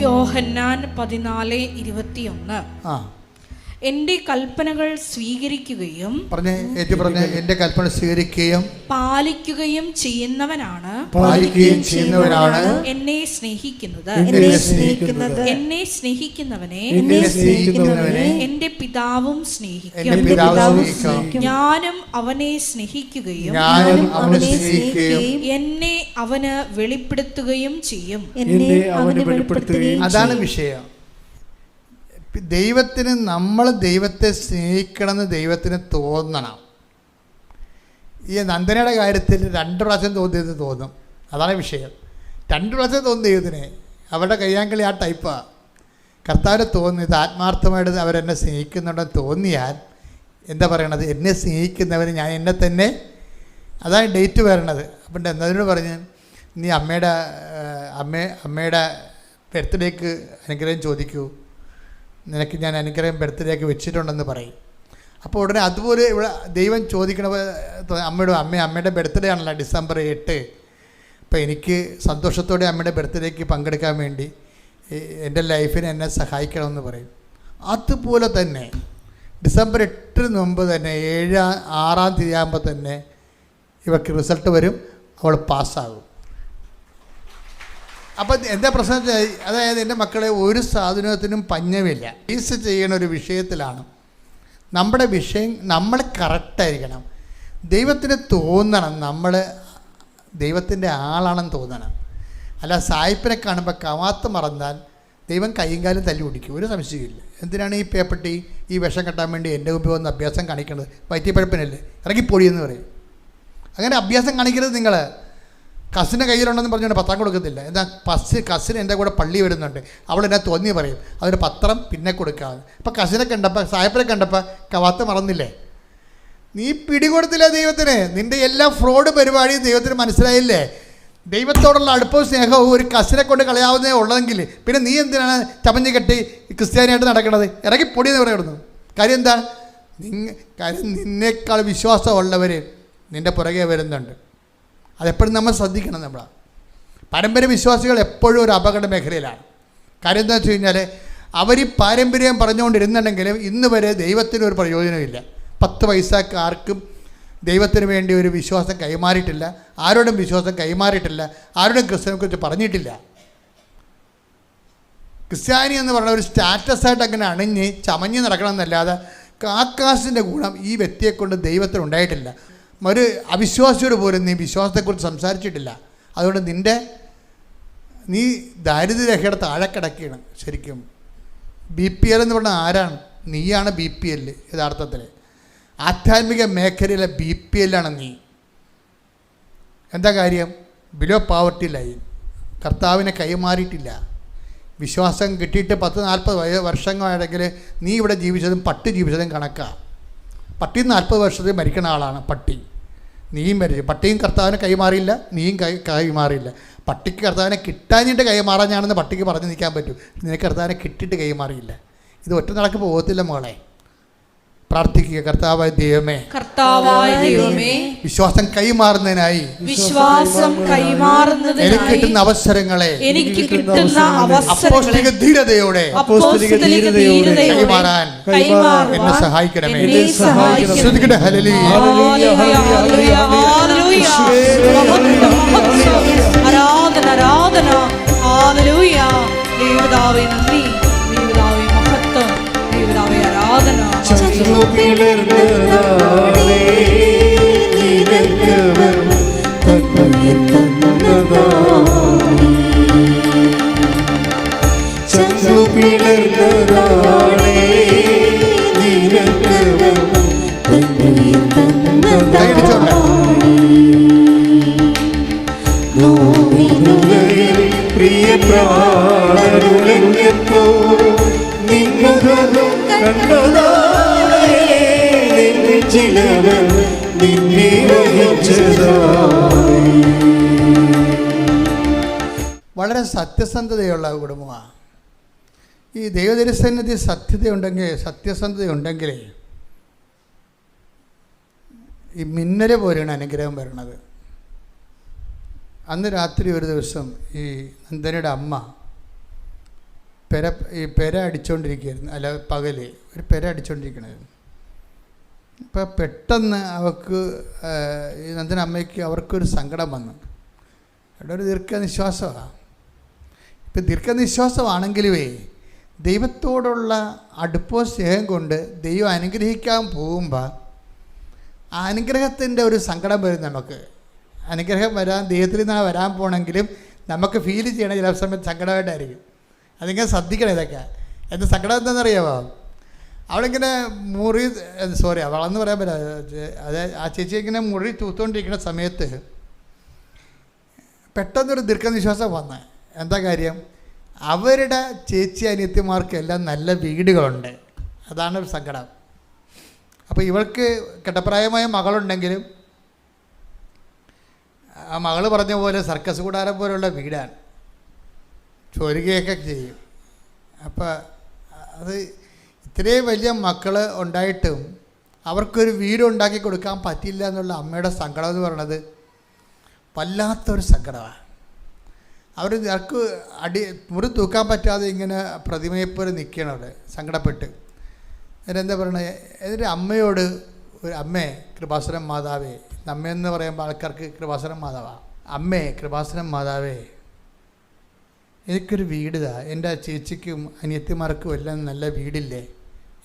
യോഹന്നാൻ 14:21. എന്റെ കൽപ്പനകൾ സ്വീകരിക്കുകയും എന്റെ കൽപ്പന സ്വീകരിക്കുകയും പാലിക്കുകയും ചെയ്യുന്നവനാണ് എന്നെ സ്നേഹിക്കുന്നത്. എന്നെ സ്നേഹിക്കുന്നവനെ എന്റെ പിതാവും സ്നേഹിക്കും. ഞാനും അവനെ സ്നേഹിക്കുകയും എന്നെ അവന് വെളിപ്പെടുത്തുകയും ചെയ്യും. അതാണ് വിഷയം. ദൈവത്തിന്, നമ്മൾ ദൈവത്തെ സ്നേഹിക്കണമെന്ന് ദൈവത്തിന് തോന്നണം. ഈ നന്ദനയുടെ കാര്യത്തിൽ 2 പ്രാവശ്യം തോന്നിയത് തോന്നും, അതാണ് വിഷയം. 2 പ്രാവശ്യം തോന്നുന്നു ദൈവത്തിന്. അവരുടെ കയ്യാങ്കളി ആ ടൈപ്പാണ്. കർത്താവിന് തോന്നിയത് ആത്മാർത്ഥമായിട്ട് അവരെന്നെ സ്നേഹിക്കുന്നുണ്ടെന്ന് തോന്നിയാൽ എന്താ പറയണത്, എന്നെ സ്നേഹിക്കുന്നവർ ഞാൻ എന്നെ തന്നെ, അതാണ് ഡേറ്റ് വരണത്. അപ്പം എന്നതിനോട് പറഞ്ഞ്, നീ അമ്മയുടെ ബർത്ത്ഡേക്ക് അനുഗ്രഹം ചോദിക്കൂ, നിനക്ക് ഞാൻ അനുഗ്രഹം ബർത്ത്ഡേക്ക് വെച്ചിട്ടുണ്ടെന്ന് പറയും. അപ്പോൾ ഉടനെ അതുപോലെ ഇവിടെ ദൈവം ചോദിക്കണ അമ്മയുടെ ബർത്ത്ഡേ ആണല്ലോ December 8. അപ്പോൾ എനിക്ക് സന്തോഷത്തോടെ അമ്മയുടെ ബർത്ത്ഡേക്ക് പങ്കെടുക്കാൻ വേണ്ടി എൻ്റെ ലൈഫിനെ എന്നെ സഹായിക്കണമെന്ന് പറയും. അതുപോലെ തന്നെ December 8 മുമ്പ് തന്നെ 6-ാം തീയതി ആകുമ്പോൾ തന്നെ ഇവർക്ക് റിസൾട്ട് വരും, അവൾ പാസ്സാകും. അപ്പം എന്താ പ്രശ്നം? അതായത് എൻ്റെ മക്കളെ, ഒരു സാധനത്തിനും പഞ്ഞമില്ല. ഫേസ് ചെയ്യണ ഒരു വിഷയത്തിലാണ് നമ്മുടെ വിഷയം. നമ്മൾ കറക്റ്റായിരിക്കണം. ദൈവത്തിന് തോന്നണം നമ്മൾ ദൈവത്തിൻ്റെ ആളാണെന്ന് തോന്നണം. അല്ല സായിപ്പിനെ കാണുമ്പോൾ കവാത്ത് മറന്നാൽ ദൈവം കൈയും കാലും തല്ലി പിടിക്കും, ഒരു സംശയമില്ല. എന്തിനാണ് ഈ പേപ്പട്ടി ഈ വിഷം കെട്ടാൻ വേണ്ടി എൻ്റെ മുമ്പിൽ വന്ന് അഭ്യാസം കാണിക്കുന്നത്? വയറ്റിപ്പഴപ്പിനല്ലേ, ഇറങ്ങിപ്പൊടിയെന്ന് പറയും. അങ്ങനെ അഭ്യാസം കാണിക്കരുത്. നിങ്ങൾ കസിന് കയ്യിലുണ്ടെന്ന് പറഞ്ഞുകൊണ്ട് പത്രം കൊടുക്കത്തില്ല. എന്താ കസിന് എൻ്റെ കൂടെ പള്ളി വരുന്നുണ്ട്, അവളെന്നെ തോന്നി പറയും, അതൊരു പത്രം പിന്നെ കൊടുക്കാതെ. അപ്പം കസിനെ കണ്ടപ്പോൾ സായപ്പനെ കണ്ടപ്പോൾ കവാത്ത് മറന്നില്ലേ? നീ പിടികൊടുത്തില്ല ദൈവത്തിന്. നിൻ്റെ എല്ലാ ഫ്രോഡ് പരിപാടിയും ദൈവത്തിന് മനസ്സിലായില്ലേ? ദൈവത്തോടുള്ള അടുപ്പവും സ്നേഹവും ഒരു കസിനെ കൊണ്ട് കളയാവുന്നേ ഉള്ളതെങ്കിൽ പിന്നെ നീ എന്തിനാണ് ചമഞ്ഞ് കെട്ടി ക്രിസ്ത്യാനിയായിട്ട് നടക്കണത്? ഇറങ്ങി പൊടിയെന്ന് പറയുന്നു. കാര്യം എന്താ? കാര്യം നിന്നേക്കാൾ വിശ്വാസമുള്ളവർ നിൻ്റെ പുറകെ വരുന്നുണ്ട്. അതെപ്പോഴും നമ്മൾ ശ്രദ്ധിക്കണം. നമ്മളാണ് പാരമ്പര്യ വിശ്വാസികൾ എപ്പോഴും ഒരു അപകട മേഖലയിലാണ്. കാര്യം എന്താ വെച്ച് കഴിഞ്ഞാൽ അവർ ഈ പാരമ്പര്യം പറഞ്ഞുകൊണ്ടിരുന്നുണ്ടെങ്കിലും ഇന്ന് വരെ ദൈവത്തിനൊരു പ്രയോജനമില്ല. 10 പൈസക്ക് ആർക്കും ദൈവത്തിന് വേണ്ടി ഒരു വിശ്വാസം കൈമാറിയിട്ടില്ല, ആരോടും വിശ്വാസം കൈമാറിയിട്ടില്ല, ആരോടും ക്രിസ്ത്യനെക്കുറിച്ച് പറഞ്ഞിട്ടില്ല. ക്രിസ്ത്യാനി എന്ന് പറഞ്ഞ ഒരു സ്റ്റാറ്റസായിട്ട് അങ്ങനെ അണിഞ്ഞ് ചമഞ്ഞ് നടക്കണമെന്നല്ലാതെ ആകാശിൻ്റെ ഗുണം ഈ വ്യക്തിയെക്കൊണ്ട് ദൈവത്തിനുണ്ടായിട്ടില്ല. ഒരു അവിശ്വാസിയോട് പോലും നീ വിശ്വാസത്തെക്കുറിച്ച് സംസാരിച്ചിട്ടില്ല. അതുകൊണ്ട് നീ ദാരിദ്ര്യരേഖയുടെ താഴെ കിടക്കുകയാണ്. ശരിക്കും BPL എന്ന് പറഞ്ഞാൽ ആരാണ്? നീയാണ് BPL. യഥാർത്ഥത്തിൽ ആധ്യാത്മിക മേഖലയിലെ BPL ആണ് നീ. എന്താ കാര്യം? Below poverty line. കർത്താവിനെ കൈമാറിയിട്ടില്ല. വിശ്വാസം കിട്ടിയിട്ട് 10-40 വർഷങ്ങളാണെങ്കിൽ നീ ഇവിടെ ജീവിച്ചതും പട്ടി ജീവിച്ചതും കണക്കാണ്. പട്ടി 40 വർഷത്തിൽ മരിക്കുന്ന ആളാണ് പട്ടി. നീയും മരിച്ചു. പട്ടിയും കർത്താവിനെ കൈമാറിയില്ല, നീയും കൈമാറിയില്ല. പട്ടിക്ക് കർത്താവിനെ കിട്ടാഞ്ഞിട്ട് കൈമാറാഞ്ഞാണെന്ന് പട്ടിക്ക് പറഞ്ഞു നിൽക്കാൻ പറ്റും. നിനക്ക് കർത്താവിനെ കിട്ടിയിട്ട് കൈമാറിയില്ല. ഇത് ഒറ്റ നടക്ക് പോകത്തില്ല മോളെ. പ്രാർത്ഥിക്കുക. കർത്താവായ ദൈവമേ, വിശ്വാസം കൈമാറുന്നതിനായി എനിക്ക് കിട്ടുന്ന അവസരങ്ങളെ അപ്പോസ്തലിക ധീരതയോടെ കൈമാറാൻ എന്നെ സഹായിക്കണമേ. ശ്രദ്ധിക്കട്ടെ. ഹല്ലേലൂയ. ആരാധന ആരാധന. ഹല്ലേലൂയ. ദൈവപിതാവേ നന്ദി, ദൈവപിതാവേ മഹത്വം, ദൈവപിതാവേ ആരാധന. പ്രിയ പ്രാണരുളഞ്ഞപ്പോ നിൻമുഖം കണ്ടതാണേ, ചിലവർ നിന്നെ വഹിച്ചതായി. വളരെ സത്യസന്ധതയുള്ള കുടുംബമാണ്. ഈ ദൈവദരിസന്നിധി സത്യസന്ധതയുണ്ടെങ്കിൽ ഈ മിന്നൽ പോലെയാണ് അനുഗ്രഹം വരുന്നത്. അന്ന് രാത്രി ഒരു ദിവസം ഈ നന്ദനയുടെ അമ്മ പെര അടിച്ചുകൊണ്ടിരിക്കുകയായിരുന്നു. അല്ല, പകല് ഒരു പെര അടിച്ചുകൊണ്ടിരിക്കണമായിരുന്നു. അപ്പോൾ പെട്ടെന്ന് അവർക്ക് ഈ നന്ദന അമ്മയ്ക്ക് അവർക്കൊരു സങ്കടം വന്നു. അവിടെ ഒരു ദീർഘനിശ്വാസമാണ്. ഇപ്പം ദീർഘനിശ്വാസമാണെങ്കിലുമേ ദൈവത്തോടുള്ള അടുപ്പവും സ്നേഹം കൊണ്ട് ദൈവം അനുഗ്രഹിക്കാൻ പോകുമ്പോൾ ആ അനുഗ്രഹത്തിൻ്റെ ഒരു സങ്കടം വരും. നമുക്ക് അനുഗ്രഹം ദൈവത്തിൽ നിന്നാണ് വരാൻ പോകണമെങ്കിലും നമുക്ക് ഫീൽ ചെയ്യണം ചില സമയത്ത് സങ്കടമായിട്ടായിരിക്കും. അതിങ്ങനെ ശ്രദ്ധിക്കണം. ഇതൊക്കെ എൻ്റെ സങ്കടം എന്താണെന്നറിയാമോ? അവളിങ്ങനെ അവളെന്ന് പറയാൻ പറ്റാ, അത് ആ ചേച്ചി ഇങ്ങനെ മുറി തൂത്തുകൊണ്ടിരിക്കുന്ന സമയത്ത് പെട്ടെന്നൊരു ദീർഘനിശ്വാസം വന്ന്. എന്താ കാര്യം? അവരുടെ ചേച്ചി അനിയത്തിമാർക്കെല്ലാം നല്ല വീടുകളുണ്ട്. അതാണ് ഒരു സങ്കടം. അപ്പോൾ ഇവൾക്ക് കെട്ടപ്രായമായ മകളുണ്ടെങ്കിലും ആ മകൾ പറഞ്ഞ പോലെ സർക്കസ് കൂടാരം പോലുള്ള വീടാണ്, ചോരുകയൊക്കെ ചെയ്യും. അപ്പോൾ അത് ഇത്രയും വലിയ മക്കൾ ഉണ്ടായിട്ടും അവർക്കൊരു വീടുണ്ടാക്കി കൊടുക്കാൻ പറ്റില്ല എന്നുള്ള അമ്മയുടെ സങ്കടം എന്ന് പറയുന്നത് വല്ലാത്തൊരു സങ്കടമാണ്. അവർക്ക് മുറി തൂക്കാൻ പറ്റാതെ ഇങ്ങനെ പ്രതിമയെപ്പോലെ നിൽക്കണം അവിടെ സങ്കടപ്പെട്ട്. എന്നിട്ടെന്താ പറയണത്? എന്നിട്ട് അമ്മയോട് അമ്മേ കൃപാസനം മാതാവേ, അമ്മയെന്ന് പറയുമ്പോൾ ആൾക്കാർക്ക് കൃപാസനം മാതാവാണ്. അമ്മേ കൃപാസനം മാതാവേ, എനിക്കൊരു വീടിതാ, എൻ്റെ ചേച്ചിക്കും അനിയത്തിമാർക്കും എല്ലാം നല്ല വീടില്ലേ.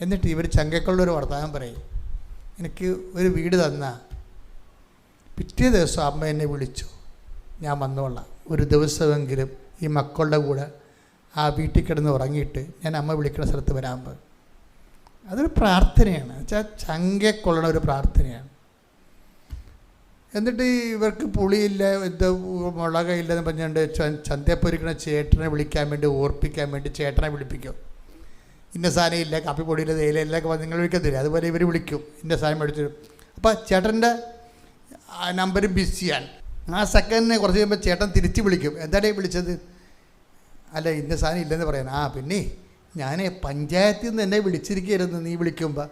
എന്നിട്ട് ഇവർ ചങ്കക്കുള്ളൊരു വർത്തമാനം പറയും, എനിക്ക് ഒരു വീട് തന്ന. പിറ്റേ ദിവസം അമ്മ എന്നെ വിളിച്ചു, ഞാൻ വന്നോളാം, ഒരു ദിവസമെങ്കിലും ഈ മക്കളുടെ കൂടെ ആ വീട്ടിൽ കിടന്ന് ഉറങ്ങിയിട്ട് ഞാൻ അമ്മ വിളിക്കുന്ന സ്ഥലത്ത് വരാൻ പറയും. അതൊരു പ്രാർത്ഥനയാണ്, വെച്ചാൽ ചങ്കക്കൊള്ളണ ഒരു പ്രാർത്ഥനയാണ്. എന്നിട്ട് ഇവർക്ക് പുളിയില്ല, ഇത് മുളകില്ലെന്ന് പറഞ്ഞുകൊണ്ട് ചന്തപ്പൊരിക്കണ ചേട്ടനെ വിളിക്കാൻ വേണ്ടി, ഓർപ്പിക്കാൻ വേണ്ടി ചേട്ടനെ വിളിപ്പിക്കും. ഇന്ന സാധനം ഇല്ല, കാപ്പിപ്പൊടിയില്ല, തേയിലയില്ല നിങ്ങൾ വിളിക്കത്തില്ല, അതുപോലെ ഇവർ വിളിക്കും, ഇന്ന സാധനം മേടിച്ചു. അപ്പോൾ ചേട്ടൻ്റെ നമ്പർ ബിസിയാണ്. ആ സെക്കൻഡിന് കുറച്ച് കഴിയുമ്പോൾ ചേട്ടൻ തിരിച്ച് വിളിക്കും, എന്താണ് വിളിച്ചത്? അല്ല ഇന്ന സാധനം ഇല്ലെന്ന് പറയാൻ. പിന്നെ ഞാൻ പഞ്ചായത്തിൽ നിന്ന് എന്നെ വിളിച്ചിരിക്കുകയായിരുന്നു, നീ വിളിക്കുമ്പോൾ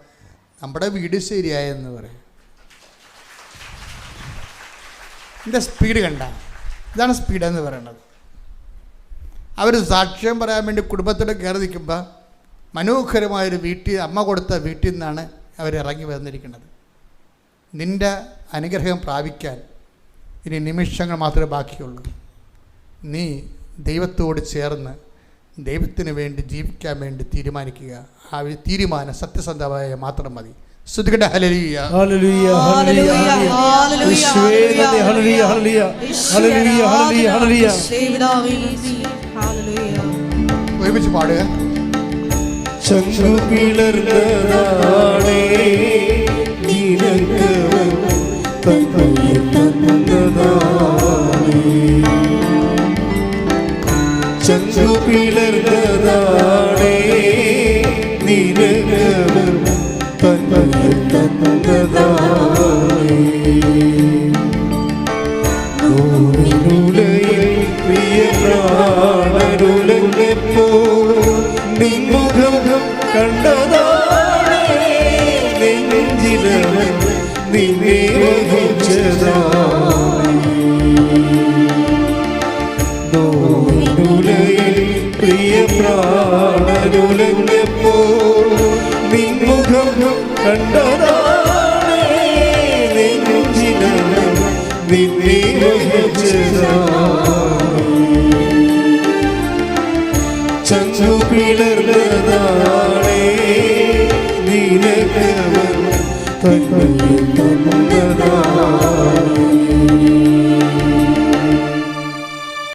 നമ്മുടെ വീട് ശരിയായെന്ന് പറയും. ഇതിൻ്റെ സ്പീഡ് കണ്ട, ഇതാണ് സ്പീഡെന്ന് പറയുന്നത്. അവർ സാക്ഷ്യം പറയാൻ വേണ്ടി കുടുംബത്തോടെ കയറി നിൽക്കുമ്പോൾ മനോഹരമായൊരു വീട്ടിൽ, അമ്മ കൊടുത്ത വീട്ടിൽ നിന്നാണ് അവരിറങ്ങി വന്നിരിക്കുന്നത്. നിൻ്റെ അനുഗ്രഹം പ്രാപിക്കാൻ ഇനി നിമിഷങ്ങൾ മാത്രമേ ബാക്കിയുള്ളൂ. നീ ദൈവത്തോട് ചേർന്ന് ദൈവത്തിന് വേണ്ടി ജീവിക്കാൻ വേണ്ടി തീരുമാനിക്കുക. ആ തീരുമാനം സത്യസന്ധമായ മാത്രം മതി. സ്തുതിക്കട്ടെ. ഹല്ലേലൂയ ഹല്ലേലൂയ ഹല്ലേലൂയ ഹല്ലേലൂയ ഹല്ലേലൂയ ഹല്ലേലൂയ ഹല്ലേലൂയ. ഒരുമിച്ച് പാടുക. ചങ്കു പിളർന്നതാണേ നിനക്ക് തന്നതാണേ, ചങ്കു പിളർന്നതാണേ നിനക്ക് തന്നതാണേ. പ്രിയ പ്രാണരുളഞ്ഞപ്പോ നിൻമുഖം കണ്ടതാണേ, നിന്നെ വഹിച്ചതായി നോവിനുലയിൽ പ്രിയ പ്രാണനുലഞ്ഞപ്പോൾ നിൻമുഖം കണ്ടതാണേ നെഞ്ചിനകം നിന്നെ വഹിച്ചതായി ചങ്ങു പിളർന്നതാണേ നീലകവൻ തന്നിൽ തന്നതായി.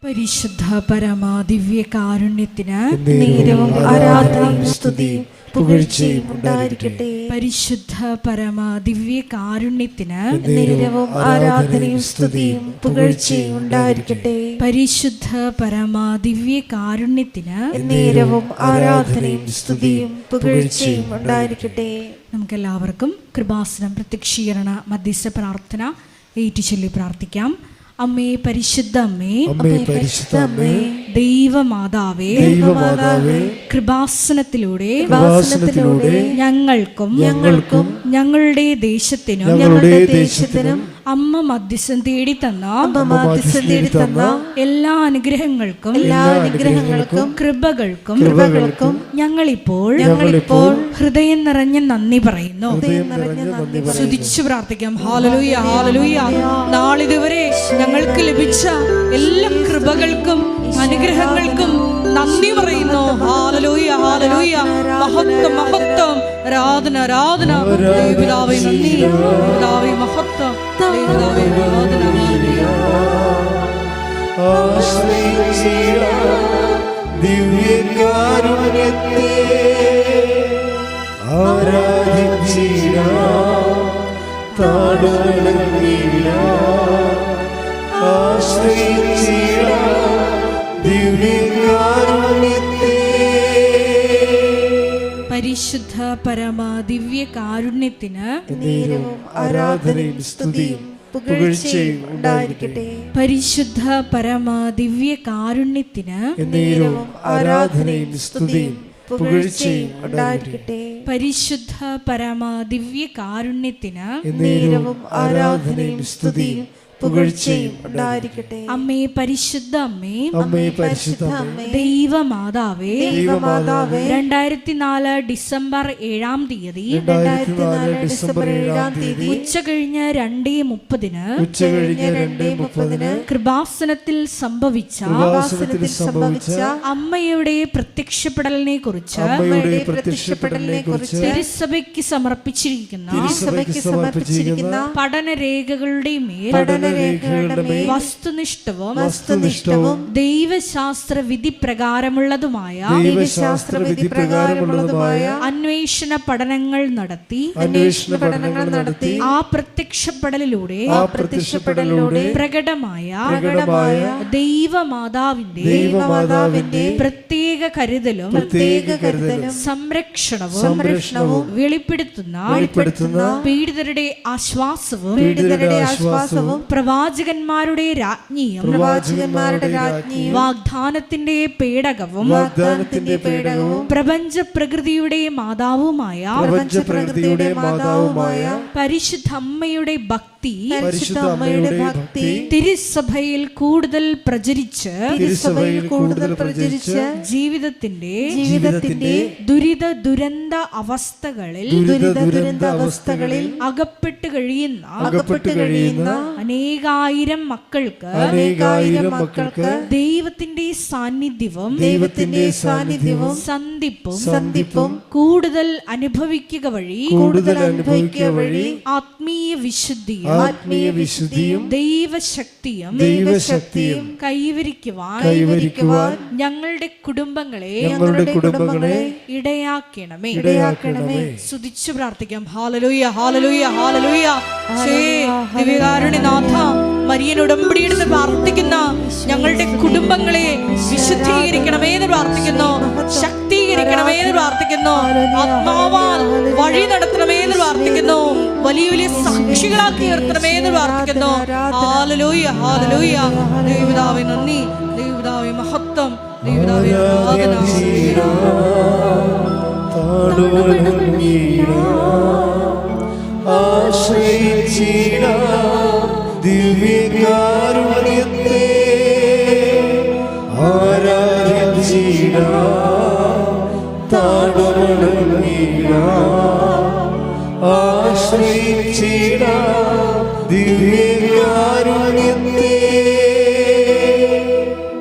പരിശുദ്ധ പരമാ ദിവ്യ കാരുണ്യത്തിന് നേരവും ആരാധനയും സ്തുതിയും പുകഴ്ചയും ഉണ്ടായിരിക്കട്ടെ. പരിശുദ്ധ പരമാ ദിവ്യ കാരുണ്യത്തിന് നേരവും ആരാധനയും സ്തുതിയും പുകഴ്ചയും ഉണ്ടായിരിക്കട്ടെ. പരിശുദ്ധ പരമാ ദിവ്യ കാരുണ്യത്തിന് നേരവും ആരാധനയും സ്തുതിയും പുകഴ്ചയും ഉണ്ടായിരിക്കട്ടെ. നമുക്കെല്ലാവർക്കും കൃപാസനം പ്രത്യക്ഷീകരണ മധ്യസ്ഥ പ്രാർത്ഥന ഏറ്റുചൊല്ലി പ്രാർത്ഥിക്കാം. അമ്മേ പരിശുദ്ധ അമ്മേ, അമ്മേ പരിശുദ്ധ അമ്മേ, ദൈവമാതാവേ, ദൈവമാതാവേ, കൃപാസനത്തിലൂടെ ഞങ്ങൾക്കും ഞങ്ങളുടെ ദേശത്തിനും അമ്മ മധ്യസ്ഥം തേടി തന്ന എല്ലാ അനുഗ്രഹങ്ങൾക്കും കൃപകൾക്കും ഞങ്ങളിപ്പോൾ ഹൃദയം നിറഞ്ഞ നന്ദി പറയുന്നു. സ്തുതിച്ചു പ്രാർത്ഥിക്കാം. ഹല്ലേലൂയ, ഹല്ലേലൂയ. നാളിതുവരെ ഞങ്ങൾക്ക് ലഭിച്ച എല്ലാ കൃപകൾക്കും അനുഗ്രഹങ്ങൾക്കും നന്ദി പറയുന്നു. ഹല്ലേലൂയ, ഹല്ലേലൂയ. മഹത്വം, മഹത്വം, ആരാധന, ആരാധന. ദൈവപിതാവേ നന്ദി, പിതാവേ മഹത്വം, ദൈവപിതാവേ ആരാധന. ദിവ്യകാരുണ്യത്തെ ആരാധിച്ചിടാം, താടുകളഞ്ഞിടാം, ആശ്രയിച്ചിടാം ദിവ്യകാരുണ്യത്തെ. പരിശുദ്ധ പരമാ ദിവ്യ കാരുണ്യത്തിന് നേരവും ആരാധനയും സ്തുതിയും പുകഴ്ചയും ഉണ്ടായിരിക്കട്ടെ. പരിശുദ്ധ പരമാ ദിവ്യ കാരുണ്യത്തിന് നേരവും ആരാധനയും സ്തുതിയും പുകഴ്ചയും ഉണ്ടായിരിക്കട്ടെ. പരിശുദ്ധ പരമാ ദിവ്യ കാരുണ്യത്തിന് നേരവും ആരാധനയും സ്തുതിയും പുകഴ്ചയും ഉണ്ടായിരിക്കട്ടെ. അമ്മേ പരിശുദ്ധ അമ്മേ, അമ്മേ പരിശുദ്ധ അമ്മേ, ദൈവമാതാവേ, 2004 ഡിസംബർ 7-ാം തീയതി ഉച്ച കഴിഞ്ഞ് 2:30 കൃപാസനത്തിൽ സംഭവിച്ച അമ്മയുടെ പ്രത്യക്ഷപ്പെടലിനെ കുറിച്ച് തിരുസഭയ്ക്ക് സമർപ്പിച്ചിരിക്കുന്ന പഠനരേഖകളുടെ മേൽ വസ്തുനിഷ്ഠവും ദൈവശാസ്ത്ര വിധി പ്രകാരമുള്ളതുമായ അന്വേഷണ പഠനങ്ങൾ നടത്തി ആ പ്രത്യക്ഷപ്പെടലിലൂടെ പ്രകടമായ ദൈവമാതാവിന്റെ പ്രത്യേക കരുതലും സംരക്ഷണവും വെളിപ്പെടുത്തുന്ന പീഡിതരുടെ ആശ്വാസവും പ്രവാചകന്മാരുടെ രാജ്ഞിയും വാഗ്ദാനത്തിന്റെ പേടകവും പ്രപഞ്ച പ്രകൃതിയുടെ മാതാവുമായ പരിശുദ്ധ അമ്മയുടെ ഭക്തി തിരുസഭയിൽ കൂടുതൽ പ്രചരിച്ച് ജീവിതത്തിന്റെ ദുരിത ദുരന്ത അവസ്ഥകളിൽ അകപ്പെട്ട് കഴിയുന്ന അനേകായിരം മക്കൾക്ക് ദൈവത്തിന്റെ സാന്നിധ്യവും സന്ധിപ്പും കൂടുതൽ അനുഭവിക്കുക വഴി ആത്മീയ വിശുദ്ധിയും ദൈവശക്തിയും കൈവരിക്കുവാൻ ഞങ്ങളുടെ കുടുംബങ്ങളെ ഇടയാക്കണമേ. സ്തുതിച്ചു പ്രാർത്ഥിക്കാം. ഹല്ലേലൂയ, ഹല്ലേലൂയ, ഹല്ലേലൂയ. ദിവ്യകാരുണ്യനാഥ, മരിയൻ ഉടമ്പടിയെടുത്ത് പ്രാർത്ഥിക്കുന്ന ഞങ്ങളുടെ കുടുംബങ്ങളെ വിശുദ്ധീകരിക്കണമേ എന്ന് പ്രാർത്ഥിക്കുന്നു, ശക്തീകരിക്കണമേ എന്ന് പ്രാർത്ഥിക്കുന്നു, ആത്മാവാൽ വഴി നടത്തണമേ എന്ന് പ്രാർത്ഥിക്കുന്നു, വലിയ വലിയ സാക്ഷികളാക്കി ഉയർത്തണമേ എന്ന് പ്രാർത്ഥിക്കുന്നു. ഹല്ലേലൂയ, ഹല്ലേലൂയ. ദൈവപിതാവേ നന്ദി, ദൈവപിതാവേ മഹത്വം, ദൈവപിതാവേ ആരാധന. താടുകളഞ്ഞിടാം, ആശ്രയിച്ചിടാം ദിവ്യകാരുണ്യത്തെ, ആരാധിച്ചിടാം താഴ്വണങ്ങിടാം, ആശ്രയിച്ചിടാം ദിവ്യകാരുണ്യത്തെ.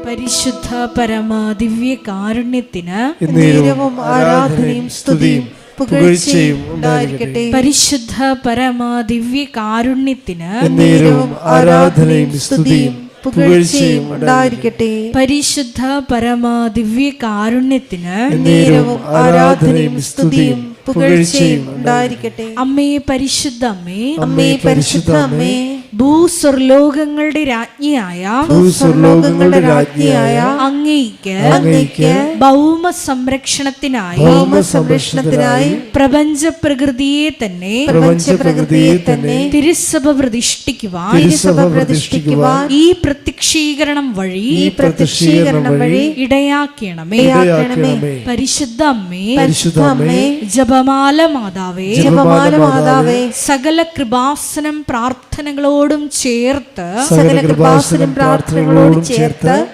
പരിശുദ്ധ പരമ ദിവ്യ കാരുണ്യത്തിന് എന്നേരവും ആരാധനയും സ്തുതിയും പുകഴ്ചയും ഉണ്ടായിരിക്കട്ടെ. പരിശുദ്ധ പരമ ദിവ്യ കാരുണ്യത്തിന് എന്നേരവും ആരാധനയും സ്തുതിയും പുകഴ്ചയും ഉണ്ടായിരിക്കട്ടെ. പരിശുദ്ധ പരമ ദിവ്യ കാരുണ്യത്തിന് എന്നേരവും ആരാധനയും സ്തുതിയും പുകഴ്ചയും ഉണ്ടായിരിക്കട്ടെ. അമ്മേ പരിശുദ്ധ അമ്മേ, അമ്മേ പരിശുദ്ധ അമ്മേ, ഭൂസ്വർലോകങ്ങളുടെ രാജ്ഞിയായ ഭൂസ്വർലോകങ്ങളുടെ രാജ്ഞിയായ അങ്ങേയ്ക്ക് ഭൗമ സംരക്ഷണത്തിനായി പ്രപഞ്ച പ്രകൃതിയെ തന്നെ തിരുസഭ പ്രതിഷ്ഠിക്കുവാൻ ഈ പ്രത്യക്ഷീകരണം വഴി ഇടയാക്കണമേ. പരിശുദ്ധ അമ്മേ, ജപമാല മാതാവേ, സകല കൃപാസനം പ്രാർത്ഥനകളോടും ചേർത്ത്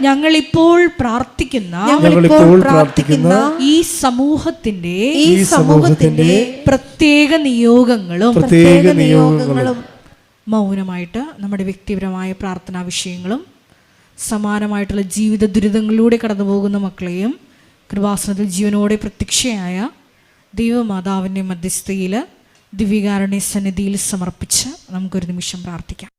ഞങ്ങൾ ഇപ്പോൾ പ്രാർത്ഥിക്കുന്ന ഈ സമൂഹത്തിന്റെ പ്രത്യേക നിയോഗങ്ങളും മൗനമായിട്ട് നമ്മുടെ വ്യക്തിപരമായ പ്രാർത്ഥനാ വിഷയങ്ങളും സമാനമായിട്ടുള്ള ജീവിത ദുരിതങ്ങളിലൂടെ കടന്നു പോകുന്ന മക്കളെയും കൃപാസനത്തിൽ ജീവനോടെ പ്രത്യക്ഷയായ ദൈവമാതാവിൻ്റെ മധ്യസ്ഥയിൽ ദിവ്യകാരുണ്യ സന്നിധിയിൽ സമർപ്പിച്ച് നമുക്കൊരു നിമിഷം പ്രാർത്ഥിക്കാം.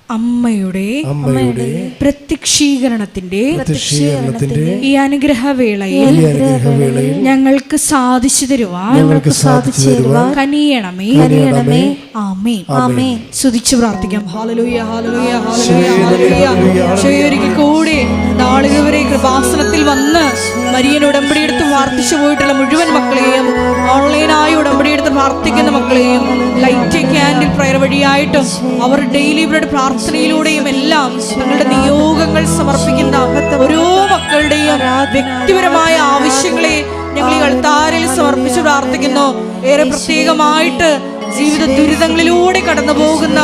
അമ്മയുടെ പ്രത്യക്ഷീകരണത്തിന്റെ ഈ അനുഗ്രഹവേളയിൽ ഞങ്ങൾക്ക് സാധിച്ചു തരുവാൻ കനിയണമേ. ആമേൻ. സ്തുതിച്ചു പ്രാർത്ഥിക്കാം. ഹല്ലേലൂയ, ഹല്ലേലൂയ, ഹല്ലേലൂയ, ഹല്ലേലൂയ. ഒരിക്കൽ കൂടി നാളിതുവരെ കൃപാസനത്തിൽ വന്ന് മരിയൻ ഉടമ്പടിയെടുത്ത് പ്രാർത്ഥിച്ചു പോയിട്ടുള്ള മുഴുവൻ മക്കളെയും, ഓൺലൈനായി ഉടമ്പടിയെടുത്ത് പ്രാർത്ഥിക്കുന്ന മക്കളെയും, ലൈറ്റ് ക്യാൻഡിൽ പ്രയർ വഴിയായിട്ടും അവർ ഡെയിലി ബ്രെഡ് പ്രാർത്ഥനയിലൂടെയും എല്ലാം തങ്ങളുടെ നിയോഗങ്ങൾ സമർപ്പിക്കുന്ന ഓരോ മക്കളുടെയും വ്യക്തിപരമായ ആവശ്യങ്ങളെ ഞങ്ങൾ ഈ അൾത്താരയിൽ സമർപ്പിച്ച് പ്രാർത്ഥിക്കുന്നു. ഏറെ പ്രത്യേകമായിട്ട് ജീവിത ദുരിതങ്ങളിലൂടെ കടന്നു പോകുന്ന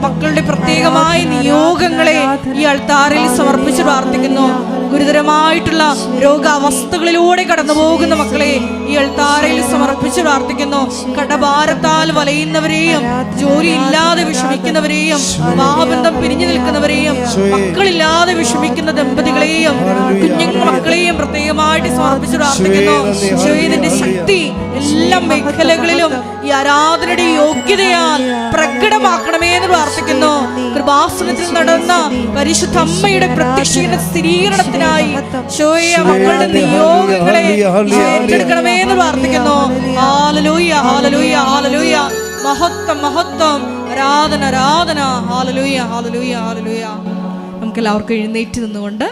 മക്കളുടെ പ്രത്യേകമായ നിയോഗങ്ങളെ ഈ അൾത്താരയിൽ സമർപ്പിച്ച് പ്രാർത്ഥിക്കുന്നു. ഗുരുതരമായിട്ടുള്ള രോഗാവസ്ഥകളിലൂടെ കടന്നു പോകുന്ന മക്കളെ ഈ അൾത്താരയിൽ സമർപ്പിച്ച് പ്രാർത്ഥിക്കുന്നു. കടഭാരത്താൽ വലയുന്നവരെയും, ജോലി ഇല്ലാതെ വിഷമിക്കുന്നവരെയും, വിവാഹബന്ധം പിരിഞ്ഞു നിൽക്കുന്നവരെയും, മക്കളില്ലാതെ വിഷമിക്കുന്ന ദമ്പതികളെയും കുഞ്ഞു മക്കളെയും പ്രത്യേകമായിട്ട് സമർപ്പിച്ച് പ്രാർത്ഥിക്കുന്നു. ഈശോയുടെ ശക്തി എല്ലാ മേഖലകളിലും ഈ ആരാധനയുടെ യോഗ്യതയാൽ പ്രകടമാക്കണമേ എന്ന് പ്രാർത്ഥിക്കുന്നു. കൃപാസനത്തിൽ നടന്ന പരിശുദ്ധ അമ്മയുടെ പ്രത്യക്ഷീകരണ സ്ഥിരീകരണത്തിനായി മക്കളുടെ നിയോഗങ്ങളെ ഏറ്റെടുക്കണമേ എന്ന് പ്രാർത്ഥിക്കുന്നു. ഹല്ലേലൂയ, ഹല്ലേലൂയ, ഹല്ലേലൂയ. മഹത്വം, മഹത്വം, ആരാധന, ആരാധന. ഹല്ലേലൂയ, ഹല്ലേലൂയ, ഹല്ലേലൂയ. നമുക്ക് എല്ലാവർക്കും എഴുന്നേറ്റ് നിന്നുകൊണ്ട്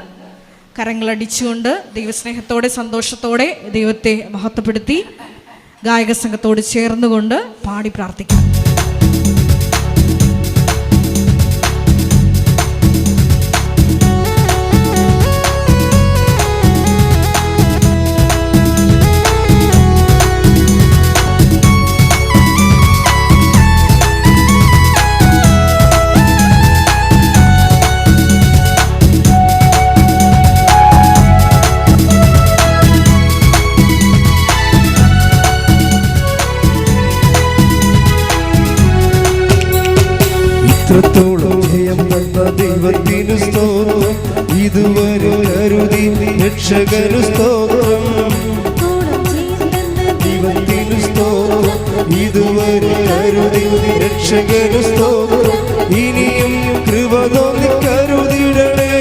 കരങ്ങളടിച്ചുകൊണ്ട് ദൈവസ്നേഹത്തോടെ സന്തോഷത്തോടെ ദൈവത്തെ മഹത്വപ്പെടുത്തി ഗായക സംഘത്തോട് ചേർന്നുകൊണ്ട് പാടി പ്രാർത്ഥിക്കാം. ദൈവത്തിനു സ്തോത്രം. ഇതുവരെ കരുതി രക്ഷകനു സ്തോത്രം. ദൈവത്തിനു സ്തോത്രം. ഇതുവരെ കരുതി രക്ഷകനു സ്തോത്രം. ഇനിയും കൃപ തോന്നി കരുതിടണേ.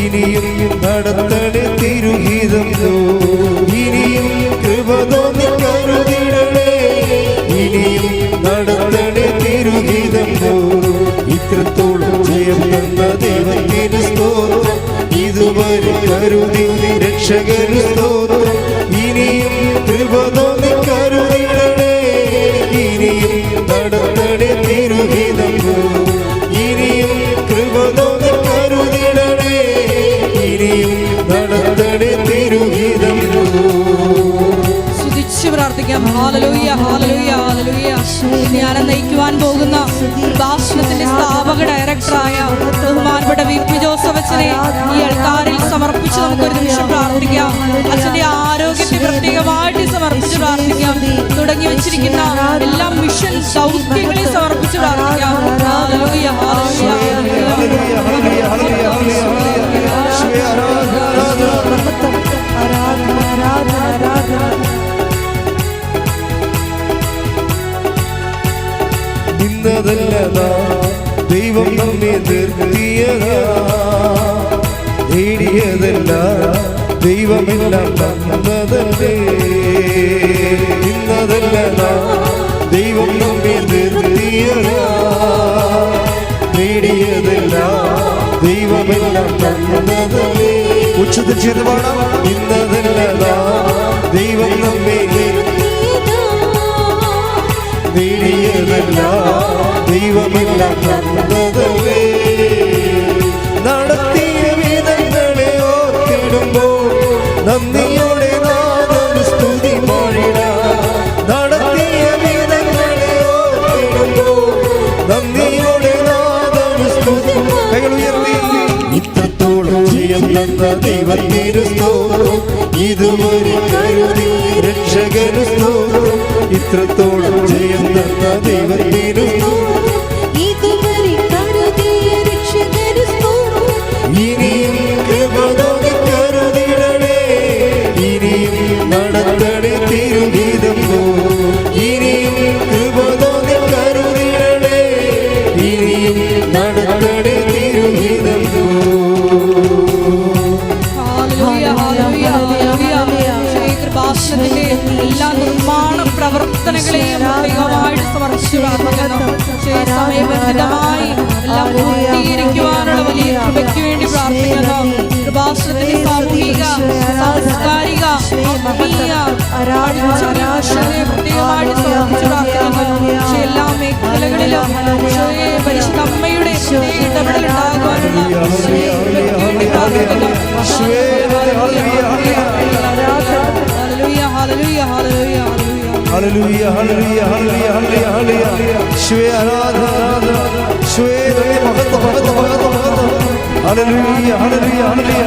ഇനിയും നടത്തണേ തിരുഹിതം. ഇനിയും കൃപ തോന്നി കരുതിടണേ. ഇനിയും നടത്തണേ തിരുഹിതം. ഇത്രത്തോളം ജയം തന്ന ദൈവത്തിനു സ്തോത്രം. ഇതുവരെ കരുതി രക്ഷകനു സ്തോത്രം. ഇനിയും കൃപ തോന്നി കരുതിടണേ. ഇനിയും നടത്തണേ തിരുഹിതം. ഇനിയും കൃപ തോന്നി കരുതിടണേ. ഇനിയും നടത്തണേ തിരുഹിതം. സ്തുതിച്ച് പ്രാർത്ഥിക്കാം. ഹല്ലേലൂയ, ഹല്ലേലൂയ, ഹല്ലേലൂയ. ധ്യാനം നയിക്കുവാൻ പോകുന്ന ഭാഷണത്തിന്റെ സ്ഥാപക ഡയറക്ടറായ ബഹുമാനപ്പെട്ട VP ജോസഫ് അച്ഛനെ ഈ ആൾക്കാരിൽ സമർപ്പിച്ച് നമുക്കൊരു നിമിഷം പ്രാർത്ഥിക്കാം. അച്ഛന്റെ ആരോഗ്യത്തെ പ്രത്യേകമായിട്ട് സമർപ്പിച്ച് പ്രാർത്ഥിക്കാം. തുടങ്ങി വെച്ചിരിക്കുന്ന എല്ലാ മിഷൻ ദൗത്യങ്ങളെ സമർപ്പിച്ച് പ്രാർത്ഥിക്കാം. ഹല്ലേലൂയ, ഹല്ലേലൂയ, നിന്നതല്ല ദൈവം നമ്മെ നിർത്തിയതാ. നേടിയതല്ല ദൈവമെല്ലാം തന്നതല്ലേ. നിന്നതല്ല ദൈവം നമ്മെ നിർത്തിയതാ. നേടിയതല്ല ദൈവമെല്ലാം തന്നതല്ലേ. ഉച്ചത്തിൽ ചെയ്ത് പാടാം. നിന്നതല്ല ദൈവം നമ്മെ നേടിയതല്ല ദൈവമെല്ലാം തന്നതല്ലേ. നടത്തിയ വിധങ്ങളെ ഓർത്തിടുമ്പോൾ നന്ദിയോടെ നാദം സ്തുതി പാടിടാം. നടത്തിയ വിധങ്ങളെ ഓർത്തിടുമ്പോൾ നന്ദിയോടെ നാദം സ്തുതി. കൈകൾ ഉയർത്തി. ഇത്രത്തോളം ജയം തന്ന ദൈവത്തിനു സ്തോത്രം. ഇതുവരെ കരുതി രക്ഷകനു സ്തോത്രം. ഇത്രത്തോളം ജയം തന്ന ദൈവത്തിനു സ്തോത്രം. ഇനിയും കൃപ തോന്നി കരുതിടണേ. ഇനിയും നടത്തണേ തിരുഹിതം. ഇനിയും കൃപ തോന്നി കരുതിടണേ. ഇനിയും നടത്തണേ തിരുഹിതം. ഹല്ലേലൂയ, ഹല്ലേലൂയ, ഹല്ലേലൂയ. ഈ കൃപാസനത്തിന്റെ എല്ലാ നിർമ്മാണ പ്രവർത്തനങ്ങളെയും പ്രത്യേകമായിട്ട് സമർപ്പിച്ചു പ്രാർത്ഥിക്കുന്നു. സമയബന്ധിതമായി എല്ലാം പൂർത്തീകരിക്കുവാനുള്ള വലിയ കൃപയ്ക്ക് വേണ്ടി പ്രാർത്ഥിക്കുന്നു. കൃപാസനത്തിന്റെ സാമൂഹിക, സാംസ്കാരിക, ആത്മീയ അടിച്ചമർത്തലിനെ പ്രത്യേകമായിട്ട് സമർപ്പിച്ചു പ്രാർത്ഥിക്കുന്നു. പക്ഷേ എല്ലാ മേഖലകളിലും പരിശുദ്ധ അമ്മയുടെ ഇടപെടൽ ഉണ്ടാകുവാനുള്ള വേണ്ടി പ്രാർത്ഥിക്കുന്നു. ഹല്ലേലൂയ, ഹല്ലേലൂയ, ഹല്ലേലൂയ, ഹല്ലേലൂയ. ഹല്ലേലൂയ, ഹല്ലേലൂയ, ഹല്ലേലൂയ, ഹല്ലേലൂയ. യേശുവേ ആരാധന. യേശുവേ നന്ദി, മഹത്വം, മഹത്വം, മഹത്വം, മഹത്വം. ഹല്ലേലൂയ, ഹല്ലേലൂയ, ഹല്ലേലൂയ.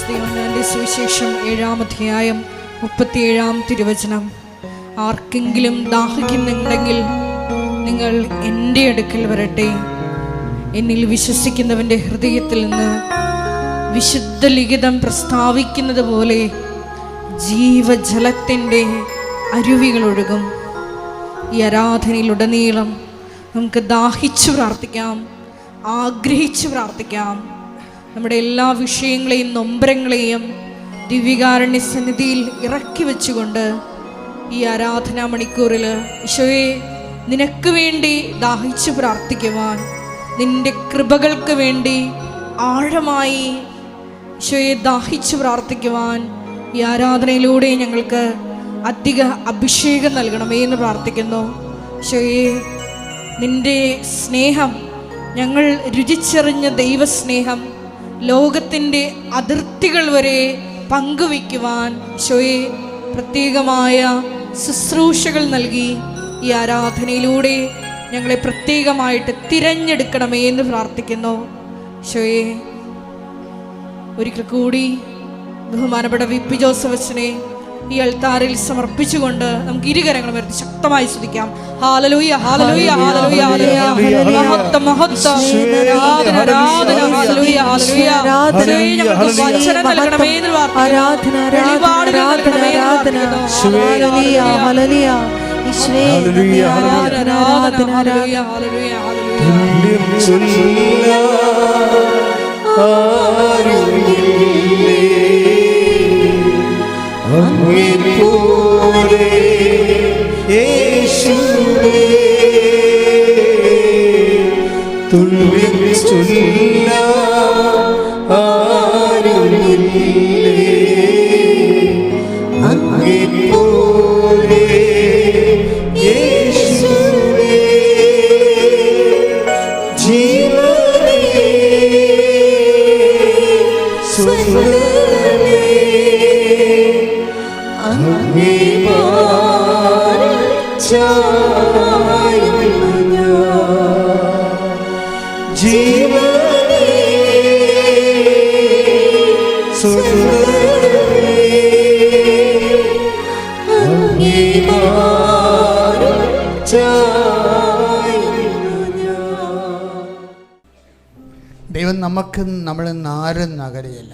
യോഹന്നാന്റെ സുവിശേഷം 7-ാം അധ്യായം 37-ാം തിരുവചനം. ആർക്കെങ്കിലും ദാഹിക്കുന്നുണ്ടെങ്കിൽ നിങ്ങൾ എൻ്റെ അടുക്കൽ വരട്ടെ. എന്നിൽ വിശ്വസിക്കുന്നവൻ്റെ ഹൃദയത്തിൽ നിന്ന് വിശുദ്ധ ലിഖിതം പ്രസ്താവിക്കുന്നത് പോലെ ജീവജലത്തിൻ്റെ അരുവികളൊഴുകും. ഈ ആരാധനയിലുടനീളം നമുക്ക് ദാഹിച്ചു പ്രാർത്ഥിക്കാം, ആഗ്രഹിച്ചു പ്രാർത്ഥിക്കാം. നമ്മുടെ എല്ലാ വിഷയങ്ങളെയും നൊമ്പരങ്ങളെയും ദിവ്യകാരുണ്യ സന്നിധിയിൽ ഇറക്കി വെച്ചുകൊണ്ട് ഈ ആരാധനാ മണിക്കൂറിൽ ഈശോയെ നിനക്ക് വേണ്ടി ദാഹിച്ചു പ്രാർത്ഥിക്കുവാൻ, നിന്റെ കൃപകൾക്ക് വേണ്ടി ആഴമായി ഈശോയെ ദാഹിച്ചു പ്രാർത്ഥിക്കുവാൻ ഈ ആരാധനയിലൂടെ ഞങ്ങൾക്ക് അധിക അഭിഷേകം നൽകണമേ എന്ന് പ്രാർത്ഥിക്കുന്നു. ഈശോയെ നിന്റെ സ്നേഹം, ഞങ്ങൾ രുചിച്ചറിഞ്ഞ ദൈവസ്നേഹം ലോകത്തിൻ്റെ അതിർത്തികൾ വരെ പങ്കുവയ്ക്കുവാൻ ഈശോയെ പ്രത്യേകമായ ശുശ്രൂഷകൾ നൽകി ഈ ആരാധനയിലൂടെ ഞങ്ങളെ പ്രത്യേകമായിട്ട് തിരഞ്ഞെടുക്കണമേ എന്ന് പ്രാർത്ഥിക്കുന്നു. ഈശോയെ ഒരിക്കൽ കൂടി ബഹുമാനപ്പെട്ട VP ജോസഫ് അച്ഛനെ ഈ അൾത്താരയിൽ സമർപ്പിച്ചുകൊണ്ട് നമുക്ക് ഇരുകരങ്ങളും ഉയർത്തി ശക്തമായി സ്തുതിക്കാം. ഹല്ലേലൂയ ഹല്ലേലൂയ ഹല്ലേലൂയ ഹല്ലേലൂയ. മഹത്വം മഹത്വം ആരാധന ആരാധന. ഹല്ലേലൂയ ഹല്ലേലൂയ. ഞങ്ങൾക്ക് വചനം നൽകണമേ എന്ന് പ്രാർത്ഥിക്കുന്നു. വെളിപാടുകൾ നൽകണമേ എന്ന് പ്രാർത്ഥിക്കുന്നു. ഹല്ലേലൂയ ഹല്ലേലൂയ. ഈശോയെ നന്ദി. ആരാധന ആരാധന. ഹല്ലേലൂയ ഹല്ലേലൂയ ഹല്ലേലൂയ. അങ്ങേപ്പോലെ യേശുവേ തുല്യം ചൊല്ലാൻ ആരുമില്ലേ. അങ്ങേപ്പോലെ യേശുവേ ജീവനേ സ്വന്തമേ ദൈവം നമുക്ക് നമ്മളിൽ നിന്ന് ആരും നകരുകയില്ല.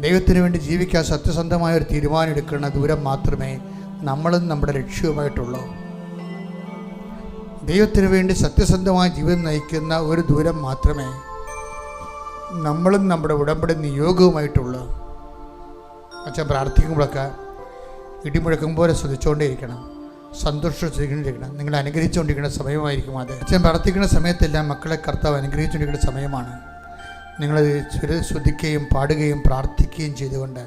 ദൈവത്തിന് വേണ്ടി ജീവിക്കാൻ സത്യസന്ധമായ ഒരു തീരുമാനം എടുക്കുന്ന ദൂരം മാത്രമേ നമ്മളും നമ്മുടെ ലക്ഷ്യവുമായിട്ടുള്ളൂ. ദൈവത്തിന് വേണ്ടി സത്യസന്ധമായ ജീവിതം നയിക്കുന്ന ഒരു ദൂരം മാത്രമേ നമ്മളും നമ്മുടെ ഉടമ്പടി നിയോഗവുമായിട്ടുള്ളൂ. അച്ഛൻ പ്രാർത്ഥിക്കുമ്പോഴൊക്കെ ഇടിമുഴക്കം പോലെ ശ്രദ്ധിച്ചുകൊണ്ടേയിരിക്കണം, സന്തോഷിച്ചുകൊണ്ടിരിക്കണം. നിങ്ങൾ അനുഗ്രഹിച്ചുകൊണ്ടിരിക്കുന്ന സമയമായിരിക്കും അത്. അച്ഛൻ പ്രാർത്ഥിക്കുന്ന സമയത്തെല്ലാം മക്കളെ കർത്താവ് അനുഗ്രഹിച്ചുകൊണ്ടിരിക്കുന്ന സമയമാണ്. നിങ്ങളത് ശ്രദ്ധിക്കുകയും പാടുകയും പ്രാർത്ഥിക്കുകയും ചെയ്തുകൊണ്ട്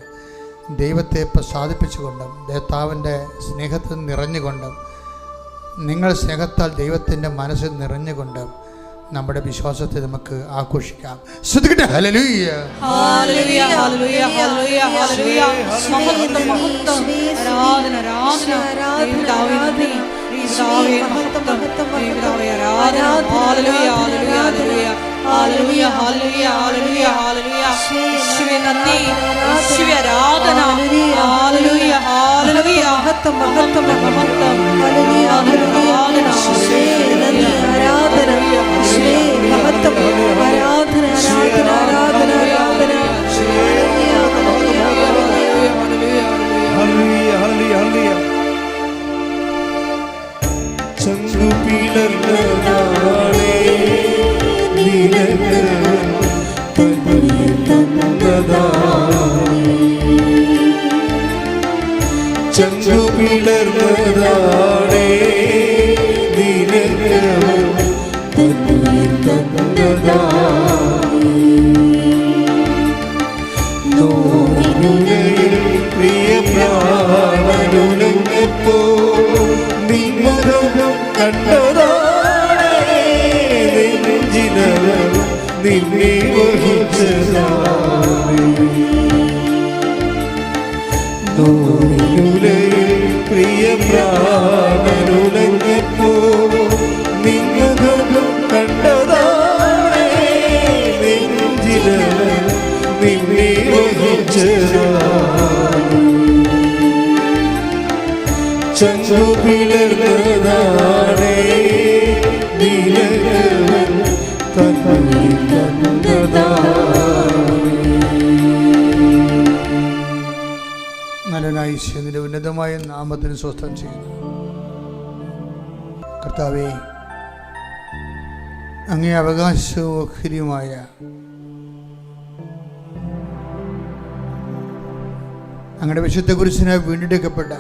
ദൈവത്തെ പ്രസാദിപ്പിച്ചുകൊണ്ടും കർത്താവിൻ്റെ സ്നേഹത്തിൽ നിറഞ്ഞുകൊണ്ടും നിങ്ങൾ സ്നേഹത്താൽ ദൈവത്തിൻ്റെ മനസ്സിൽ നിറഞ്ഞുകൊണ്ടും നമ്മുടെ വിശ്വാസത്തെ നമുക്ക് ആഘോഷിക്കാം. ശ്രദ്ധിക്കട്ടെ. ഹല്ലേലൂയ ഹല്ലേലൂയ ഹല്ലേലൂയ ഹല്ലേലൂയ ഹല്ലേലൂയ. മഹത്വം മഹത്വം ആരാധന ആരാധന. ദൈവപിതാവേ നന്ദി. ദൈവപിതാവേ മഹത്വം. ദൈവപിതാവേ ആരാധന. ഹല്ലേലൂയ ഹല്ലേലൂയ ഹല്ലേലൂയ ഹല്ലേലൂയ ഹല്ലേലൂയ ഹല്ലേലൂയ ഹല്ലേലൂയ. യേശുവേ നന്ദി. യേശുവേ ആരാധന. ഹല്ലേലൂയ ഹല്ലേലൂയ. മഹത്വം മഹത്വം മഹത്വം. ഹല്ലേലൂയ ഹല്ലേലൂയ. ഈശോയെ നന്ദി. ആരാധന ഈശോയെ മഹത്വം. ആരാധന ആരാധന ആരാധന ആരാധന. ഹല്ലേലൂയ ഹല്ലേലൂയ ഹല്ലേലൂയ ഹല്ലേലൂയ ഹല്ലേലൂയ. ചങ്കുപിളർന്നതാണേ നിനക്ക് തന്നതാണേ. ചങ്കുപിളർന്നതാണേ നിനക്ക് തന്നതാണേ. നോവിനുലയിൽ പ്രിയപ്രാണനുലഞ്ഞപ്പോ നിൻമുഖം കണ്ടതാണേ. നെഞ്ചിലവൻ നിന്നെ വഹിച്ചതാണേ. നോവിനുലയിൽ പ്രിയപ്രാണനുലഞ്ഞപ്പോ നിൻമുഖം കണ്ടതാണേ. നെഞ്ചിലവൻ നിന്നെ വഹിച്ചതാണേ. ചങ്കുപിളർന്നതാണേ നിനക്കവൻ തന്നതാണേ. നല്ലനായി ഈശോയുടെ ഉന്നതമായ നാമത്തിന് സ്വസ്ഥം ചെയ്യുന്നു. കർത്താവേ, അങ്ങേ അവകാശവുമായ അങ്ങയുടെ വിശുദ്ധ കുരിശിനായി വീണ്ടെടുക്കപ്പെട്ട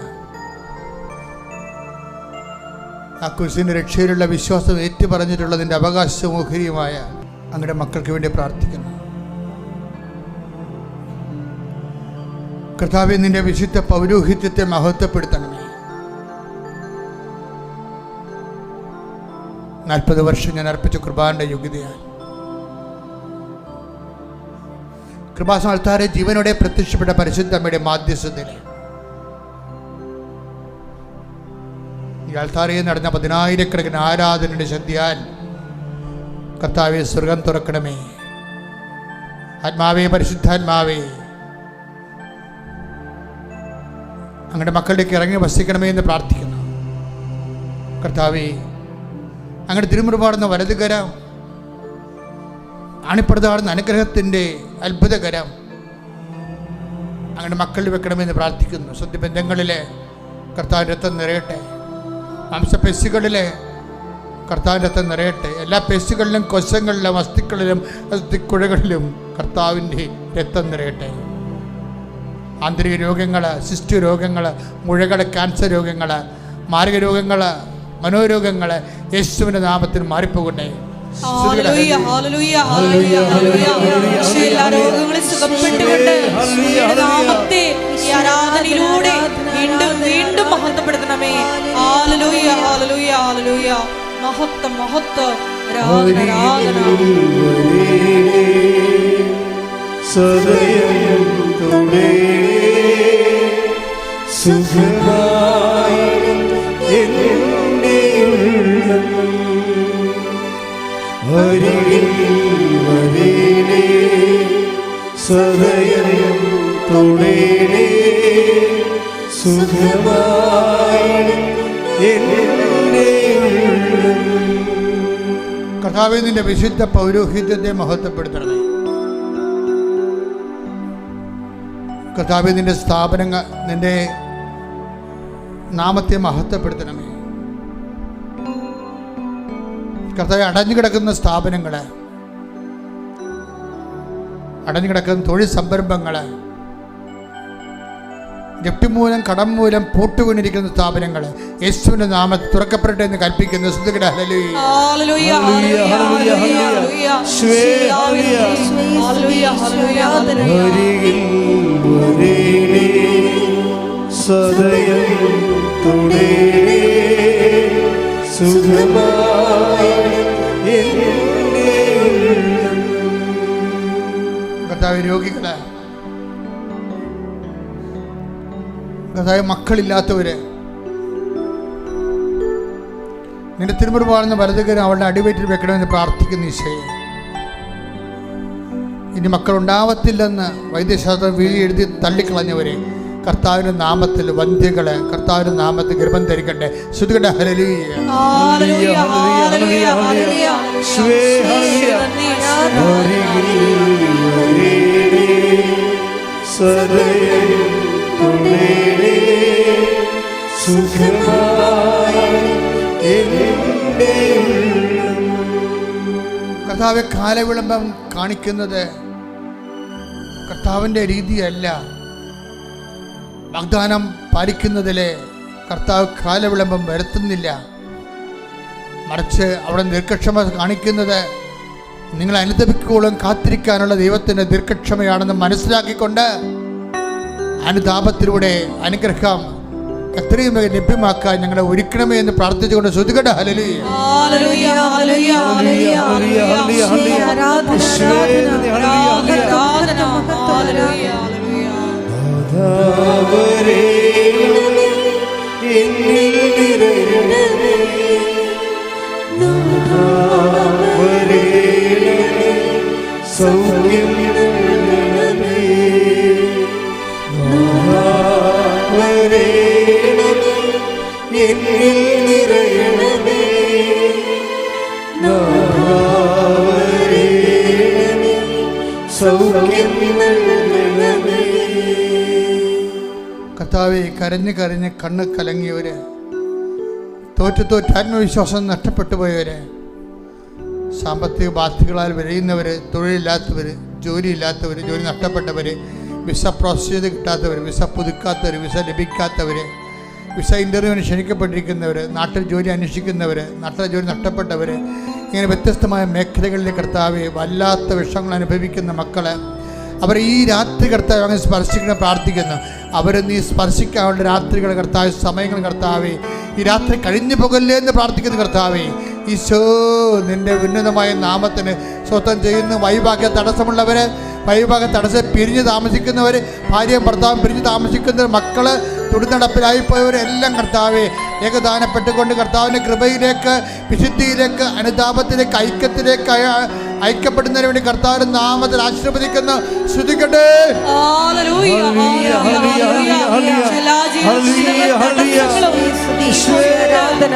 ആ കുരിശിൻ്റെ രക്ഷയിലുള്ള വിശ്വാസം ഏറ്റുപറഞ്ഞിട്ടുള്ളതിൻ്റെ അവകാശമോഹരിയുമായ അങ്ങയുടെ മക്കൾക്ക് വേണ്ടി പ്രാർത്ഥിക്കുന്നു. കർത്താവേ, നിന്റെ വിശുദ്ധ പൗരോഹിത്യത്തെ മഹത്വപ്പെടുത്തണമേ. 40 വർഷം ഞാൻ അർപ്പിച്ച കൃപാന്റെ യോഗ്യതയായി കൃപാസന അൾത്താരെ ജീവനോടെ പ്രത്യക്ഷപ്പെട്ട പരിശുദ്ധ അമ്മയുടെ മാധ്യസ്ഥതയിൽ ഈ അൾത്താരയിൽ നടന്ന 10,000-കണക്കിന് ആരാധനയുടെ ശക്തിയാൽ കർത്താവെ സ്വർഗം തുറക്കണമേ. ആത്മാവേ, പരിശുദ്ധാത്മാവേ, അങ്ങയുടെ മക്കളിലേക്ക് ഇറങ്ങി വസിക്കണമേ എന്ന് പ്രാർത്ഥിക്കുന്നു. കർത്താവേ, അങ്ങയുടെ തിരുമുറുപാടുന്ന വലതുകരം, ആണിപ്പടുതാടുന്ന അനുഗ്രഹത്തിൻ്റെ അത്ഭുതകരം അങ്ങയുടെ മക്കളിൽ വെക്കണമെന്ന് പ്രാർത്ഥിക്കുന്നു. സ്വന്തബന്ധങ്ങളിലെ കർത്താവിൻ്റെ രക്തം നിറയട്ടെ. മാംസപെശുകളിലെ കർത്താവിൻ്റെ രക്തം നിറയട്ടെ. എല്ലാ പെശുകളിലും കൊശങ്ങളിലും അസ്ഥികളിലും അസ്ഥിക്കുഴകളിലും കർത്താവിൻ്റെ രക്തം നിറയട്ടെ. ആന്തരിക രോഗങ്ങൾ, സിസ്റ്റു രോഗങ്ങൾ, മുഴകൾ, ക്യാൻസർ രോഗങ്ങൾ, മാരക രോഗങ്ങൾ, മനോരോഗങ്ങൾ യേശുവിൻ്റെ നാമത്തിൽ മാറിപ്പോകട്ടെ. ഹല്ലേലൂയ, ഹല്ലേലൂയ, ഹല്ലേലൂയ, ഹല്ലേലൂയ. എല്ലാ രോഗങ്ങളും സുഖപ്പെട്ടുകൊണ്ട് യേശുവിന്റെ നാമത്തെ ഈ ആരാധനയിലൂടെ വീണ്ടും വീണ്ടും മഹത്വപ്പെടുത്തണമേ. ഹല്ലേലൂയ, ഹല്ലേലൂയ, ഹല്ലേലൂയ. മഹത്വം, മഹത്വം, ആരാധന, ആരാധന. സദയം തൊടേ സുഖമായി എൻ്റെ ഉള്ളം അരികിൽ വരേണേ. സദയം തൊടേ സുഖമായി എൻ്റെ ഉള്ളം. കർത്താവേ, നിന്റെ വിശുദ്ധ പൗരോഹിത്യത്തെ മഹത്വപ്പെടുത്തണമേ. കർത്താവേ, നിന്റെ സ്ഥാപനങ്ങൾ, നിന്റെ നാമത്തെ മഹത്വപ്പെടുത്തണമേ. കർത്താവേ, അടഞ്ഞുകിടക്കുന്ന സ്ഥാപനങ്ങൾ, അടഞ്ഞുകിടക്കുന്ന തൊഴിൽ സംരംഭങ്ങൾ, ജപ്തി മൂലം, കടം മൂലം പൂട്ടുകൊണ്ടിരിക്കുന്ന സ്ഥാപനങ്ങൾ യേശുവിന്റെ നാമത്തിൽ തുറക്കപ്പെടട്ടെ എന്ന് കൽപ്പിക്കുന്നു. ഹല്ലേലൂയ, ഹല്ലേലൂയ, ഹല്ലേലൂയ, ഹല്ലേലൂയ, ഹല്ലേലൂയ. അരികിൽ വരേണേ. സദയം തൊടേ സുഖമായി എൻ്റെ ഉള്ളം. കർത്താവേ, രോഗികള്, കർത്താവേ, മക്കളില്ലാത്തവര്, നിന്റെ തിരുമുറുപാടുന്ന വലതുകരം അവളുടെ അടിവയറ്റിൽ വെക്കണമെന്ന് പ്രാർത്ഥിക്കുന്ന ഈശോയെ, ഇനി മക്കളുണ്ടാവത്തില്ലെന്ന് വൈദ്യശാസ്ത്രം വിധി എഴുതി തള്ളിക്കളഞ്ഞവരെ കർത്താവിന്റെ നാമത്തിൽ വന്ധ്യകളെ കർത്താവിന്റെ നാമത്തിൽ ഗർഭം ധരിക്കട്ടെ. ശ്രുതികട്ടെ. ഹല്ലേലൂയ, ഹല്ലേലൂയ, ഹല്ലേലൂയ, ഹല്ലേലൂയ. സദയം തൊടേ സുഖമായി എൻ്റെ ഉള്ളം. കർത്താവെ, കാലവിളംബം കാണിക്കുന്നത് കർത്താവിൻ്റെ രീതിയല്ല. വാഗ്ദാനം പാലിക്കുന്നതിലെ കർത്താവ് കാലവിളംബം വരുത്തുന്നില്ല. മറിച്ച് അവിടെ ദീർഘക്ഷമ കാണിക്കുന്നത് നിങ്ങൾ അനുദപിക്കോളം കാത്തിരിക്കാനുള്ള ദൈവത്തിൻ്റെ ദീർഘക്ഷമയാണെന്ന് മനസ്സിലാക്കിക്കൊണ്ട് അനുതാപത്തിലൂടെ അനുഗ്രഹം എത്രയും വേഗം ലഭ്യമാക്കാൻ ഞങ്ങളെ ഒരുക്കണമേ എന്ന് പ്രാർത്ഥിച്ചുകൊണ്ട് ശ്രുതികട്ടെ. ഹല്ലേലൂയ, ഹല്ലേലൂയ, ഹല്ലേലൂയ, ഹല്ലേലൂയ, ഹല്ലേലൂയ, ആരാധന, ഹല്ലേലൂയ, ഹല്ലേലൂയ. നാഥാവരേ, എന്നിൽ നിറയണമേ. നാഥാവരേ, സൗഖ്യം നൽകണമേ. നാഥാവരേ, എന്നിൽ നിറയണമേ. നാഥാവരേ, സൗഖ്യം നൽകണമേ. കർത്താവെ, കരഞ്ഞ് കരഞ്ഞ് കണ്ണ് കലങ്ങിയവര്, തോറ്റ് ആത്മവിശ്വാസം നഷ്ടപ്പെട്ടു പോയവര്, സാമ്പത്തിക ബാധ്യതകളാൽ വിരയുന്നവർ, തൊഴിലില്ലാത്തവർ, ജോലിയില്ലാത്തവർ, ജോലി നഷ്ടപ്പെട്ടവർ, വിസ പ്രോസസ് ചെയ്ത് കിട്ടാത്തവർ, വിസ പുതുക്കാത്തവർ, വിസ ലഭിക്കാത്തവർ, വിസ ഇൻ്റർവ്യൂവിന് ക്ഷണിക്കപ്പെട്ടിരിക്കുന്നവർ, നാട്ടിൽ ജോലി അന്വേഷിക്കുന്നവർ, നാട്ടിലെ ജോലി നഷ്ടപ്പെട്ടവർ, ഇങ്ങനെ വ്യത്യസ്തമായ മേഖലകളിലെ കർത്താവെ വല്ലാത്ത വിഷമങ്ങൾ അനുഭവിക്കുന്ന മക്കൾ, അവർ ഈ രാത്രി കർത്താവ് അങ്ങനെ സ്പർശിക്കണം പ്രാർത്ഥിക്കുന്നു. അവരെ നീ സ്പർശിക്കാനുള്ള രാത്രികൾ കർത്താവ്, സമയങ്ങൾ കർത്താവെ ഈ രാത്രി കഴിഞ്ഞു പോകല്ലേ എന്ന് പ്രാർത്ഥിക്കുന്നു. കർത്താവെ, ഈശോ നിൻ്റെ ഉന്നതമായ നാമത്തിന് സ്വന്തം ചെയ്യുന്ന വൈഭാഗ്യ തടസ്സമുള്ളവർ, വൈഭാഗ്യ തടസ്സം പിരിഞ്ഞ് താമസിക്കുന്നവർ, ഭാര്യയും ഭർത്താവും പിരിഞ്ഞ് താമസിക്കുന്നവർ, മക്കൾ തുടുനടപ്പിലായിപ്പോയവരെല്ലാം കർത്താവെ ഏകദാനപ്പെട്ടുകൊണ്ട് കർത്താവിൻ്റെ കൃപയിലേക്ക്, വിശുദ്ധിയിലേക്ക്, അനുതാപത്തിലേക്ക്, ഐക്യത്തിലേക്ക് ഐക്യപ്പെടുന്നതിന് വേണ്ടി കർത്താവിന്റെ നാമത്തിൽ ആശീർവദിക്കുന്നു. സ്തുതിക്കട്ടെ. ഹല്ലേലൂയ, ഹല്ലേലൂയ,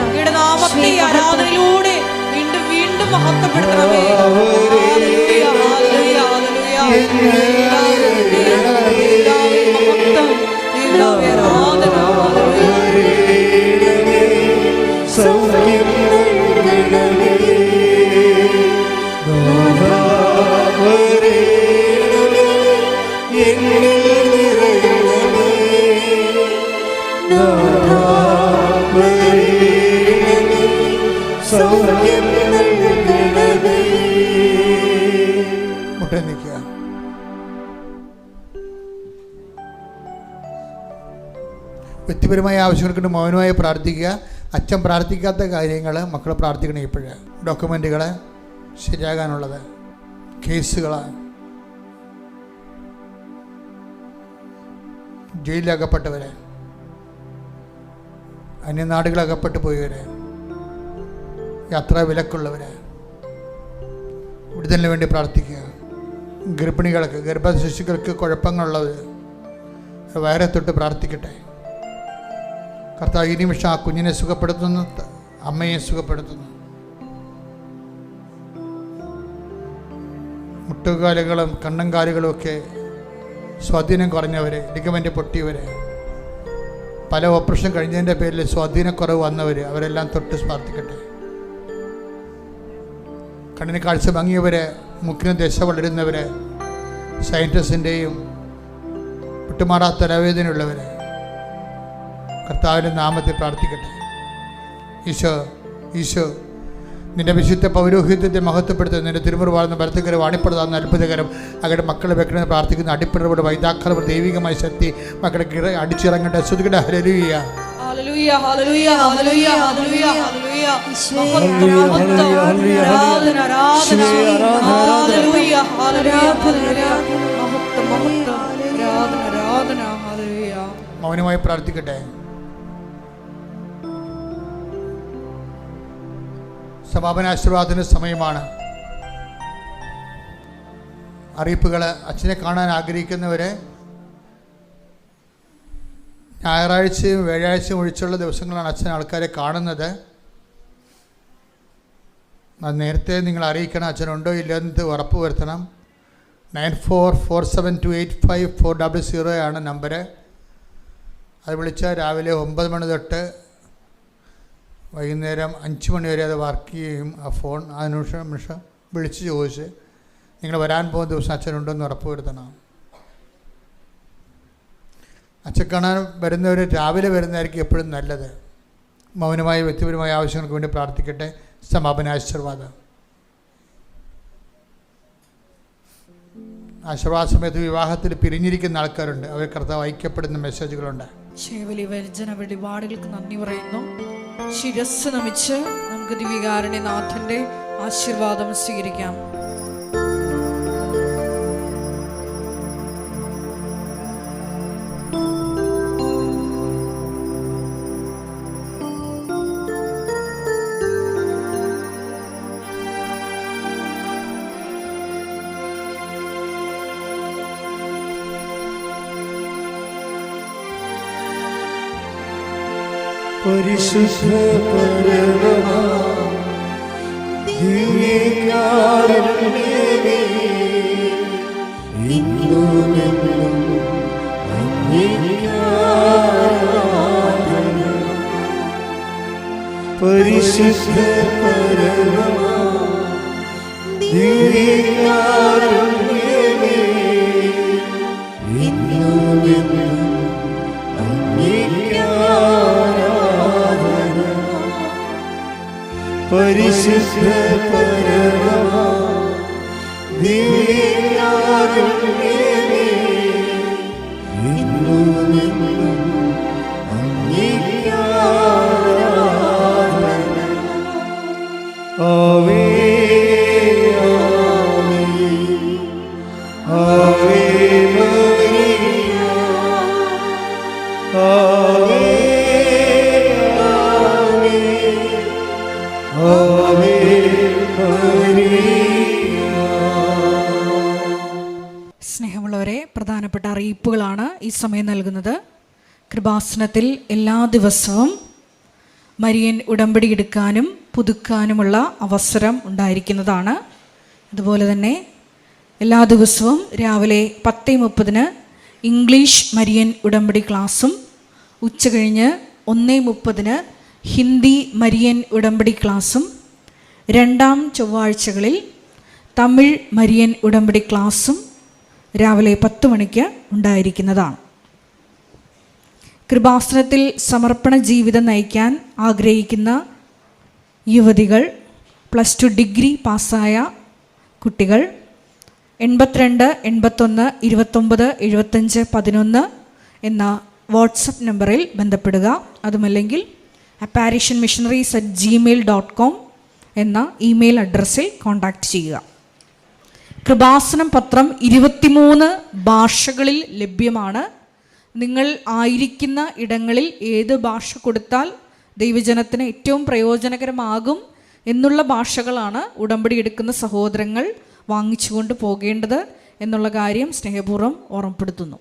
അങ്ങയുടെ നാമത്തെ ഈ ആരാധനയിലൂടെ വീണ്ടും വീണ്ടും മഹത്വപ്പെടുത്തണമേ. ഹല്ലേലൂയ, ഹല്ലേലൂയ, ഹല്ലേലൂയ. നിൽക്കുക. വ്യക്തിപരമായ ആവശ്യങ്ങൾക്ക് മൗനമായി പ്രാർത്ഥിക്കുക. അച്ഛൻ പ്രാർത്ഥിക്കാത്ത കാര്യങ്ങൾ മക്കൾ പ്രാർത്ഥിക്കണം. ഇപ്പോഴ് ഡോക്യുമെൻറ്റുകൾ ശരിയാകാനുള്ളത്, കേസുകൾ, ജയിലിലകപ്പെട്ടവരെ, അന്യനാടുകളകപ്പെട്ടു പോയവരെ, യാത്രാ വിലക്കുള്ളവരെ വിടുതലിന് വേണ്ടി പ്രാർത്ഥിക്കുക. ഗർഭിണികൾക്ക്, ഗർഭശിശുക്കൾക്ക് കുഴപ്പങ്ങളുള്ളവർ വയറെ തൊട്ട് പ്രാർത്ഥിക്കട്ടെ. കർത്താവ് ഈ നിമിഷം ആ കുഞ്ഞിനെ സുഖപ്പെടുത്തുന്നു, അമ്മയെ സുഖപ്പെടുത്തുന്നു. മുട്ടുകാലുകളും കണ്ണങ്കാലുകളും ഒക്കെ സ്വാധീനം കുറഞ്ഞവരെ, ലിഗമെൻ്റ് പൊട്ടിയവരെ, പല ഓപ്പറേഷൻ കഴിഞ്ഞതിൻ്റെ പേരിൽ സ്വാധീനക്കുറവ് വന്നവർ, അവരെല്ലാം തൊട്ട് പ്രാർത്ഥിക്കട്ടെ. കണ്ണിന് കാഴ്ച ഭംഗിയവരെ, മുക്കിന് ദശ വളരുന്നവരെ, സയൻറ്റിസ്റ്റിൻ്റെയും വിട്ടുമാറാത്ത തലവേദനയുള്ളവരെ കർത്താവിൻ്റെ നാമത്തിൽ പ്രാർത്ഥിക്കട്ടെ. ഈശോ, ഈശോ നിന്റെ വിശുദ്ധ പൗരോഹിത്യത്തെ മഹത്വപ്പെടുത്തുന്ന നിന്റെ തിരുമുറിവാർന്ന ഭരത്തകരം വാണിപ്പെടുത്താവുന്ന അത്ഭുതകരം അങ്ങയുടെ മക്കളെ വെക്കണമെന്ന് പ്രാർത്ഥിക്കുന്ന അടിപ്പിടപെടെ വൈതാക്കള ദൈവികമായ ശക്തി മക്കളെ അടിച്ചിറങ്ങട്ടെ. ശ്രുതികട ഹല്ലേലൂയ, ഹല്ലേലൂയ, ഹല്ലേലൂയ, ഹല്ലേലൂയ, ഹല്ലേലൂയ, ഹല്ലേലൂയ. മൗനമായി പ്രാർത്ഥിക്കട്ടെ. സമാപനാശീർവാദത്തിന് സമയമാണ്. അറിയിപ്പുകൾ. അച്ഛനെ കാണാൻ ആഗ്രഹിക്കുന്നവരെ ഞായറാഴ്ചയും വ്യാഴാഴ്ചയും ഒഴിച്ചുള്ള ദിവസങ്ങളാണ് അച്ഛൻ ആൾക്കാരെ കാണുന്നത്. അത് നേരത്തെ നിങ്ങൾ അറിയിക്കണം. അച്ഛനുണ്ടോ ഇല്ലെന്ന് ഉറപ്പ് വരുത്തണം. 9447285400 ആണ് നമ്പർ. അത് വിളിച്ചാൽ രാവിലെ 9 മണി തൊട്ട് വൈകുന്നേരം 5 മണി വരെ അത് വർക്ക് ചെയ്യും. ആ ഫോൺ ആ നിമിഷം വിളിച്ച് ചോദിച്ച് നിങ്ങൾ വരാൻ പോകുന്ന ദിവസം അച്ഛനുണ്ടോയെന്ന് ഉറപ്പ് വരുത്തണം. അച്ഛൻ കാണാൻ വരുന്നവർ രാവിലെ വരുന്നതായിരിക്കും എപ്പോഴും നല്ലത്. മൗനമായി വ്യക്തിപരമായ ആവശ്യങ്ങൾക്ക് വേണ്ടി പ്രാർത്ഥിക്കട്ടെ. സമാപനാശീർവാദം. ആശീർവാദ സമയത്ത് വിവാഹത്തിൽ പിരിഞ്ഞിരിക്കുന്ന ആൾക്കാരുണ്ട്. അവർ കർത്താവ് ഐക്യപ്പെടുന്ന മെസ്സേജുകളുണ്ട്. ശൈവലി വർജന വെളിപാടുകൾക്ക് നന്ദി പറയുന്നു. ശിരസ് നമിച്ച് നമുക്ക് ദിവ്യകാരുണ്യനാഥന്റെ ആശീർവാദം സ്വീകരിക്കാം. പരിശുദ്ധ പരമമാ ദിവ്യകാരുണ്യമേ, ഇന്നുമെന്നും അങ്ങേക്ക് ആരാധന. പരിശുദ്ധ പരമമാ ദിവ്യകാരുണ്യമേ, ഇന്നുമെന്നും അങ്ങേക്ക് ആരാധന. പരിശുദ്ധ പരമമാ ദിവ്യകാരുണ്യമേ, ഇന്നുമെന്നും അങ്ങേക്ക് ആരാധന. ആവേ ആവേ മരിയ, ആവേ ആവേ ആവേ മരിയ. അറിയിപ്പുകളാണ് ഈ സമയം നൽകുന്നത്. കൃപാസനത്തിൽ എല്ലാ ദിവസവും മരിയൻ ഉടമ്പടി എടുക്കാനും പുതുക്കാനുമുള്ള അവസരം ഉണ്ടായിരിക്കുന്നതാണ്. അതുപോലെ തന്നെ എല്ലാ ദിവസവും രാവിലെ 10:30 ഇംഗ്ലീഷ് മരിയൻ ഉടമ്പടി ക്ലാസ്സും ഉച്ചകഴിഞ്ഞ് 1:30 ഹിന്ദി മരിയൻ ഉടമ്പടി ക്ലാസ്സും രണ്ടാം ചൊവ്വാഴ്ചകളിൽ തമിഴ് മരിയൻ ഉടമ്പടി ക്ലാസ്സും രാവിലെ 10 മണിക്ക് ഉണ്ടായിരിക്കുന്നതാണ്. കൃപാസനത്തിൽ സമർപ്പണ ജീവിതം നയിക്കാൻ ആഗ്രഹിക്കുന്ന യുവതികൾ, +2 ഡിഗ്രി പാസ്സായ കുട്ടികൾ 82 81 29 75 11 എന്ന വാട്സപ്പ് നമ്പറിൽ ബന്ധപ്പെടുക. അതുമല്ലെങ്കിൽ apparitionmissionaries@gmail.com എന്ന ഇമെയിൽ അഡ്രസ്സിൽ കോൺടാക്റ്റ് ചെയ്യുക. കൃപാസനം പത്രം 23 ഭാഷകളിൽ ലഭ്യമാണ്. നിങ്ങൾ ആയിരിക്കുന്ന ഇടങ്ങളിൽ ഏത് ഭാഷ കൊടുത്താൽ ദൈവജനത്തിന് ഏറ്റവും പ്രയോജനകരമാകും എന്നുള്ള ഭാഷകളാണ് ഉടമ്പടി എടുക്കുന്ന സഹോദരങ്ങൾ വാങ്ങിച്ചുകൊണ്ട് പോകേണ്ടത് എന്നുള്ള കാര്യം സ്നേഹപൂർവ്വം ഓർമ്മപ്പെടുത്തുന്നു.